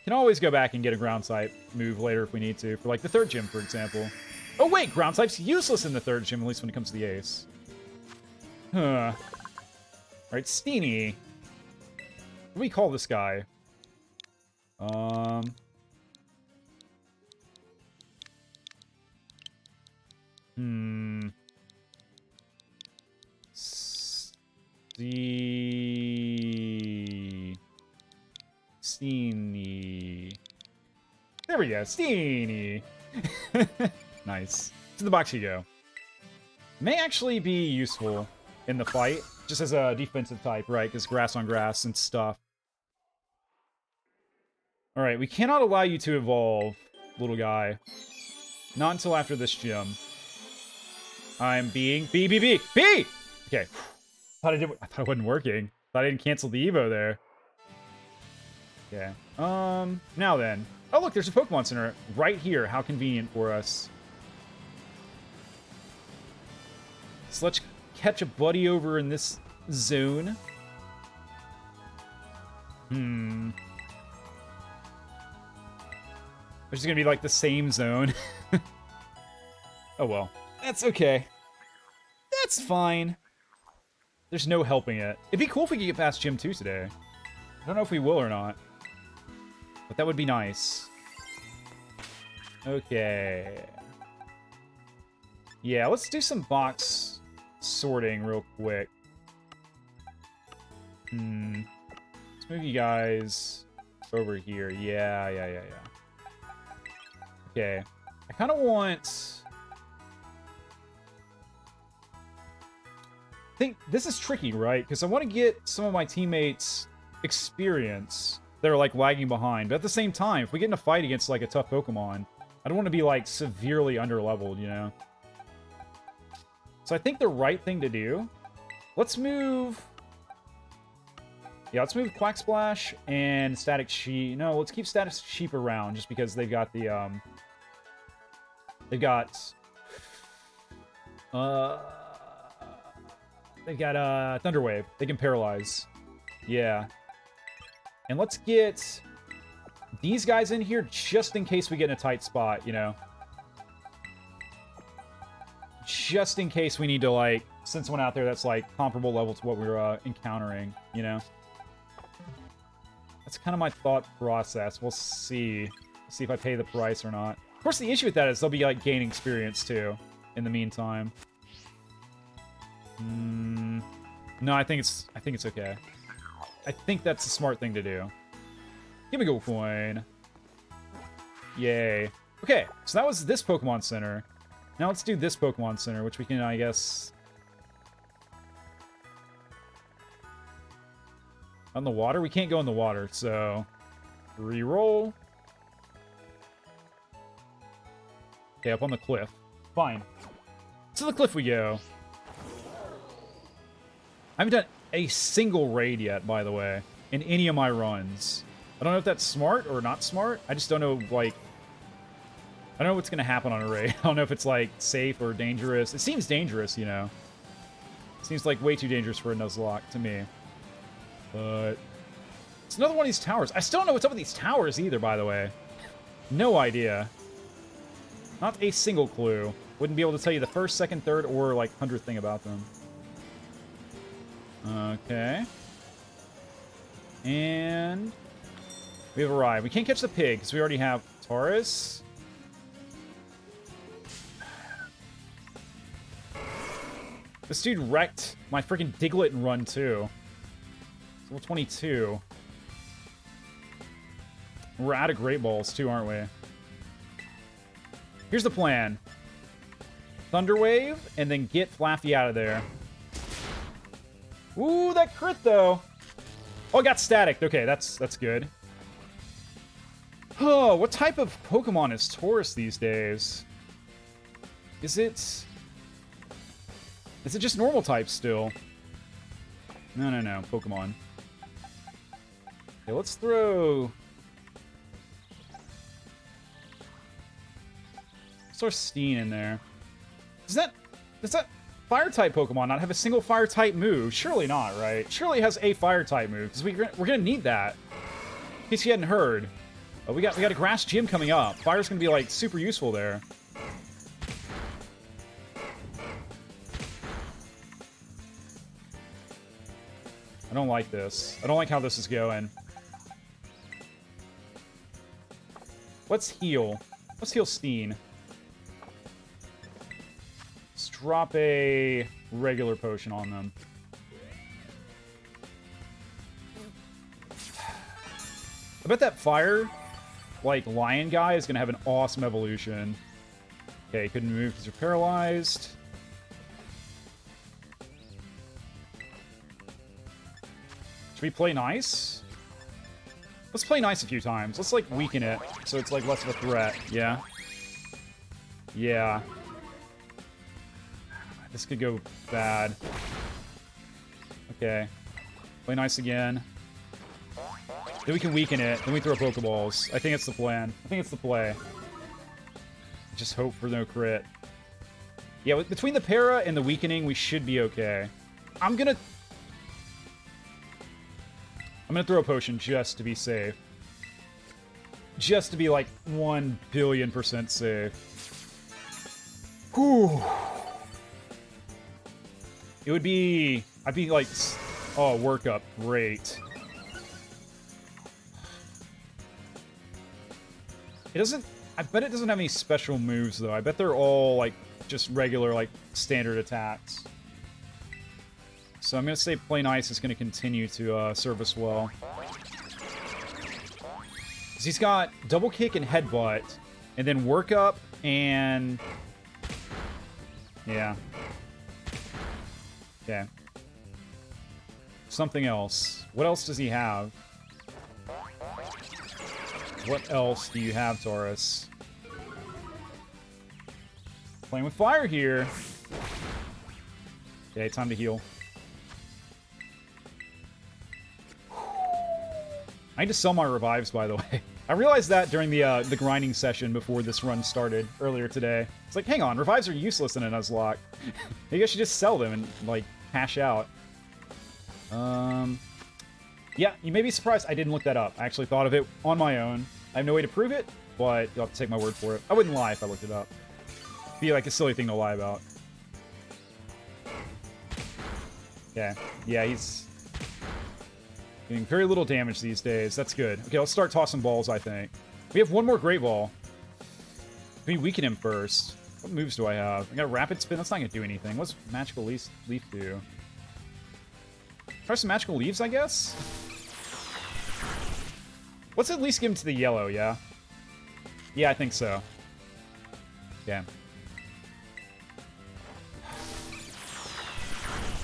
Speaker 1: Can always go back and get a ground type move later if we need to. For, like, the third gym, for example. Oh, wait! Ground type's useless in the third gym, at least when it comes to the ace. Huh. Alright, Steenie. What do we call this guy? Steenie. There we go, Steenie. Nice. To the box you go. May actually be useful in the fight, just as a defensive type, right? Because grass on grass and stuff. Alright, we cannot allow you to evolve, little guy. Not until after this gym. I'm being... B! Okay. I thought it wasn't working. Thought I didn't cancel the Evo there. Okay. Now then. Oh, look, there's a Pokemon Center right here. How convenient for us. So let's catch a buddy over in this zone. Which is gonna be like the same zone. Oh well. That's okay. That's fine. There's no helping it. It'd be cool if we could get past Gym 2 today. I don't know if we will or not. But that would be nice. Okay. Yeah, let's do some box sorting real quick. Let's move you guys over here. Yeah. Okay. I kind of want... I think this is tricky, right? Because I want to get some of my teammates experience that are, like, lagging behind. But at the same time, if we get in a fight against, like, a tough Pokemon, I don't want to be, like, severely underleveled, you know? So I think the right thing to do... Let's move... Yeah, let's move Quack Splash and Static Sheep. No, let's keep Static Sheep around, just because they've got the, They've got Thunder Wave. They can paralyze. Yeah. And let's get these guys in here just in case we get in a tight spot, you know? Just in case we need to, like, send someone out there that's, like, comparable level to what we're encountering, you know? That's kind of my thought process. We'll see. See if I pay the price or not. Of course, the issue with that is they'll be, like, gaining experience, too, in the meantime. No, I think it's okay. I think that's the smart thing to do. Give me Go Coin. Yay. Okay, so that was this Pokemon Center. Now let's do this Pokemon Center, which we can, I guess... On the water? We can't go in the water, so... Reroll. Okay, up on the cliff. Fine. To the cliff we go. I haven't done a single raid yet, by the way, in any of my runs. I don't know if that's smart or not smart. I just don't know, like... I don't know what's going to happen on a raid. I don't know if it's, like, safe or dangerous. It seems dangerous, you know. It seems, like, way too dangerous for a Nuzlocke to me. But... It's another one of these towers. I still don't know what's up with these towers either, by the way. No idea. Not a single clue. Wouldn't be able to tell you the first, second, third, or, like, 100th thing about them. Okay. And... we have arrived. We can't catch the pig, because we already have Taurus. This dude wrecked my freaking Diglett in run 2. Level 22. We're out of Great Balls, too, aren't we? Here's the plan. Thunder Wave, and then get Flaffy out of there. Ooh, that crit, though. Oh, I got staticked. Okay, that's good. Oh, what type of Pokemon is Taurus these days? Is it just normal type still? No. Pokemon. Okay, let's throw... Steen in there. Does that Fire-type Pokemon not have a single Fire-type move? Surely not, right? Surely it has a Fire-type move, because we're gonna need that. In case you hadn't heard. We got a Grass Gym coming up. Fire's gonna be, like, super useful there. I don't like this. I don't like how this is going. Let's heal. Let's heal Steen. Let's drop a regular potion on them. I bet that fire, like, lion guy is going to have an awesome evolution. Okay, couldn't move because you're paralyzed. Should we play nice? Let's play nice a few times. Let's, like, weaken it so it's, like, less of a threat. Yeah? Yeah. This could go bad. Okay. Play nice again. Then we can weaken it. Then we throw Pokeballs. I think it's the plan. I think it's the play. Just hope for no crit. Yeah, between the para and the weakening, we should be okay. I'm gonna... I'm gonna throw a potion just to be safe. Just to be like 1,000,000,000% safe. Whew. It would be... I'd be like... Oh, work up. Great. It doesn't... I bet it doesn't have any special moves, though. I bet they're all, like, just regular, like, standard attacks. So I'm going to say Play Nice is going to continue to serve us well. Because he's got double kick and headbutt, and then work up, and... Yeah. Okay. Something else. What else does he have? What else do you have, Taurus? Playing with fire here. Okay, time to heal. I need to sell my revives, by the way. I realized that during the grinding session before this run started earlier today. It's like, hang on, revives are useless in a Nuzlocke. Maybe I should just sell them and, like, cash out. Yeah, you may be surprised I didn't look that up. I actually thought of it on my own. I have no way to prove it, but you'll have to take my word for it. I wouldn't lie if I looked it up. It'd be like a silly thing to lie about. Okay. Yeah, he's doing very little damage these days. That's good. Okay, let's start tossing balls, I think. We have one more Great Ball. Let me weaken him first. What moves do I have? I got a Rapid Spin. That's not going to do anything. What's Magical Leaf do? Try some Magical Leaves, I guess? Let's at least give him to the yellow, yeah? Yeah, I think so. Yeah.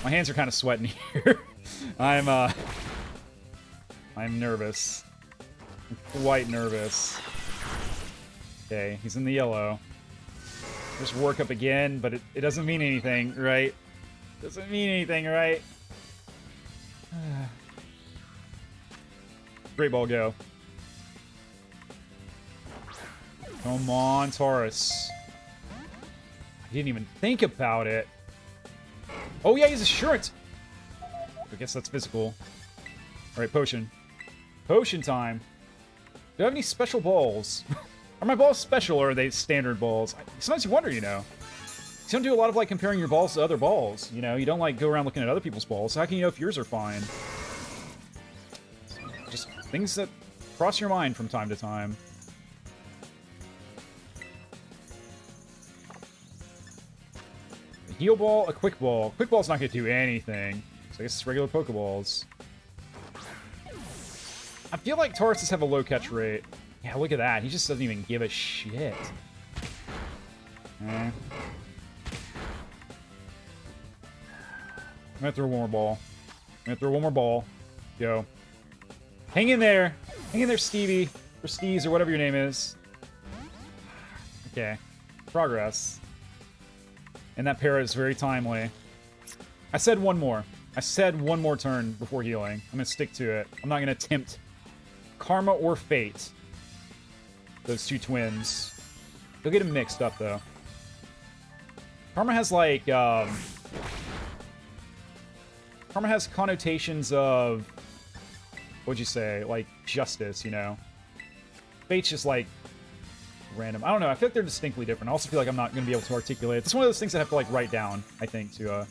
Speaker 1: My hands are kind of sweating here. I'm nervous. I'm quite nervous. Okay, he's in the yellow. Just work up again, but it doesn't mean anything, right? Doesn't mean anything, right? Great Ball, go. Come on, Taurus. I didn't even think about it. Oh, yeah, he's Assurance. I guess that's physical. All right, potion. Potion time. Do I have any special balls? Are my balls special, or are they standard balls? Sometimes you wonder, you know. You don't do a lot of, like, comparing your balls to other balls, you know? You don't, like, go around looking at other people's balls, so how can you know if yours are fine? Just things that cross your mind from time to time. A heal ball, a quick ball. Quick ball's not going to do anything, so I guess it's regular Pokeballs. I feel like Tauruses have a low catch rate. Yeah, look at that. He just doesn't even give a shit. I'm gonna throw one more ball. I'm gonna throw one more ball. Go. Hang in there. Hang in there, Stevie. Or Steez, or whatever your name is. Okay. Progress. And that para is very timely. I said one more. I said one more turn before healing. I'm gonna stick to it. I'm not gonna tempt Karma or Fate. Those two twins. They'll get them mixed up, though. Karma has, like, Karma has connotations of... What'd you say? Like, justice, you know? Fate's just, like, random. I don't know. I feel like they're distinctly different. I also feel like I'm not going to be able to articulate it. It's one of those things I have to, like, write down, I think, to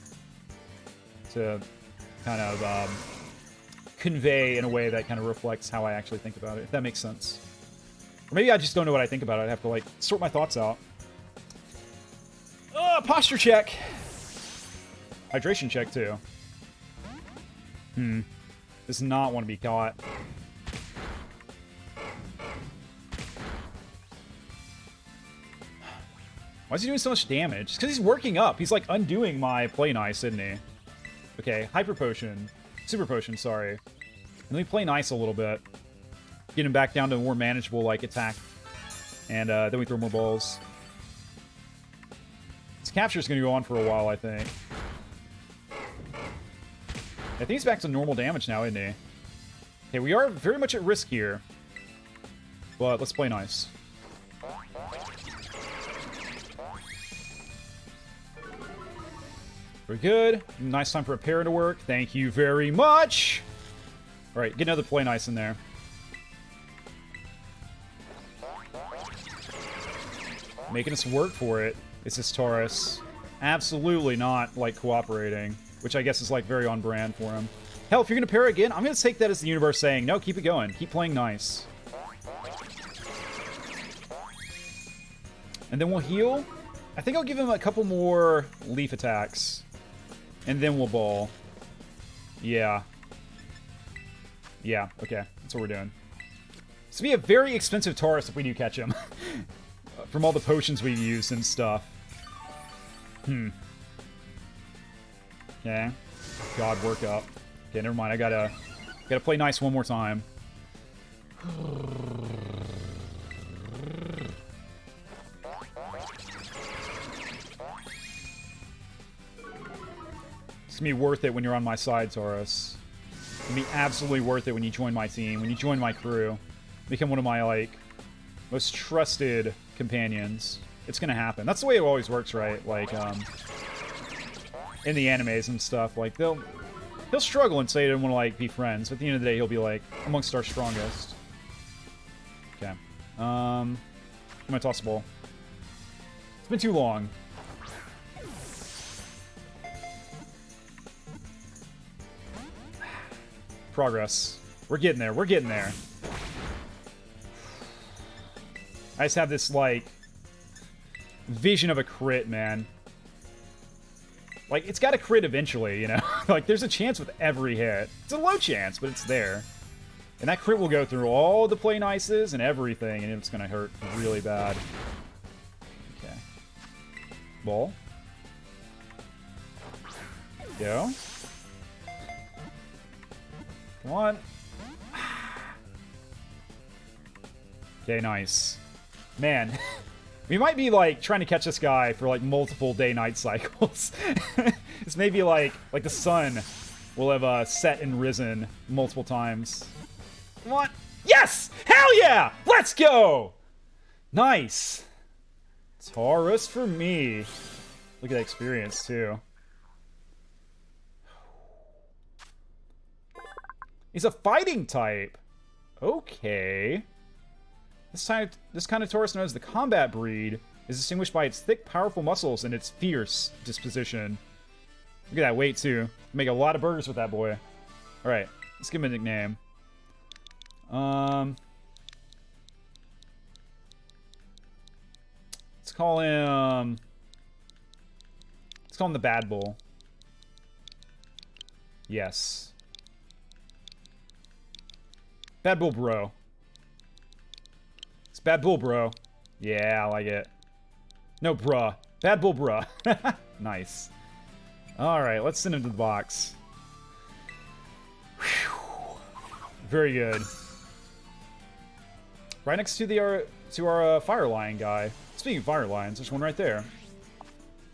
Speaker 1: kind of, convey in a way that kind of reflects how I actually think about it, if that makes sense. Or maybe I just don't know what I think about it. I have to, like, sort my thoughts out. Posture check. Hydration check, too. Does not want to be caught. Why is he doing so much damage? It's because he's working up. He's, like, undoing my Play Nice, isn't he? Okay, Hyper Potion. Super Potion, sorry. And let me Play Nice a little bit. Get him back down to a more manageable, like, attack. And then we throw more balls. This capture's going to go on for a while, I think. I think he's back to normal damage now, isn't he? Okay, we are very much at risk here. But let's Play Nice. Very good. Nice time for a para to work. Thank you very much. Alright, get another play nice in there. Making us work for it. Is this Taurus? Absolutely not, like, cooperating. Which I guess is, like, very on brand for him. Hell, if you're gonna pair again, I'm gonna take that as the universe saying, no, keep it going. Keep playing nice. And then we'll heal. I think I'll give him a couple more leaf attacks. And then we'll ball. Yeah. Yeah, okay. That's what we're doing. This will be a very expensive Taurus if we do catch him. From all the potions we've used and stuff. Okay. God, work up. Okay, never mind. I gotta play nice one more time. It's gonna be worth it when you're on my side, Taurus. It's gonna be absolutely worth it when you join my team, when you join my crew. Become one of my, like, most trusted companions. It's gonna happen. That's the way it always works, right? Like, in the animes and stuff, like, he'll struggle and say he doesn't want to, like, be friends, but at the end of the day, he'll be, like, amongst our strongest. Okay. I'm gonna toss the ball. It's been too long. Progress. We're getting there. We're getting there. I just have this, like, vision of a crit, man. Like, it's got to crit eventually, you know? Like, there's a chance with every hit. It's a low chance, but it's there. And that crit will go through all the play nices and everything, and it's going to hurt really bad. Okay. Ball. Go. Come on. Okay, nice. Man, we might be, like, trying to catch this guy for, like, multiple day-night cycles. It's maybe, like the sun will have set and risen multiple times. Come on. Yes! Hell yeah! Let's go! Nice. Taurus for me. Look at that experience, too. He's a fighting type. Okay. This kind of Taurus, known as the combat breed, is distinguished by its thick, powerful muscles and its fierce disposition. Look at that weight, too. Make a lot of burgers with that boy. Alright, let's give him a nickname. Let's call him the Bad Bull. Yes. Bad Bull Bro. It's Bad Bull Bro. Yeah, I like it. No, bruh. Bad Bull Bruh. Nice. Alright, let's send him to the box. Whew. Very good. Right next to our Fire Lion guy. Speaking of Fire Lions, there's one right there.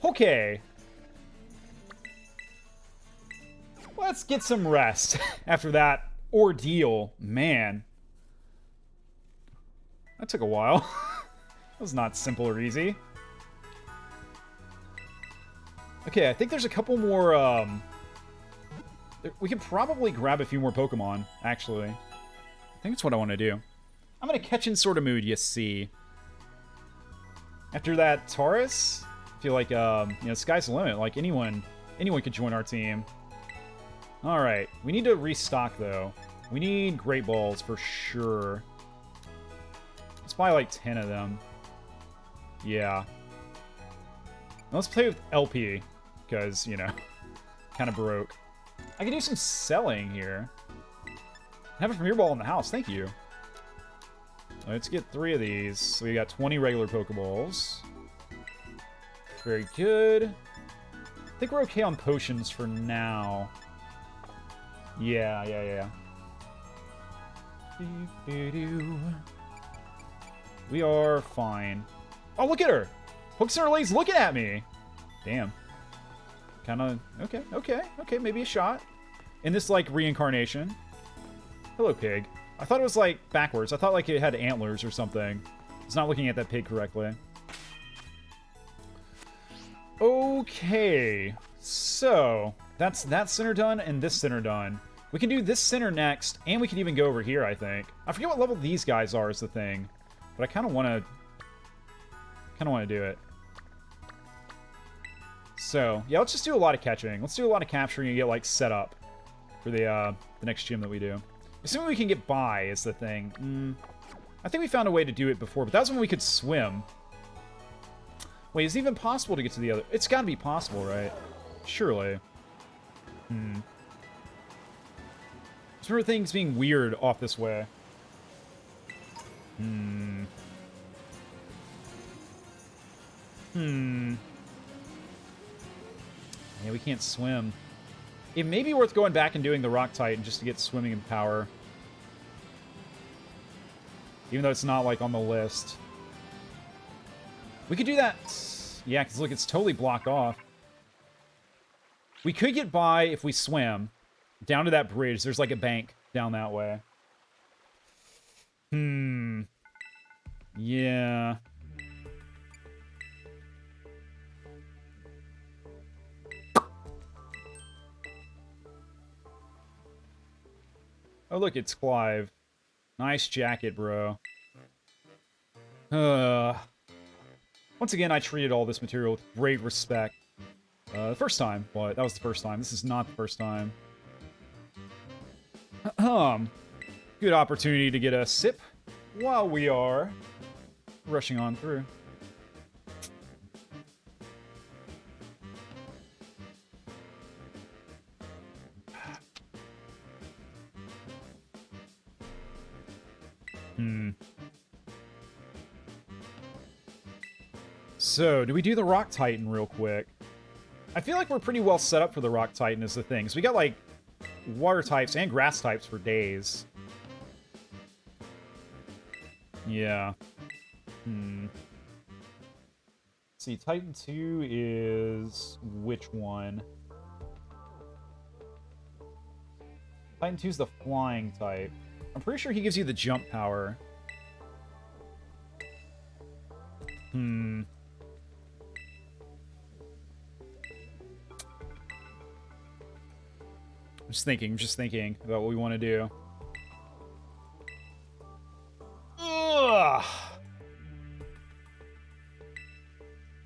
Speaker 1: Okay. Let's get some rest after that ordeal. Man. That took a while. That was not simple or easy. Okay, I think there's a couple more, we could probably grab a few more Pokemon, actually. I think that's what I want to do. I'm in a catch-in sort of mood, you see. After that Taurus, I feel like, you know, sky's the limit. Like, anyone could join our team. Alright, we need to restock, though. We need Great Balls, for sure. Let's buy, like, 10 of them. Yeah. Let's play with LP, because, you know, kind of broke. I can do some selling here. I have a Premier Ball in the house, thank you. Let's get 3 of these. So we got 20 regular Pokeballs. Very good. I think we're okay on potions for now. Yeah. We are fine. Oh, look at her! Pokecenter Lady's looking at me! Damn. Kinda... Okay, maybe a shot. In this, like, reincarnation. Hello, pig. I thought it was, like, backwards. I thought, like, it had antlers or something. It's not looking at that pig correctly. Okay. So, that's that center done and this center done. We can do this center next, and we can even go over here, I think. I forget what level these guys are is the thing. But I kind of want to do it. So, yeah, let's just do a lot of catching. Let's do a lot of capturing and get, like, set up for the next gym that we do. Assuming we can get by is the thing. I think we found a way to do it before, but that was when we could swim. Wait, is it even possible to get to the other? It's got to be possible, right? Surely. I just remember things being weird off this way. Yeah, we can't swim. It may be worth going back and doing the Rock Titan just to get swimming in power. Even though it's not, like, on the list. We could do that. Yeah, because, look, it's totally blocked off. We could get by if we swim down to that bridge. There's, like, a bank down that way. Yeah. Oh, look, it's Clive. Nice jacket, bro. Once again, I treated all this material with great respect. The first time, but that was the first time. This is not the first time. Good opportunity to get a sip while we are rushing on through. So, do we do the Rock Titan real quick? I feel like we're pretty well set up for the Rock Titan is the thing. So we got, like, water types and grass types for days. Yeah. Let's see, Titan 2 is which one? Titan 2 is the flying type. I'm pretty sure he gives you the jump power. I'm just thinking about what we want to do. Ugh.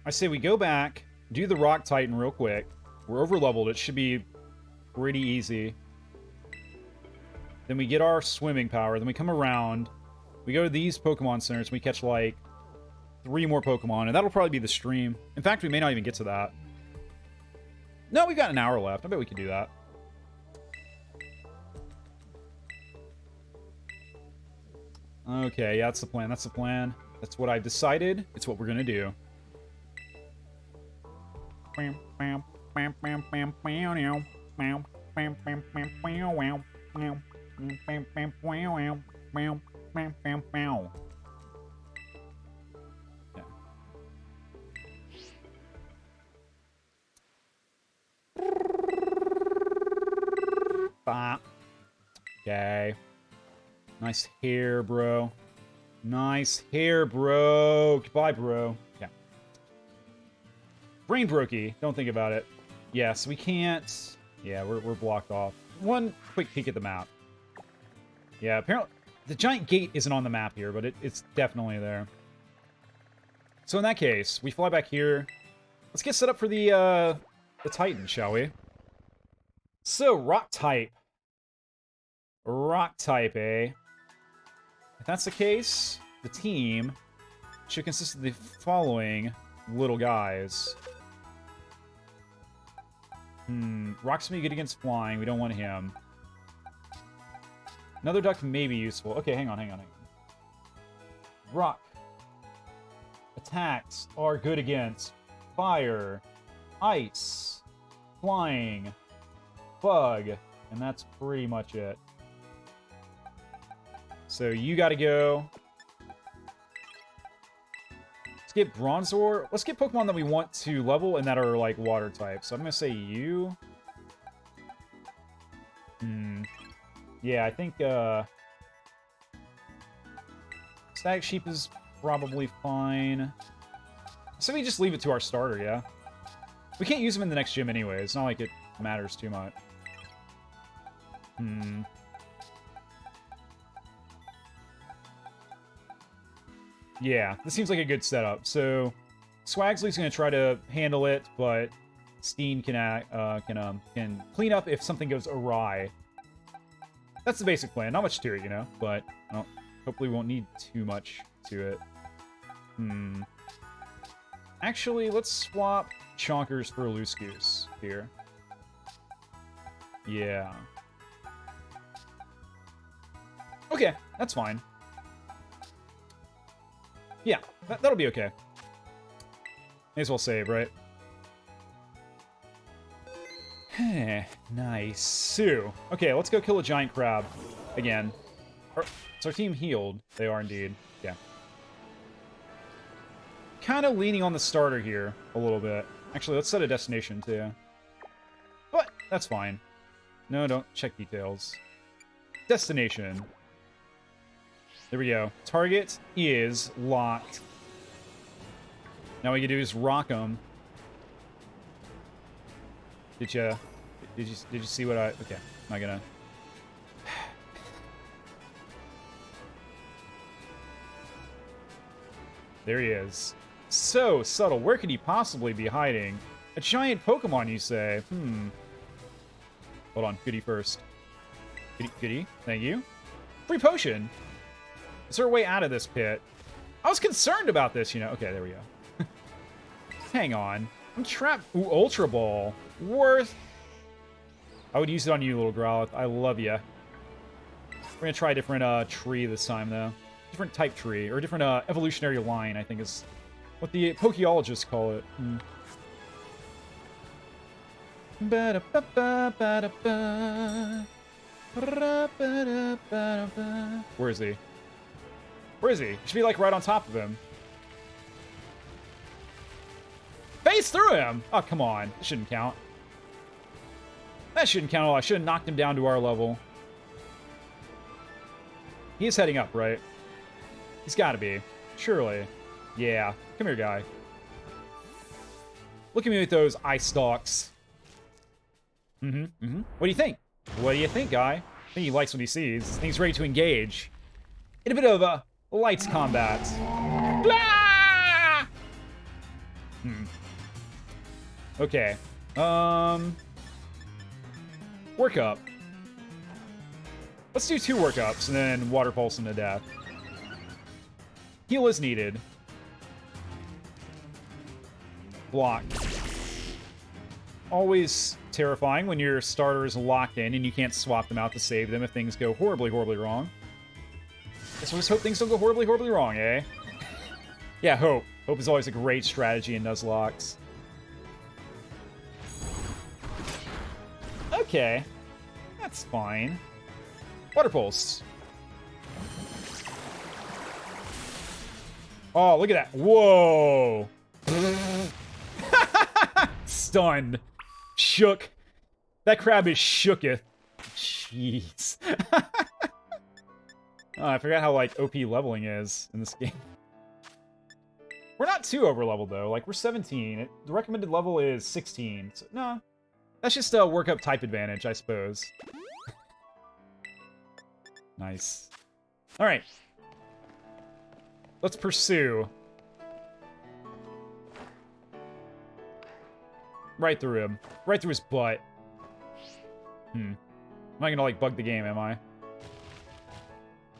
Speaker 1: I say we go back, do the Rock Titan real quick. We're over leveled. It should be pretty easy. Then we get our swimming power. Then we come around. We go to these Pokemon centers. And we catch like 3 more Pokemon. And that'll probably be the stream. In fact, we may not even get to that. No, we've got an hour left. I bet we can do that. Okay, yeah, that's the plan. That's the plan. That's what I've decided. It's what we're gonna do. Okay. Nice hair, bro. Nice hair, bro. Goodbye, bro. Yeah. Brain brokey. Don't think about it. Yes, we can't. Yeah, we're blocked off. One quick peek at the map. Yeah, apparently the giant gate isn't on the map here, but it's definitely there. So in that case, we fly back here. Let's get set up for the Titan, shall we? So, rock type. Rock type, eh? If that's the case, the team should consist of the following little guys. Rock's gonna be good against flying. We don't want him. Another duck may be useful. Okay, hang on. Rock. Attacks are good against fire, ice, flying, bug, and that's pretty much it. So you gotta go. Let's get Bronzor. Let's get Pokemon that we want to level and that are like water types. So I'm gonna say you. Yeah, I think Static Sheep is probably fine. So we just leave it to our starter, yeah? We can't use him in the next gym anyway. It's not like it matters too much. Hmm. Yeah, this seems like a good setup. So, Swagsley's going to try to handle it, but Steen can clean up if something goes awry. That's the basic plan. Not much to it, you know, but well, hopefully we won't need too much to it. Hmm. Actually, let's swap Chonkers for Loose Goose here. Yeah. Okay, that's fine. Yeah, that'll be okay. May as well save, right? Nice. Sue. Okay, let's go kill a giant crab again. Is our team healed? They are indeed. Yeah. Kind of leaning on the starter here a little bit. Actually, let's set a destination too. But that's fine. No, don't check details. Destination. There we go. Target is locked. Now what we can do is rock them. Did you see what I... Okay, I'm not gonna... There he is. So subtle. Where could he possibly be hiding? A giant Pokemon, you say? Hold on. Goody first. Goody. Thank you. Free potion. Is there a way out of this pit? I was concerned about this, you know. Okay, there we go. Hang on. I'm trapped. Ooh, Ultra Ball. Worth. I would use it on you, little Growlithe. I love ya. We're gonna try a different tree this time, though. Different type tree, or a different evolutionary line, I think is what the Pokeologists call it. Where is he? Where is he? He should be, like, right on top of him. Phase through him! Oh, come on. That shouldn't count. That shouldn't count at all. I should have knocked him down to our level. He is heading up, right? He's got to be. Surely. Yeah. Come here, guy. Look at me with those eye stalks. What do you think? What do you think, guy? I think he likes what he sees. I think he's ready to engage in a bit of a lights combat. Blah! Okay. Work up. Let's do 2 workups and then water pulse him to death. Heal is needed. Block. Always terrifying when your starter is locked in and you can't swap them out to save them if things go horribly, horribly wrong. Guess we'll just hope things don't go horribly, horribly wrong, eh? Yeah, hope. Hope is always a great strategy in Nuzlocke. Okay. That's fine. Water pulse. Oh, look at that. Whoa. Stunned. Shook. That crab is shooketh. Jeez. Oh, I forgot how, like, OP leveling is in this game. We're not too over-leveled, though. Like, we're 17. The recommended level is 16. So, no. That's just a workup type advantage, I suppose. Nice. Alright. Let's pursue. Right through him. Right through his butt. I'm not gonna, like, bug the game, am I?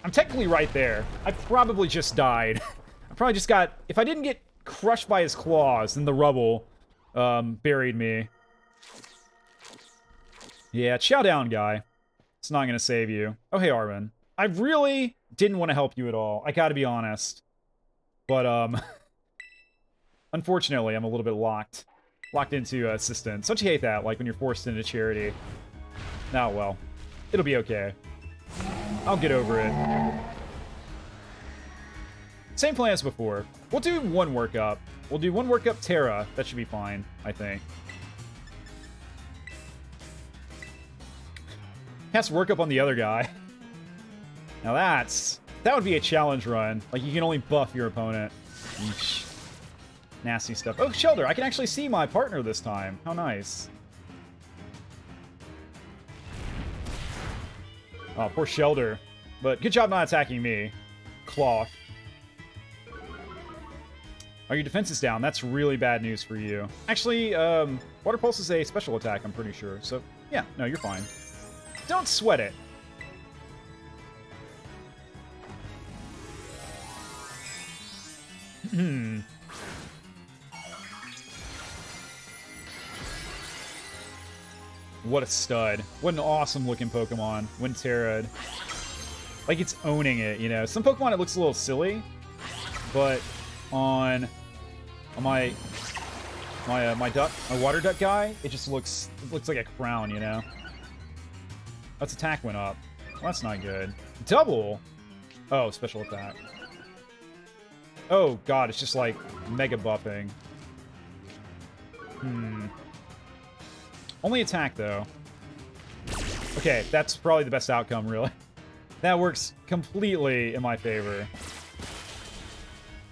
Speaker 1: I'm technically right there. I probably just died. I probably just got... If I didn't get crushed by his claws, then the rubble buried me. Yeah, chow down, guy. It's not gonna save you. Oh, hey, Armin. I really didn't want to help you at all. I gotta be honest. But, unfortunately, I'm a little bit locked into assistance. Don't you hate that? Like, when you're forced into charity. Oh, well. It'll be okay. I'll get over it. Same plan as before. We'll do 1 workup. We'll do 1 workup Terra. That should be fine, I think. Cast workup on the other guy. Now that would be a challenge run. Like, you can only buff your opponent. Eesh. Nasty stuff. Oh, Shelter, I can actually see my partner this time. How nice. Oh, poor Shelder. But good job not attacking me. Cloth. Oh, your defense is down. That's really bad news for you. Actually, Water Pulse is a special attack, I'm pretty sure. So, yeah, no, you're fine. Don't sweat it. What a stud. What an awesome looking Pokemon. Winterad. Like, it's owning it, you know? Some Pokemon, it looks a little silly. But on my water duck guy, it just looks like a crown, you know? That's attack went up. Well, that's not good. Double? Oh, special attack. Oh, God, it's just like mega buffing. Only attack, though. Okay, that's probably the best outcome, really. That works completely in my favor.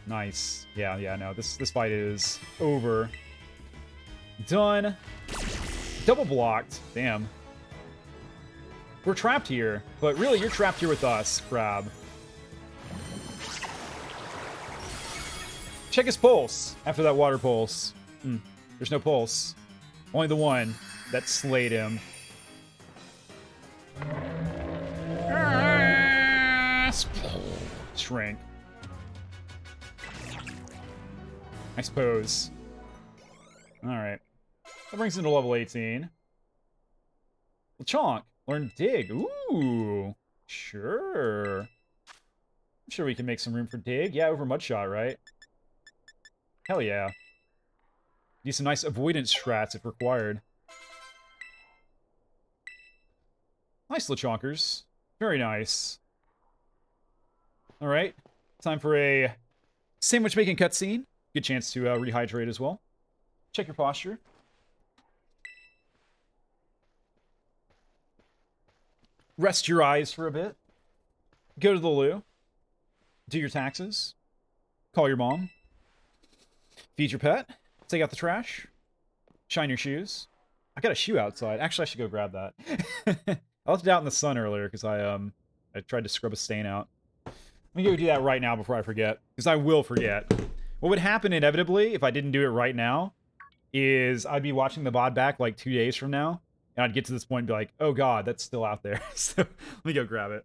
Speaker 1: Nice. Yeah, no, this fight is over. Done. Double blocked. Damn. We're trapped here, but really, you're trapped here with us, Crab. Check his pulse after that water pulse. There's no pulse. Only the one that slayed him. Shrink. I suppose. Alright. That brings him to level 18. Lechonk. Learn Dig. Ooh. Sure. I'm sure we can make some room for Dig. Yeah, over Mudshot, right? Hell yeah. Do some nice avoidance strats if required. Nice Lechonkers. Very nice. Alright. Time for a sandwich making cutscene. Good chance to rehydrate as well. Check your posture. Rest your eyes for a bit. Go to the loo. Do your taxes. Call your mom. Feed your pet. Take out the trash. Shine your shoes. I got a shoe outside. Actually, I should go grab that. I left it out in the sun earlier because I tried to scrub a stain out. Let me go do that right now before I forget, because I will forget. What would happen inevitably if I didn't do it right now is I'd be watching the VOD back like 2 days from now, and I'd get to this point and be like, oh god, that's still out there. So let me go grab it.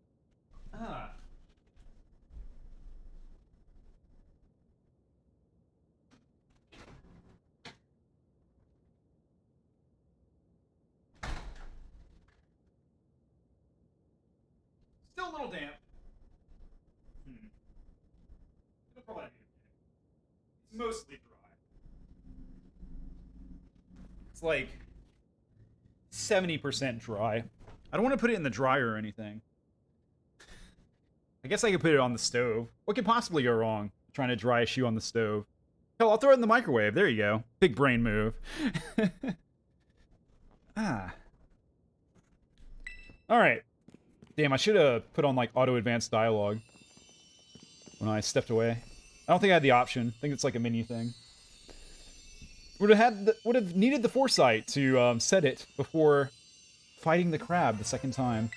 Speaker 1: Still a little damp. It'll probably be okay. It's mostly dry. It's like 70% dry. I don't want to put it in the dryer or anything. I guess I could put it on the stove. What could possibly go wrong trying to dry a shoe on the stove? Hell, I'll throw it in the microwave. There you go. Big brain move. Alright. Damn, I should have put on, like, auto-advanced dialogue when I stepped away. I don't think I had the option. I think it's like a menu thing. Would have needed the foresight to set it before fighting the crab the second time.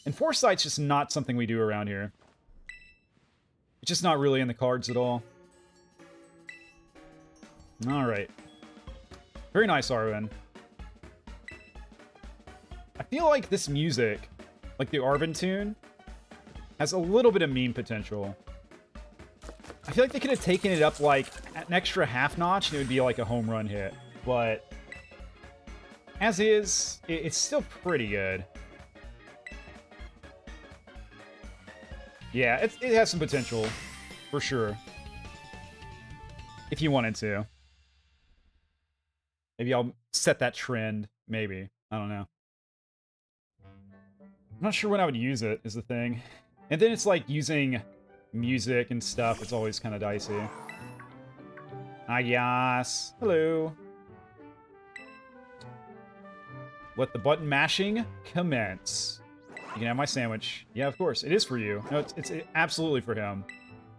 Speaker 1: And foresight's just not something we do around here. It's just not really in the cards at all. Alright. Very nice, Arwen. I feel like this music, like the Arwen tune, has a little bit of meme potential. I feel like they could have taken it up like an extra half notch and it would be like a home run hit. But as is, it's still pretty good. Yeah, it has some potential, for sure. If you wanted to. Maybe I'll set that trend, maybe. I don't know. I'm not sure when I would use it, is the thing. And then it's like using music and stuff. It's always kind of dicey. Ah, yes. Hello. Let the button mashing commence. You can have my sandwich. Yeah, of course. It is for you. No, it's absolutely for him.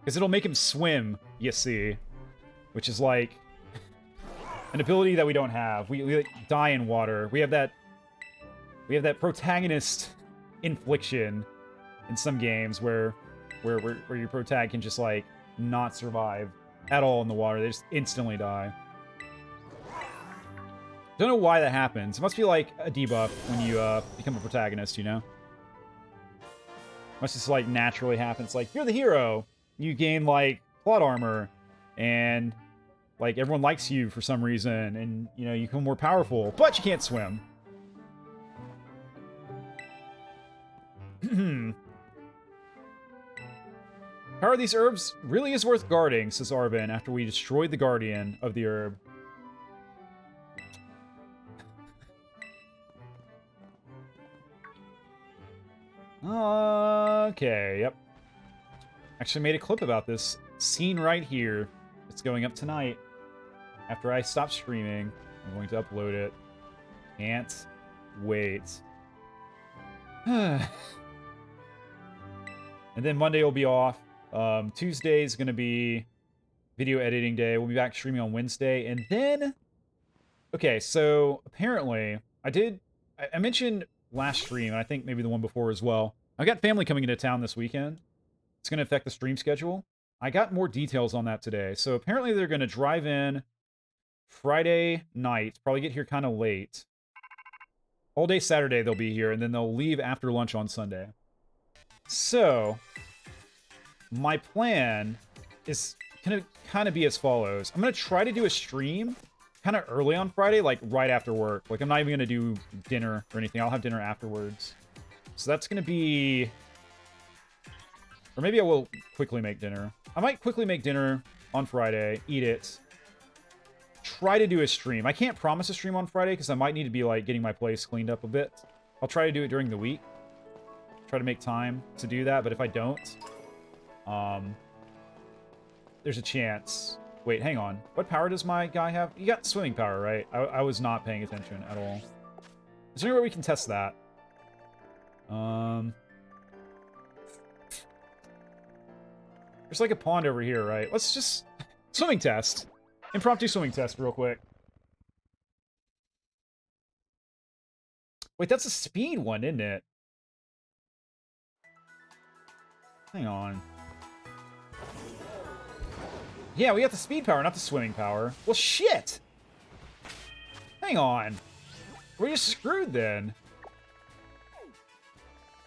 Speaker 1: Because it'll make him swim, you see. Which is like an ability that we don't have. We like, die in water. We have that protagonist infliction in some games where your protag can just, like, not survive at all in the water. They just instantly die. Don't know why that happens. It must be like a debuff when you become a protagonist, you know? Must just, like, naturally happen. It's like, you're the hero. You gain, like, plot armor. And, like, everyone likes you for some reason. And, you know, you become more powerful. But you can't swim. Power of these herbs really is worth guarding, says Arvin, after we destroyed the guardian of the herb. Okay, yep. Actually made a clip about this scene right here. It's going up tonight. After I stop streaming, I'm going to upload it. Can't wait. And then Monday will be off. Tuesday is going to be video editing day. We'll be back streaming on Wednesday. And then... Okay, so apparently, I mentioned last stream, and I think maybe the one before as well. I've got family coming into town this weekend. It's going to affect the stream schedule. I got more details on that today. So apparently they're going to drive in Friday night, probably get here kind of late. All day Saturday they'll be here, and then they'll leave after lunch on Sunday. So, my plan is going to kind of be as follows. I'm going to try to do a stream kind of early on Friday, like right after work. Like, I'm not even going to do dinner or anything. I'll have dinner afterwards. So that's going to be... Or maybe I will quickly make dinner. I might quickly make dinner on Friday, eat it, try to do a stream. I can't promise a stream on Friday because I might need to be, like, getting my place cleaned up a bit. I'll try to do it during the week. Try to make time to do that, but if I don't, there's a chance. Wait, hang on. What power does my guy have? You got swimming power, right? I was not paying attention at all. Is there any way we can test that? There's like a pond over here, right? Let's just... Swimming test. Impromptu swimming test real quick. Wait, that's a speed one, isn't it? Hang on. Yeah, we got the speed power, not the swimming power. Well, shit! Hang on. We're just screwed then.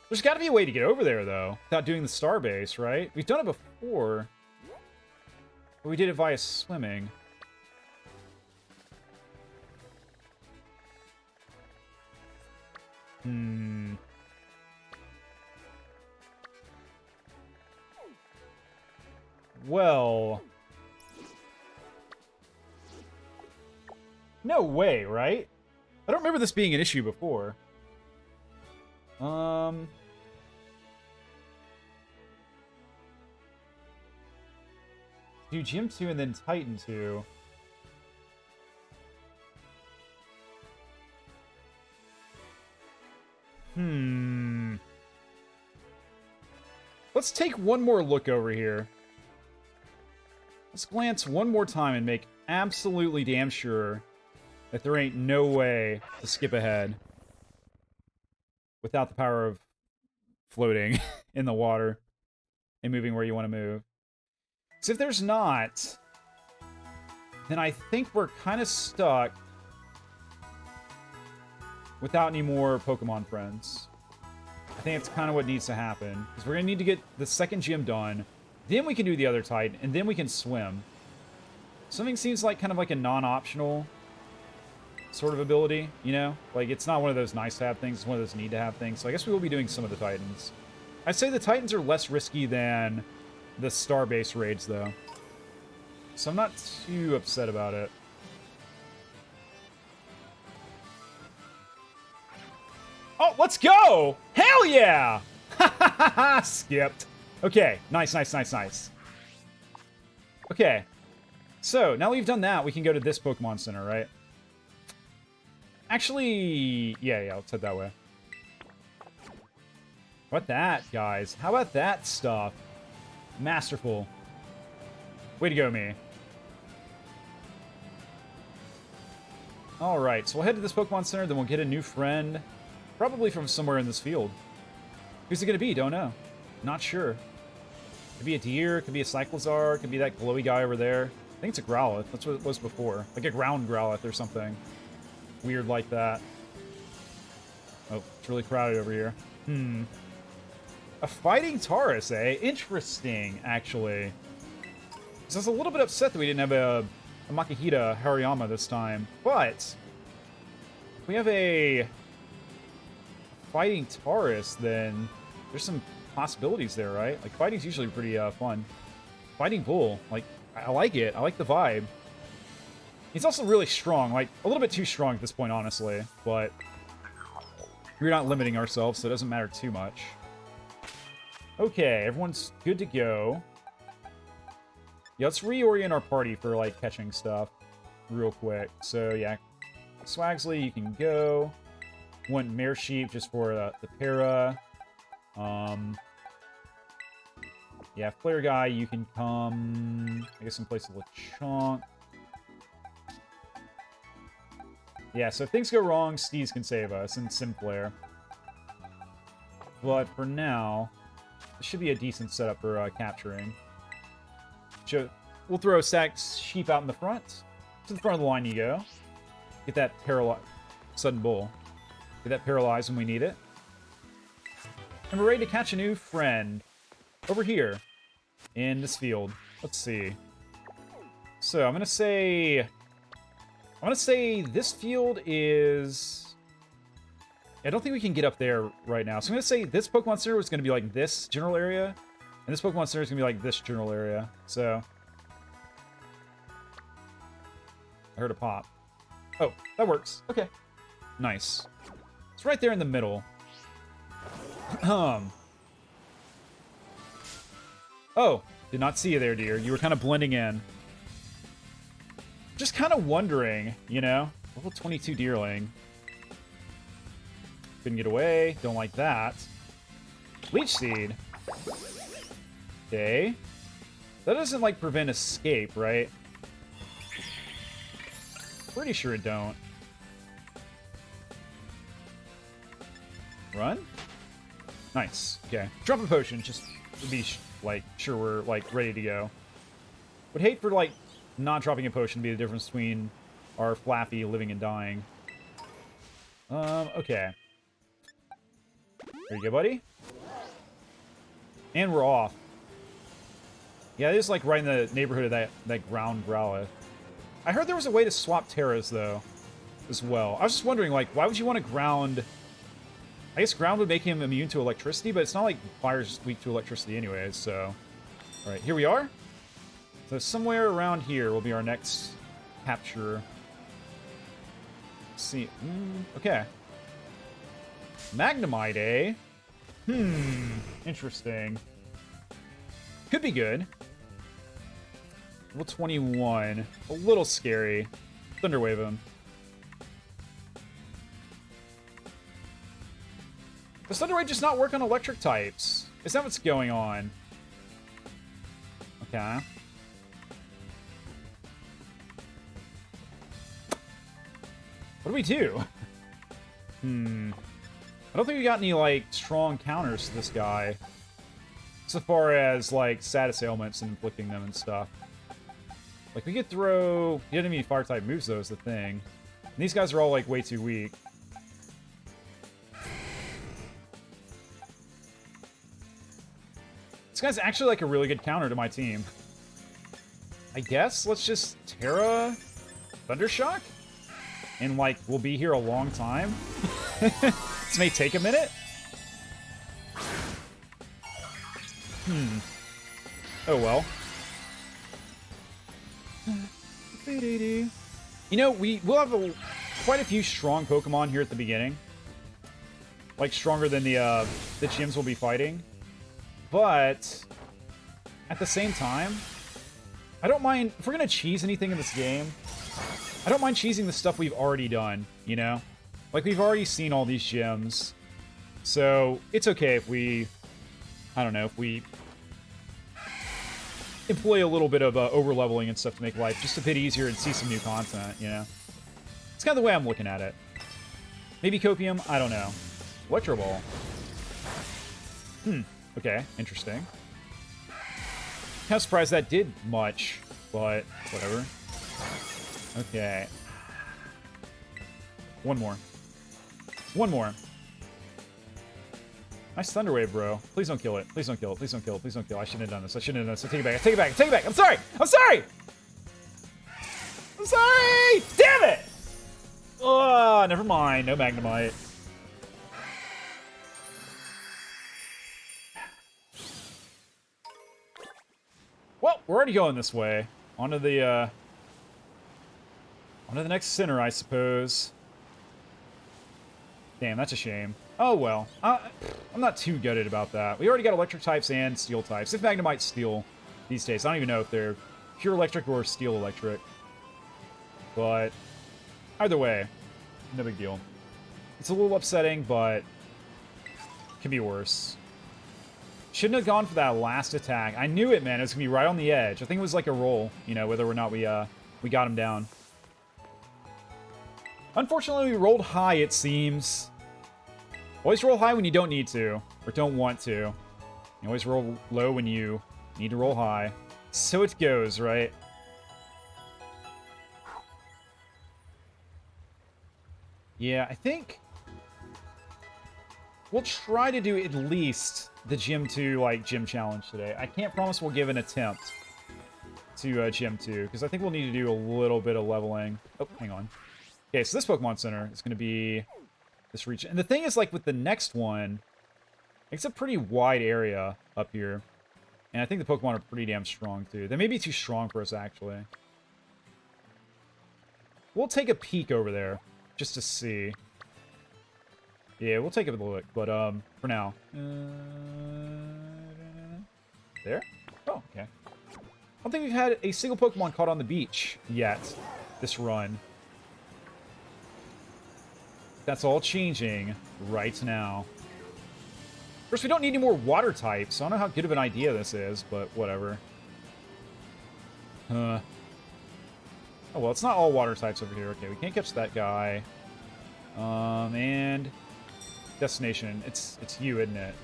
Speaker 1: There's got to be a way to get over there, though, without doing the star base, right? We've done it before. But we did it via swimming. Well... No way, right? I don't remember this being an issue before. Do Gym 2 and then Titan 2. Let's take one more look over here. Let's glance one more time and make absolutely damn sure that there ain't no way to skip ahead without the power of floating in the water and moving where you want to move. So if there's not, then I think we're kind of stuck without any more Pokemon friends. I think it's kind of what needs to happen, because we're going to need to get the second gym done, then we can do the other Titan, and then we can swim. Swimming seems like kind of like a non-optional sort of ability, you know? Like, it's not one of those nice-to-have things, it's one of those need-to-have things. So I guess we will be doing some of the Titans. I'd say the Titans are less risky than the star-based raids, though. So I'm not too upset about it. Oh, let's go! Hell yeah! Skipped. Okay, nice, nice, nice, nice. Okay. So, now we've done that, we can go to this Pokemon Center, right? Actually, yeah, let's head that way. How about that, guys? How about that stuff? Masterful. Way to go, me. Alright, so we'll head to this Pokemon Center, then we'll get a new friend. Probably from somewhere in this field. Who's it gonna be? Don't know. Not sure. Could be a deer, could be a cyclozar, could be that glowy guy over there. I think it's a Growlithe. That's what it was before. Like a ground Growlithe or something. Weird like that. Oh, it's really crowded over here. A fighting Taurus, eh? Interesting, actually. So I was a little bit upset that we didn't have a Makihita Hariyama this time. But we have a fighting Taurus, then there's some possibilities there, right? Like, fighting's usually pretty fun. Fighting Bull, like, I like it. I like the vibe. He's also really strong, like, a little bit too strong at this point, honestly. But we're not limiting ourselves, so it doesn't matter too much. Okay, everyone's good to go. Yeah, let's reorient our party for, like, catching stuff real quick. So, yeah, Swagsley, you can go. Want Mare Sheep just for the para. Yeah, Flare Guy, you can come, I guess, in place of Lechonk. Yeah, so if things go wrong, Steez can save us, and Simflare. But for now, this should be a decent setup for capturing. We'll throw stacked sheep out in the front. To the front of the line you go. Get that Sudden Bull. Get that paralyzed when we need it. And we're ready to catch a new friend. Over here. In this field. Let's see. So, I'm gonna say this field is... I don't think we can get up there right now. So I'm gonna say this Pokemon Center is gonna be like this general area. And this Pokemon Center is gonna be like this general area. So... I heard a pop. Oh, that works. Okay. Nice. It's right there in the middle. Oh, did not see you there, dear. You were kind of blending in. Just kind of wondering, you know? Level 22 Deerling. Couldn't get away. Don't like that. Leech Seed. Okay. That doesn't, like, prevent escape, right? Pretty sure it don't. Run? Nice. Okay. Drop a potion, just to be, like, sure we're, like, ready to go. Would hate for, like, not dropping a potion to be the difference between our Flappy living and dying. Okay. There you go, buddy. And we're off. Yeah, it is, like, right in the neighborhood of that ground Growlithe. I heard there was a way to swap Terras, though, as well. I was just wondering, like, why would you want to ground... I guess ground would make him immune to electricity, but it's not like fire's weak to electricity anyways, so... Alright, here we are. So somewhere around here will be our next capture. Let's see. Okay. Magnemite, eh? Interesting. Could be good. Level 21. A little scary. Thunderwave him. Does Thunderwave just not work on electric types? Is that what's going on? Okay. What do we do? I don't think we got any, like, strong counters to this guy. So far as, like, status ailments and inflicting them and stuff. Like, we could throw... He doesn't have any fire-type moves, though, is the thing. And these guys are all, like, way too weak. This guy's actually, like, a really good counter to my team. I guess let's just Terra Thundershock? And, like, we'll be here a long time. This may take a minute. Oh, well. You know, we'll have quite a few strong Pokemon here at the beginning. Like, stronger than the gyms we'll be fighting. But, at the same time, I don't mind... If we're gonna cheese anything in this game, I don't mind cheesing the stuff we've already done, you know? Like, we've already seen all these gyms. So, it's okay if we... I don't know, if we... employ a little bit of over-leveling and stuff to make life just a bit easier and see some new content, you know? It's kind of the way I'm looking at it. Maybe Copium? I don't know. Electro Ball. Okay, interesting. Kind of surprised that did much, but whatever. Okay. One more. One more. Nice Thunder Wave, bro. Please don't kill it. Please don't kill it. Please don't kill it. Please don't kill it. I shouldn't have done this. I shouldn't have done this. I take it back. I take it back. I take it back. I'm sorry. I'm sorry. I'm sorry. Damn it. Oh, never mind. No Magnemite. Well, we're already going this way. Onto the next center, I suppose. Damn, that's a shame. Oh, well. I'm not too gutted about that. We already got electric types and steel types. If Magnemite's steel these days. I don't even know if they're pure electric or steel electric. But either way, no big deal. It's a little upsetting, but can be worse. Shouldn't have gone for that last attack. I knew it, man. It was going to be right on the edge. I think it was like a roll, you know, whether or not we got him down. Unfortunately, we rolled high, it seems. Always roll high when you don't need to, or don't want to. You always roll low when you need to roll high. So it goes, right? Yeah, I think we'll try to do at least the Gym 2, like, Gym Challenge today. I can't promise we'll give an attempt to Gym 2, because I think we'll need to do a little bit of leveling. Oh, hang on. Okay, so this Pokemon Center is going to be this region. And the thing is, like, with the next one, it's a pretty wide area up here. And I think the Pokemon are pretty damn strong, too. They may be too strong for us, actually. We'll take a peek over there, just to see. Yeah, we'll take a look, but, for now. There? Oh, okay. I don't think we've had a single Pokemon caught on the beach yet, this run. That's all changing right now. Of course, we don't need any more water types, so I don't know how good of an idea this is, but whatever. Oh, well, it's not all water types over here. Okay, we can't catch that guy. And destination. It's you, isn't it?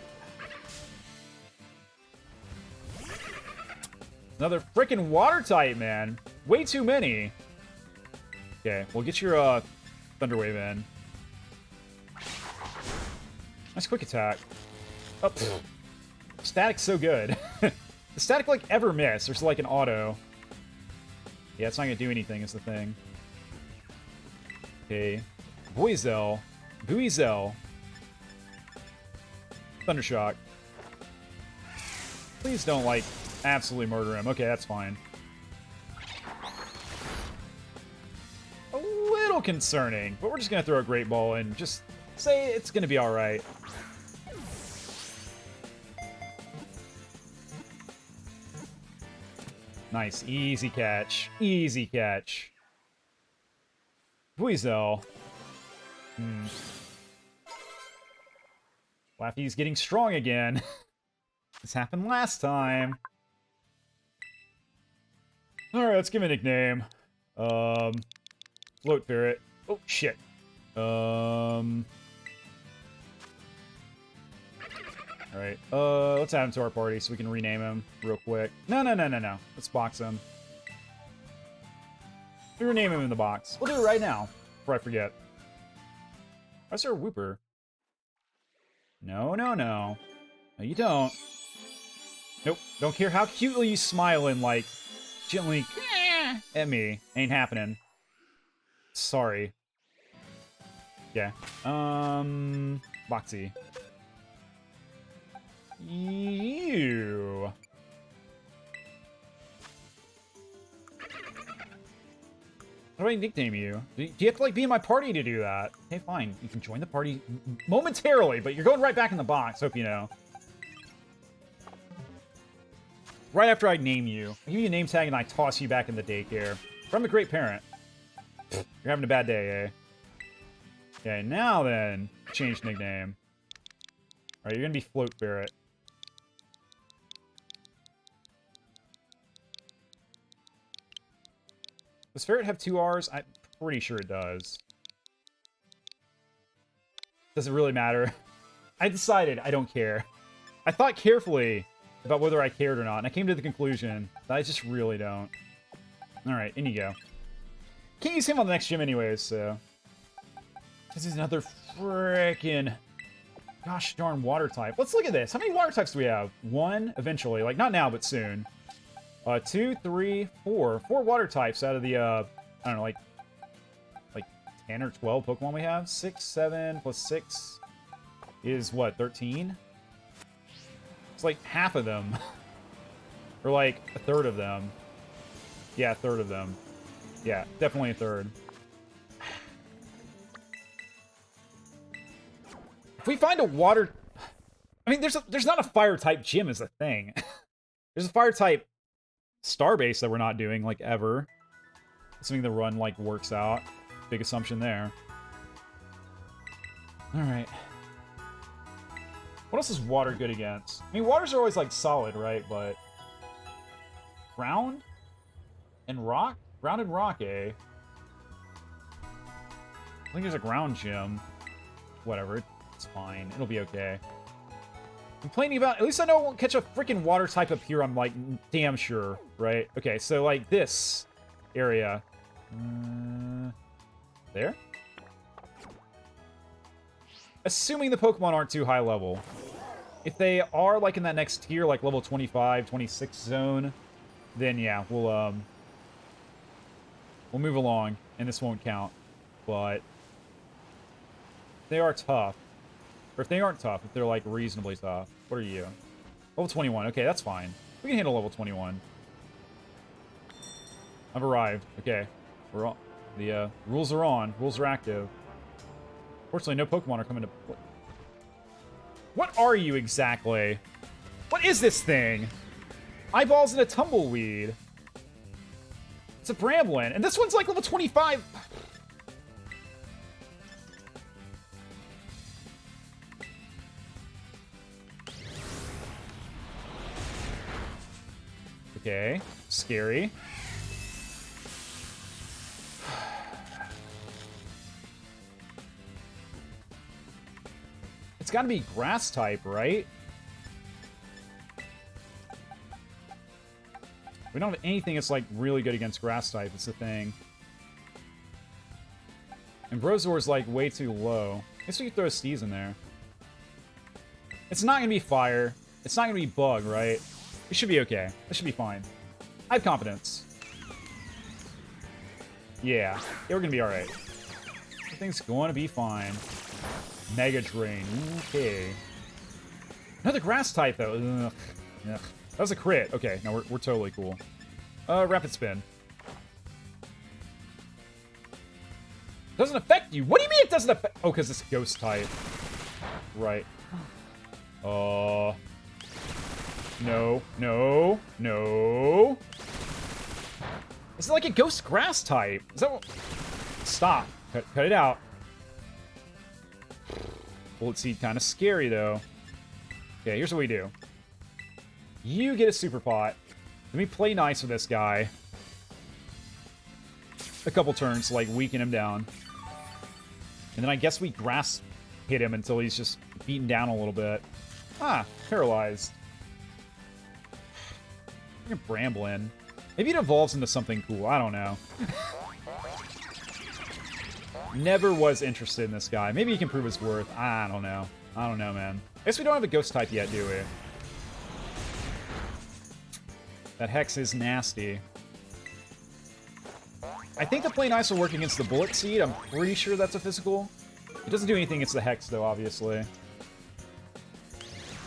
Speaker 1: Another freaking water type, man. Way too many. Okay, we'll get your Thunder Wave in. Nice quick attack. Oh, static's so good. The static, like, ever miss. There's, like, an auto. Yeah, it's not gonna do anything, is the thing. Okay. Buizel. Buizel. Thundershock. Please don't, like, absolutely murder him. Okay, that's fine. A little concerning, but we're just gonna throw a Great Ball and just say it's gonna be alright. Nice. Easy catch. Easy catch. Buizel. Laffy's getting strong again. This happened last time. Alright, let's give him a nickname. Float Ferret. Oh, shit. Alright, let's add him to our party so we can rename him real quick. No. Let's box him. We rename him in the box. We'll do it right now, before I forget. Why is there a Wooper? No. No, you don't. Nope, don't care how cutely you smile and, like, gently at me. Ain't happening. Sorry. Yeah. Boxy. Ew. How do I nickname you? Do you have to, like, be in my party to do that? Okay, fine. You can join the party momentarily, but you're going right back in the box, hope you know. Right after I name you. I give you a name tag and I toss you back in the daycare. I'm a great parent. You're having a bad day, eh? Okay, now then. Change nickname. Alright, you're gonna be Float Ferret. Does Ferret have 2 R's? I'm pretty sure it does. Does it really matter? I decided I don't care. I thought carefully about whether I cared or not, and I came to the conclusion that I just really don't. Alright, in you go. Can't use him on the next gym anyways, so... This is another frickin' gosh darn water type. Let's look at this. How many water types do we have? 1, eventually. Like, not now, but soon. 2, 3, 4. 4 water types out of the, I don't know, like 10 or 12 Pokemon we have. 6, 7, plus 6 is, what, 13? It's like half of them. Or like a third of them. Yeah, a third of them. Yeah, definitely a third. If we find a water... I mean, there's not a fire-type gym is a thing. There's a fire-type Starbase that we're not doing, like, ever. Assuming the run, like, works out. Big assumption there. Alright. What else is water good against? I mean, waters are always, like, solid, right? But... Ground? And rock? Ground and rock, eh? I think there's a ground gym. Whatever. It's fine. It'll be okay. Complaining about... At least I know I won't catch a freaking water type up here. I'm, like, damn sure, right? Okay, so, like, this area. There? Assuming the Pokemon aren't too high level. If they are, like, in that next tier, like, level 25, 26 zone, then, yeah, we'll move along, and this won't count. But they are tough. Or if they aren't tough, if they're, like, reasonably tough. What are you? Level 21. Okay, that's fine. We can handle level 21. I've arrived. Okay. We're on. The rules are on. Rules are active. Fortunately, no Pokemon are coming to play. What are you exactly? What is this thing? Eyeballs and a tumbleweed. It's a Bramblin. And this one's like level 25. Okay. Scary. It's gotta be grass type, right? We don't have anything that's, like, really good against grass type. It's the thing. And Brozor's, like, way too low. I guess we could throw Steez in there. It's not gonna be fire. It's not gonna be bug, right? It should be okay. It should be fine. I have confidence. Yeah. We're gonna be alright. Everything's going to be fine. Mega Drain. Okay. Another grass type, though. Ugh. Ugh. That was a crit. Okay, no, we're totally cool. Rapid Spin. Doesn't affect you. What do you mean it doesn't affect? Oh, because it's ghost type. Right. No. No. No. Is it like a ghost grass type? Is that what... Stop. Cut it out. Bullet Seed kind of scary, though. Okay, here's what we do. You get a Super Pot. Let me play nice with this guy. A couple turns to, like, weaken him down. And then I guess we grass hit him until he's just beaten down a little bit. Ah, paralyzed. Freaking Bramblin. Maybe it evolves into something cool. I don't know. Never was interested in this guy. Maybe he can prove his worth. I don't know. I don't know, man. I guess we don't have a ghost type yet, do we? That Hex is nasty. I think the Play Nice will work against the Bullet Seed. I'm pretty sure that's a physical. It doesn't do anything against the Hex, though, obviously.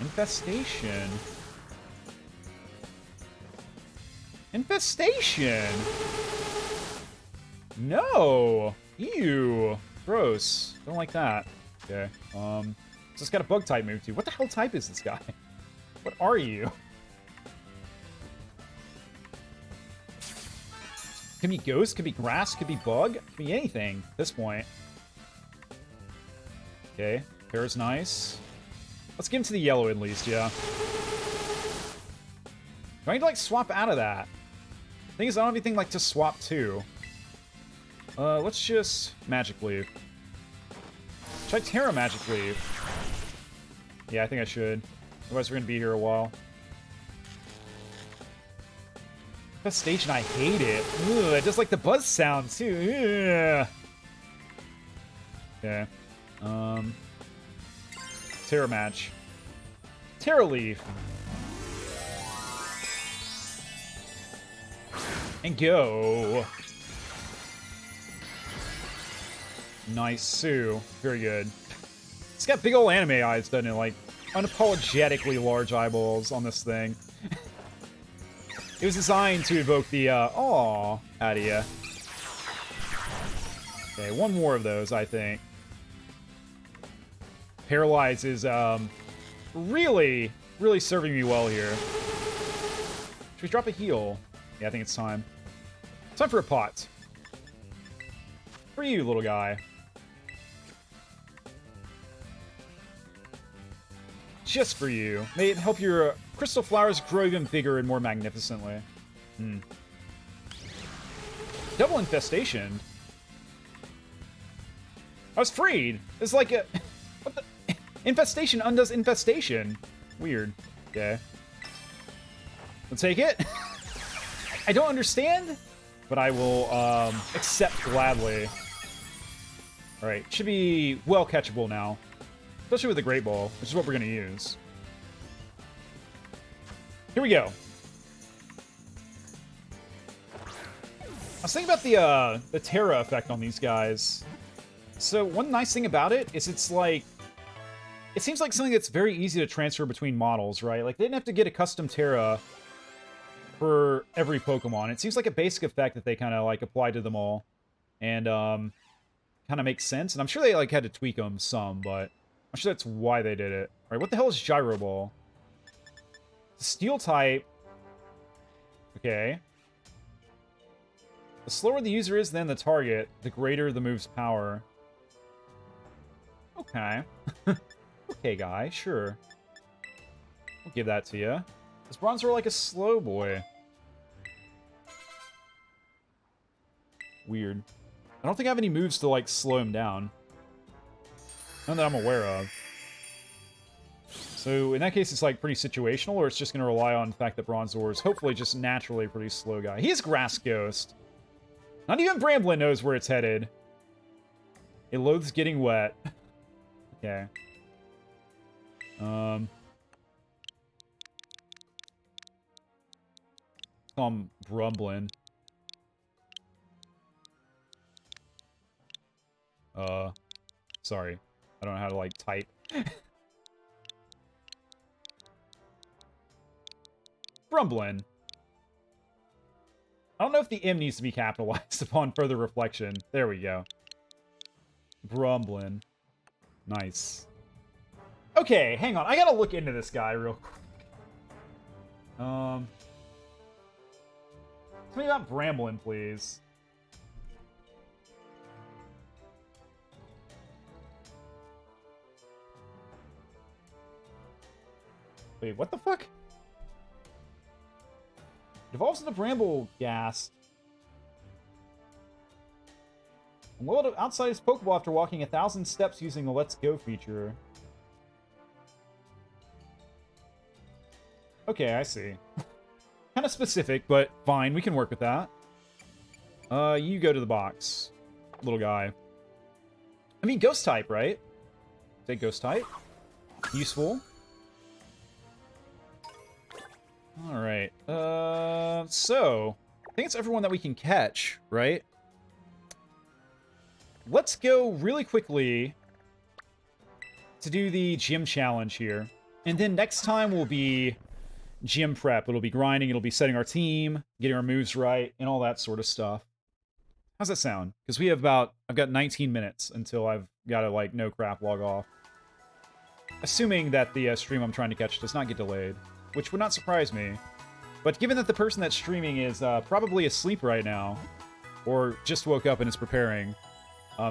Speaker 1: Infestation. Infestation! No! Ew! Gross. Don't like that. Okay. So it's got a bug type move, too. What the hell type is this guy? What are you? Could be ghost, could be grass, could be bug, could be anything at this point. Okay. Pair's nice. Let's get him to the yellow at least, yeah. Do I need to, like, swap out of that? Thing is, I don't have anything, like, to swap to. Let's just Magic Leaf. Should I Terra Magic Leaf? Yeah, I think I should. Otherwise, we're going to be here a while. Infestation, I hate it. Ugh, I just like the buzz sound, too. Ugh. Okay. Terra match. Terra Leaf. And go. Nice, Sue. Very good. It's got big old anime eyes, doesn't it? Like, unapologetically large eyeballs on this thing. It was designed to evoke the, aw out of you. Okay, one more of those, I think. Paralyze is, really serving me well here. Should we drop a heal? Yeah, I think it's time. Time for a pot. For you, little guy. Just for you. May it help your crystal flowers grow even bigger and more magnificently. Double infestation. I was freed. It's like a... What the... Infestation undoes infestation. Weird. Okay. We'll take it. I don't understand, but I will accept gladly. Alright, should be well catchable now. Especially with the Great Ball, which is what we're going to use. Here we go. I was thinking about the Terra effect on these guys. So one nice thing about it is it's like... It seems like something that's very easy to transfer between models, right? Like, they didn't have to get a custom Terra for every Pokemon. It seems like a basic effect that they kind of, like, applied to them all. And, kind of makes sense. And I'm sure they, like, had to tweak them some, but... I'm sure that's why they did it. Alright, what the hell is Gyro Ball? Steel type. Okay. The slower the user is than the target, the greater the move's power. Okay. Okay, guy, sure. I'll give that to you. Is Bronzor like a slow boy? Weird. I don't think I have any moves to, like, slow him down. None that I'm aware of. So, in that case, it's, like, pretty situational, or it's just going to rely on the fact that Bronzor is hopefully just naturally a pretty slow guy. He is Grass Ghost. Not even Bramblin knows where it's headed. It loathes getting wet. Okay. Call him Brumblin. Sorry. I don't know how to, like, type. Brumblin. I don't know if the M needs to be capitalized upon further reflection. There we go. Brumblin. Nice. Okay, hang on. I gotta look into this guy real quick. Tell me about Bramblin, please. Wait, what the fuck? Devolves into Bramble Gas. Unload outside his Pokeball after walking 1,000 steps using the Let's Go feature. Okay, I see. Kind of specific, but fine. We can work with that. You go to the box, little guy. I mean, Ghost type, right? Say Ghost type. Useful. Alright, so, I think it's everyone that we can catch, right? Let's go really quickly to do the gym challenge here. And then next time will be gym prep. It'll be grinding, it'll be setting our team, getting our moves right, and all that sort of stuff. How's that sound? Because we have I've got 19 minutes until I've got to, like, no crap, log off. Assuming that the stream I'm trying to catch does not get delayed. Which would not surprise me. But given that the person that's streaming is probably asleep right now, or just woke up and is preparing,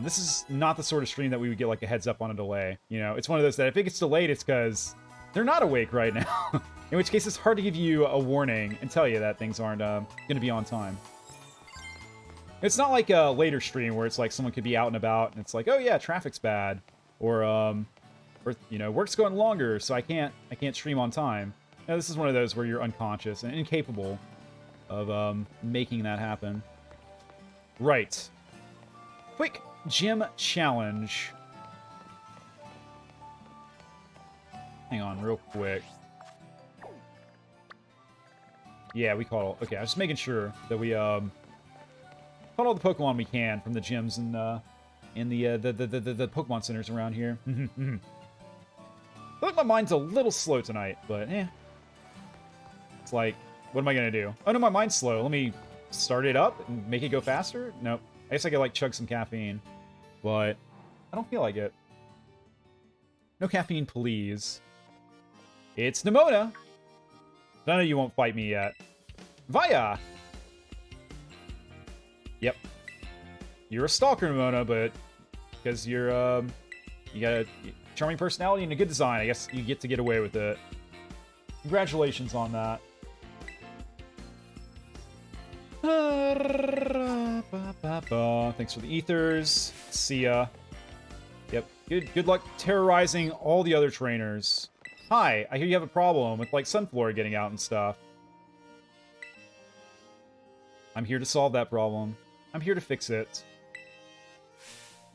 Speaker 1: this is not the sort of stream that we would get, like, a heads up on a delay. You know, it's one of those that if it gets delayed, it's because they're not awake right now. In which case, it's hard to give you a warning and tell you that things aren't going to be on time. It's not like a later stream where it's like someone could be out and about and it's like, oh yeah, traffic's bad. Or Or, you know, work's going longer, so I can't stream on time. Now, this is one of those where you're unconscious and incapable of making that happen. Right. Quick gym challenge. Hang on, real quick. Yeah, we caught all... Okay, I was just making sure that we caught all the Pokemon we can from the gyms and the Pokemon centers around here. I feel like my mind's a little slow tonight, but it's like, what am I gonna do? Oh no, my mind's slow. Let me start it up and make it go faster? Nope. I guess I could like chug some caffeine, but I don't feel like it. No caffeine, please. It's Nimona. None of you won't fight me yet. Via! Yep. You're a stalker, Nimona, but because you're, you got a charming personality and a good design, I guess you get to get away with it. Congratulations on that. Thanks for the ethers. See ya. Yep. Good luck terrorizing all the other trainers. Hi, I hear you have a problem with, like, Sunflora getting out and stuff. I'm here to solve that problem. I'm here to fix it.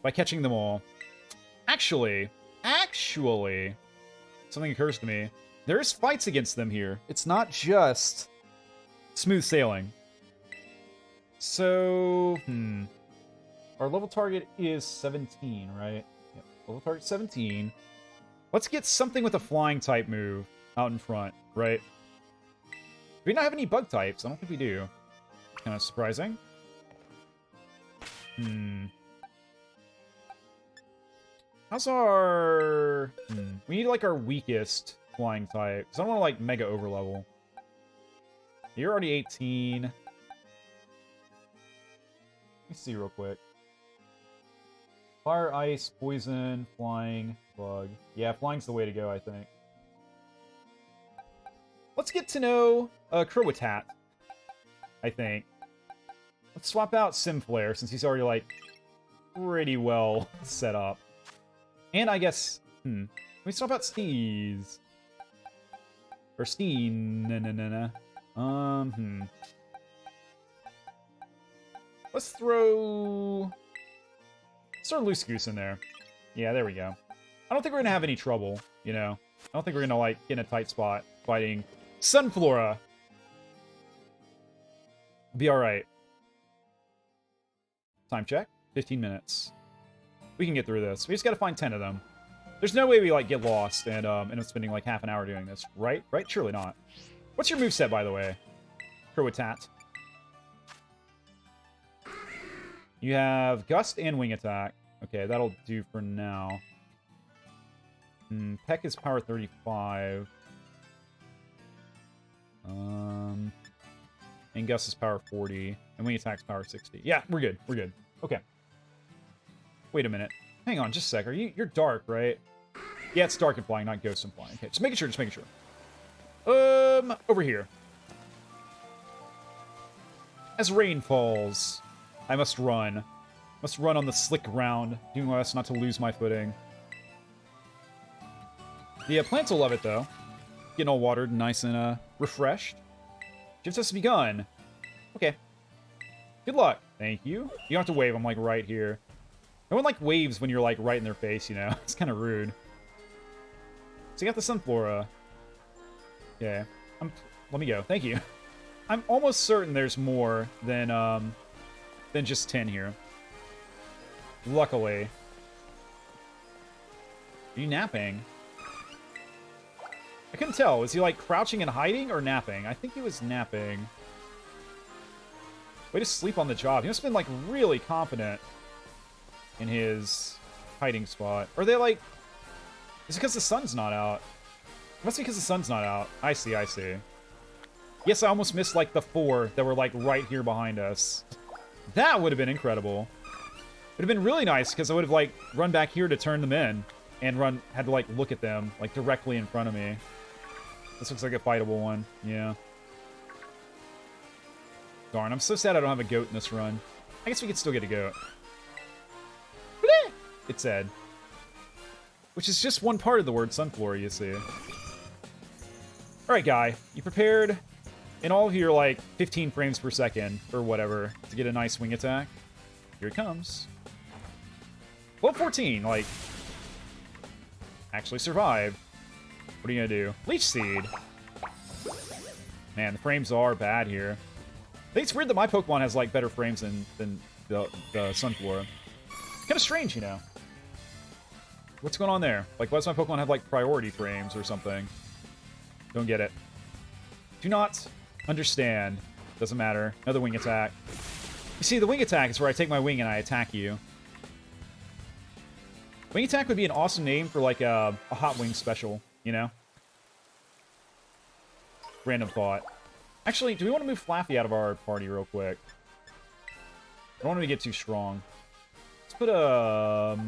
Speaker 1: By catching them all. Actually, something occurs to me. There is fights against them here. It's not just smooth sailing. So, our level target is 17, right? Yep, level target 17. Let's get something with a flying type move out in front, right? Do we not have any bug types? I don't think we do. Kind of surprising. How's our... We need, like, our weakest flying type. Because I don't want to, like, mega overlevel. You're already 18. Let me see real quick. Fire, ice, poison, flying, bug. Yeah, flying's the way to go, I think. Let's get to know Crowatat, I think. Let's swap out Simflare, since he's already, like, pretty well set up. And I guess, Let me swap out Steez. Or Steen. Let's throw Loose Goose in there. Yeah, there we go. I don't think we're gonna have any trouble, you know. I don't think we're gonna, like, get in a tight spot fighting Sunflora. Be alright. Time check. 15 minutes. We can get through this. We just gotta find 10 of them. There's no way we, like, get lost and end up spending, like, half an hour doing this. Right? Right? Surely not. What's your moveset, by the way? Crowatat. You have Gust and Wing Attack. Okay, that'll do for now. Peck is power 35. And Gust is power 40. And Wing Attack's power 60. Yeah, we're good. We're good. Okay. Wait a minute. Hang on, just a sec. You're dark, right? Yeah, it's dark and flying, not ghost and flying. Okay, just making sure. Over here. As rain falls, I must run. Must run on the slick ground, doing my best not to lose my footing. The plants will love it, though. Getting all watered and nice and refreshed. Shift has begun. Okay. Good luck. Thank you. You don't have to wave. I'm, like, right here. No one, like, waves when you're, like, right in their face, you know? It's kind of rude. So you got the Sunflora. Okay. Let me go. Thank you. I'm almost certain there's more than just 10 here. Luckily. Are you napping? I couldn't tell. Was he, like, crouching and hiding or napping? I think he was napping. Way to sleep on the job. He must have been, like, really confident in his hiding spot. Or are they, like... Is it because the sun's not out? It must be because the sun's not out. I see. Yes, I almost missed, like, the 4 that were, like, right here behind us. That would have been incredible. It would have been really nice, because I would have, like, run back here to turn them in. And had to, like, look at them, like, directly in front of me. This looks like a fightable one. Yeah. Darn, I'm so sad I don't have a goat in this run. I guess we could still get a goat. It said. which is just one part of the word sunflower, you see. Alright, guy. You prepared in all of your, like, 15 frames per second, or whatever, to get a nice wing attack? Here it comes. Level 14, like, actually survived. What are you gonna do? Leech Seed. Man, the frames are bad here. I think it's weird that my Pokemon has, like, better frames than the Sunflora. Kind of strange, you know. What's going on there? Like, why does my Pokemon have, like, priority frames or something? Don't get it. Do not understand. Doesn't matter. Another wing attack. You see, the wing attack is where I take my wing and I attack you. Wing attack would be an awesome name for, like, a Hot Wing special, you know? Random thought. Actually, do we want to move Flaffy out of our party real quick? I don't want him to get too strong. Let's put a...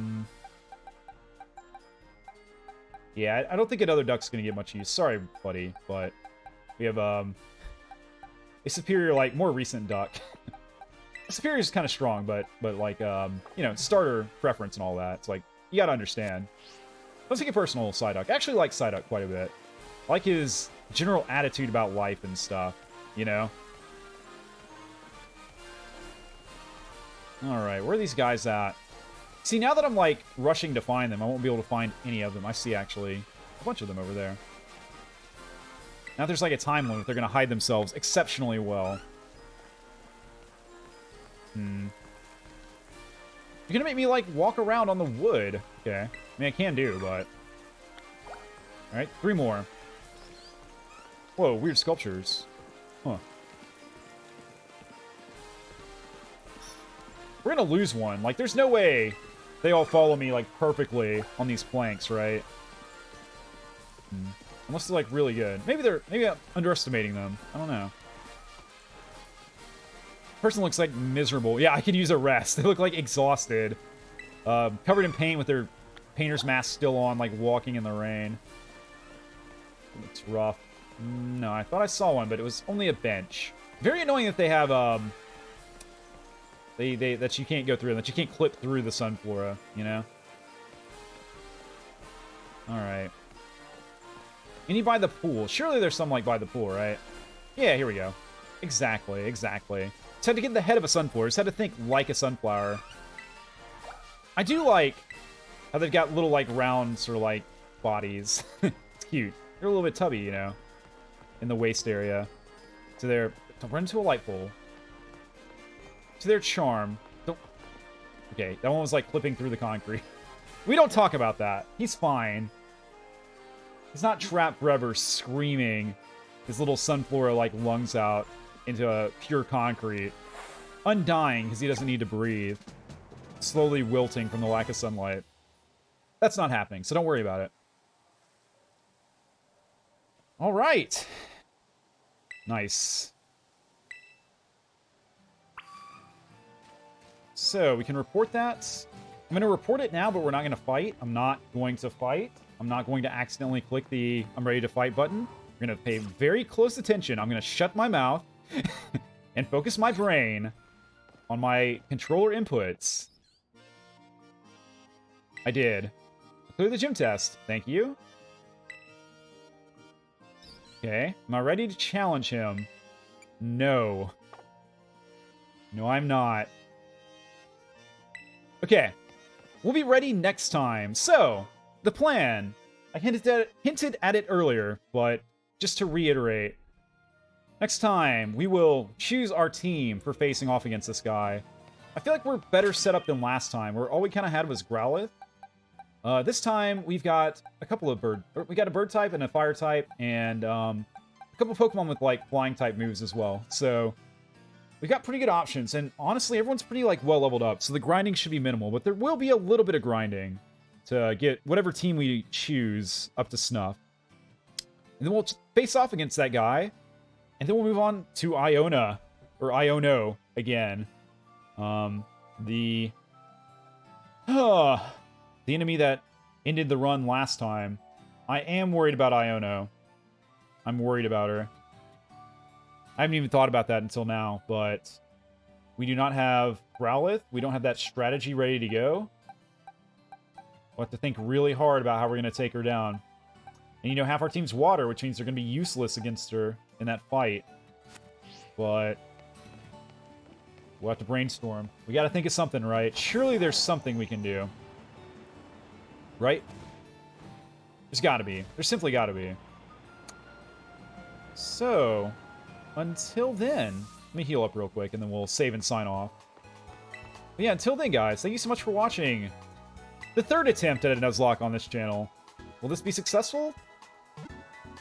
Speaker 1: Yeah, I don't think another duck's going to get much use. Sorry, buddy, but we have a superior, like, more recent duck. Superior is kind of strong, but like, you know, starter preference and all that. It's like, you got to understand. Let's take a personal Psyduck. I actually like Psyduck quite a bit. I like his general attitude about life and stuff, you know? Alright, where are these guys at? See, now that I'm, like, rushing to find them, I won't be able to find any of them. I see, actually, a bunch of them over there. Now there's, like, a time limit. They're going to hide themselves exceptionally well. You're going to make me, like, walk around on the wood. Okay. I mean, I can do, but... Alright, 3 more. Whoa, weird sculptures. Huh. We're going to lose one. Like, there's no way they all follow me, like, perfectly on these planks, right? Unless they're, like, really good. Maybe I'm underestimating them. I don't know. Person looks, like, miserable. Yeah, I could use a rest. They look, like, exhausted. Covered in paint with their painter's mask still on, like, walking in the rain. It's rough. No, I thought I saw one, but it was only a bench. Very annoying that they have, that you can't go through, that you can't clip through the Sunflora, you know? Alright. Any by the pool? Surely there's some, like, by the pool, right? Yeah, here we go. Exactly, exactly. Just had to get in the head of a Sunflower. Just had to think like a sunflower. I do like how they've got little, like, round sort of, like, bodies. It's cute. They're a little bit tubby, you know? In the waist area. To their... Don't run into a light pole. To their charm. Don't... Okay, that one was, like, clipping through the concrete. We don't talk about that. He's fine. He's not trapped forever screaming his little Sunflora, like, lungs out into a pure concrete. Undying because he doesn't need to breathe. Slowly wilting from the lack of sunlight. That's not happening, so don't worry about it. Alright. Nice. So, we can report that. I'm going to report it now, but we're not going to fight. I'm not going to fight. I'm not going to accidentally click the I'm ready to fight button. We're going to pay very close attention. I'm going to shut my mouth and focus my brain on my controller inputs. I did. Clear the gym test. Thank you. Okay. Am I ready to challenge him? No. No, I'm not. Okay. We'll be ready next time. So, the plan. I hinted at it earlier, but just to reiterate. Next time, we will choose our team for facing off against this guy. I feel like we're better set up than last time, where all we kind of had was Growlithe. This time, we've got a couple of we got a bird type and a fire type, and a couple of Pokemon with, like, flying type moves as well. So, we got pretty good options, and honestly, everyone's pretty, like, well leveled up, so the grinding should be minimal, but there will be a little bit of grinding to get whatever team we choose up to snuff. And then we'll face off against that guy, and then we'll move on to Iona, or Iono again. The enemy that ended the run last time. I am worried about Iono. I'm worried about her. I haven't even thought about that until now, but we do not have Growlithe. We don't have that strategy ready to go. We'll have to think really hard about how we're going to take her down. And, you know, half our team's water, which means they're going to be useless against her in that fight. But we'll have to brainstorm. We got to think of something, right? Surely there's something we can do. Right? There's got to be. There's simply got to be. So, until then, let me heal up real quick, and then we'll save and sign off. But yeah, until then, guys, thank you so much for watching the third attempt at a Nuzlocke on this channel. Will this be successful?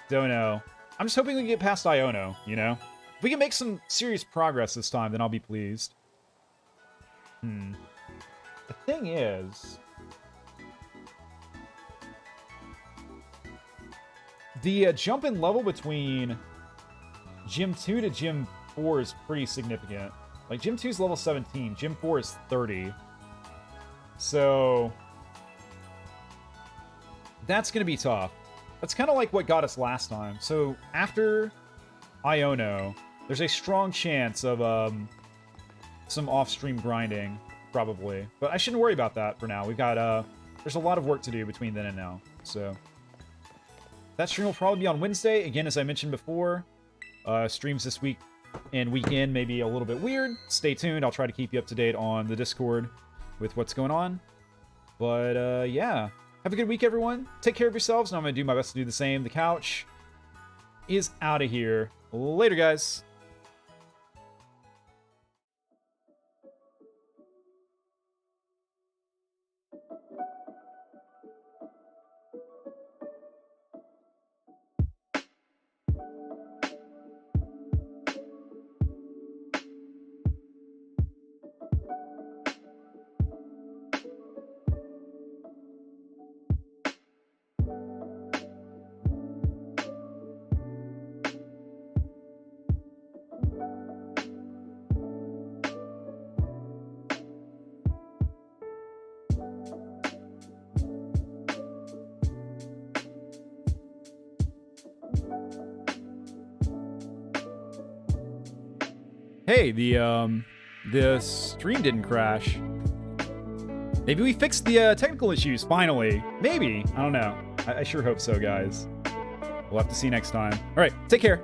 Speaker 1: Don't know. I'm just hoping we can get past Iono, you know? If we can make some serious progress this time, then I'll be pleased. The thing is, the jump in level between Gym 2 to Gym 4 is pretty significant. Like, Gym 2 is level 17, Gym 4 is 30. So that's going to be tough. That's kind of like what got us last time. So after Iono, there's a strong chance of some off-stream grinding, probably. But I shouldn't worry about that for now. We've got, there's a lot of work to do between then and now. So that stream will probably be on Wednesday. Again, as I mentioned before, streams this week and weekend may be a little bit weird. Stay tuned. I'll try to keep you up to date on the Discord with what's going on. But, yeah. Have a good week, everyone. Take care of yourselves, and I'm going to do my best to do the same. The couch is out of here. Later, guys. Hey, the stream didn't crash. Maybe we fixed the technical issues, finally. Maybe. I don't know. I sure hope so, guys. We'll have to see next time. All right, take care.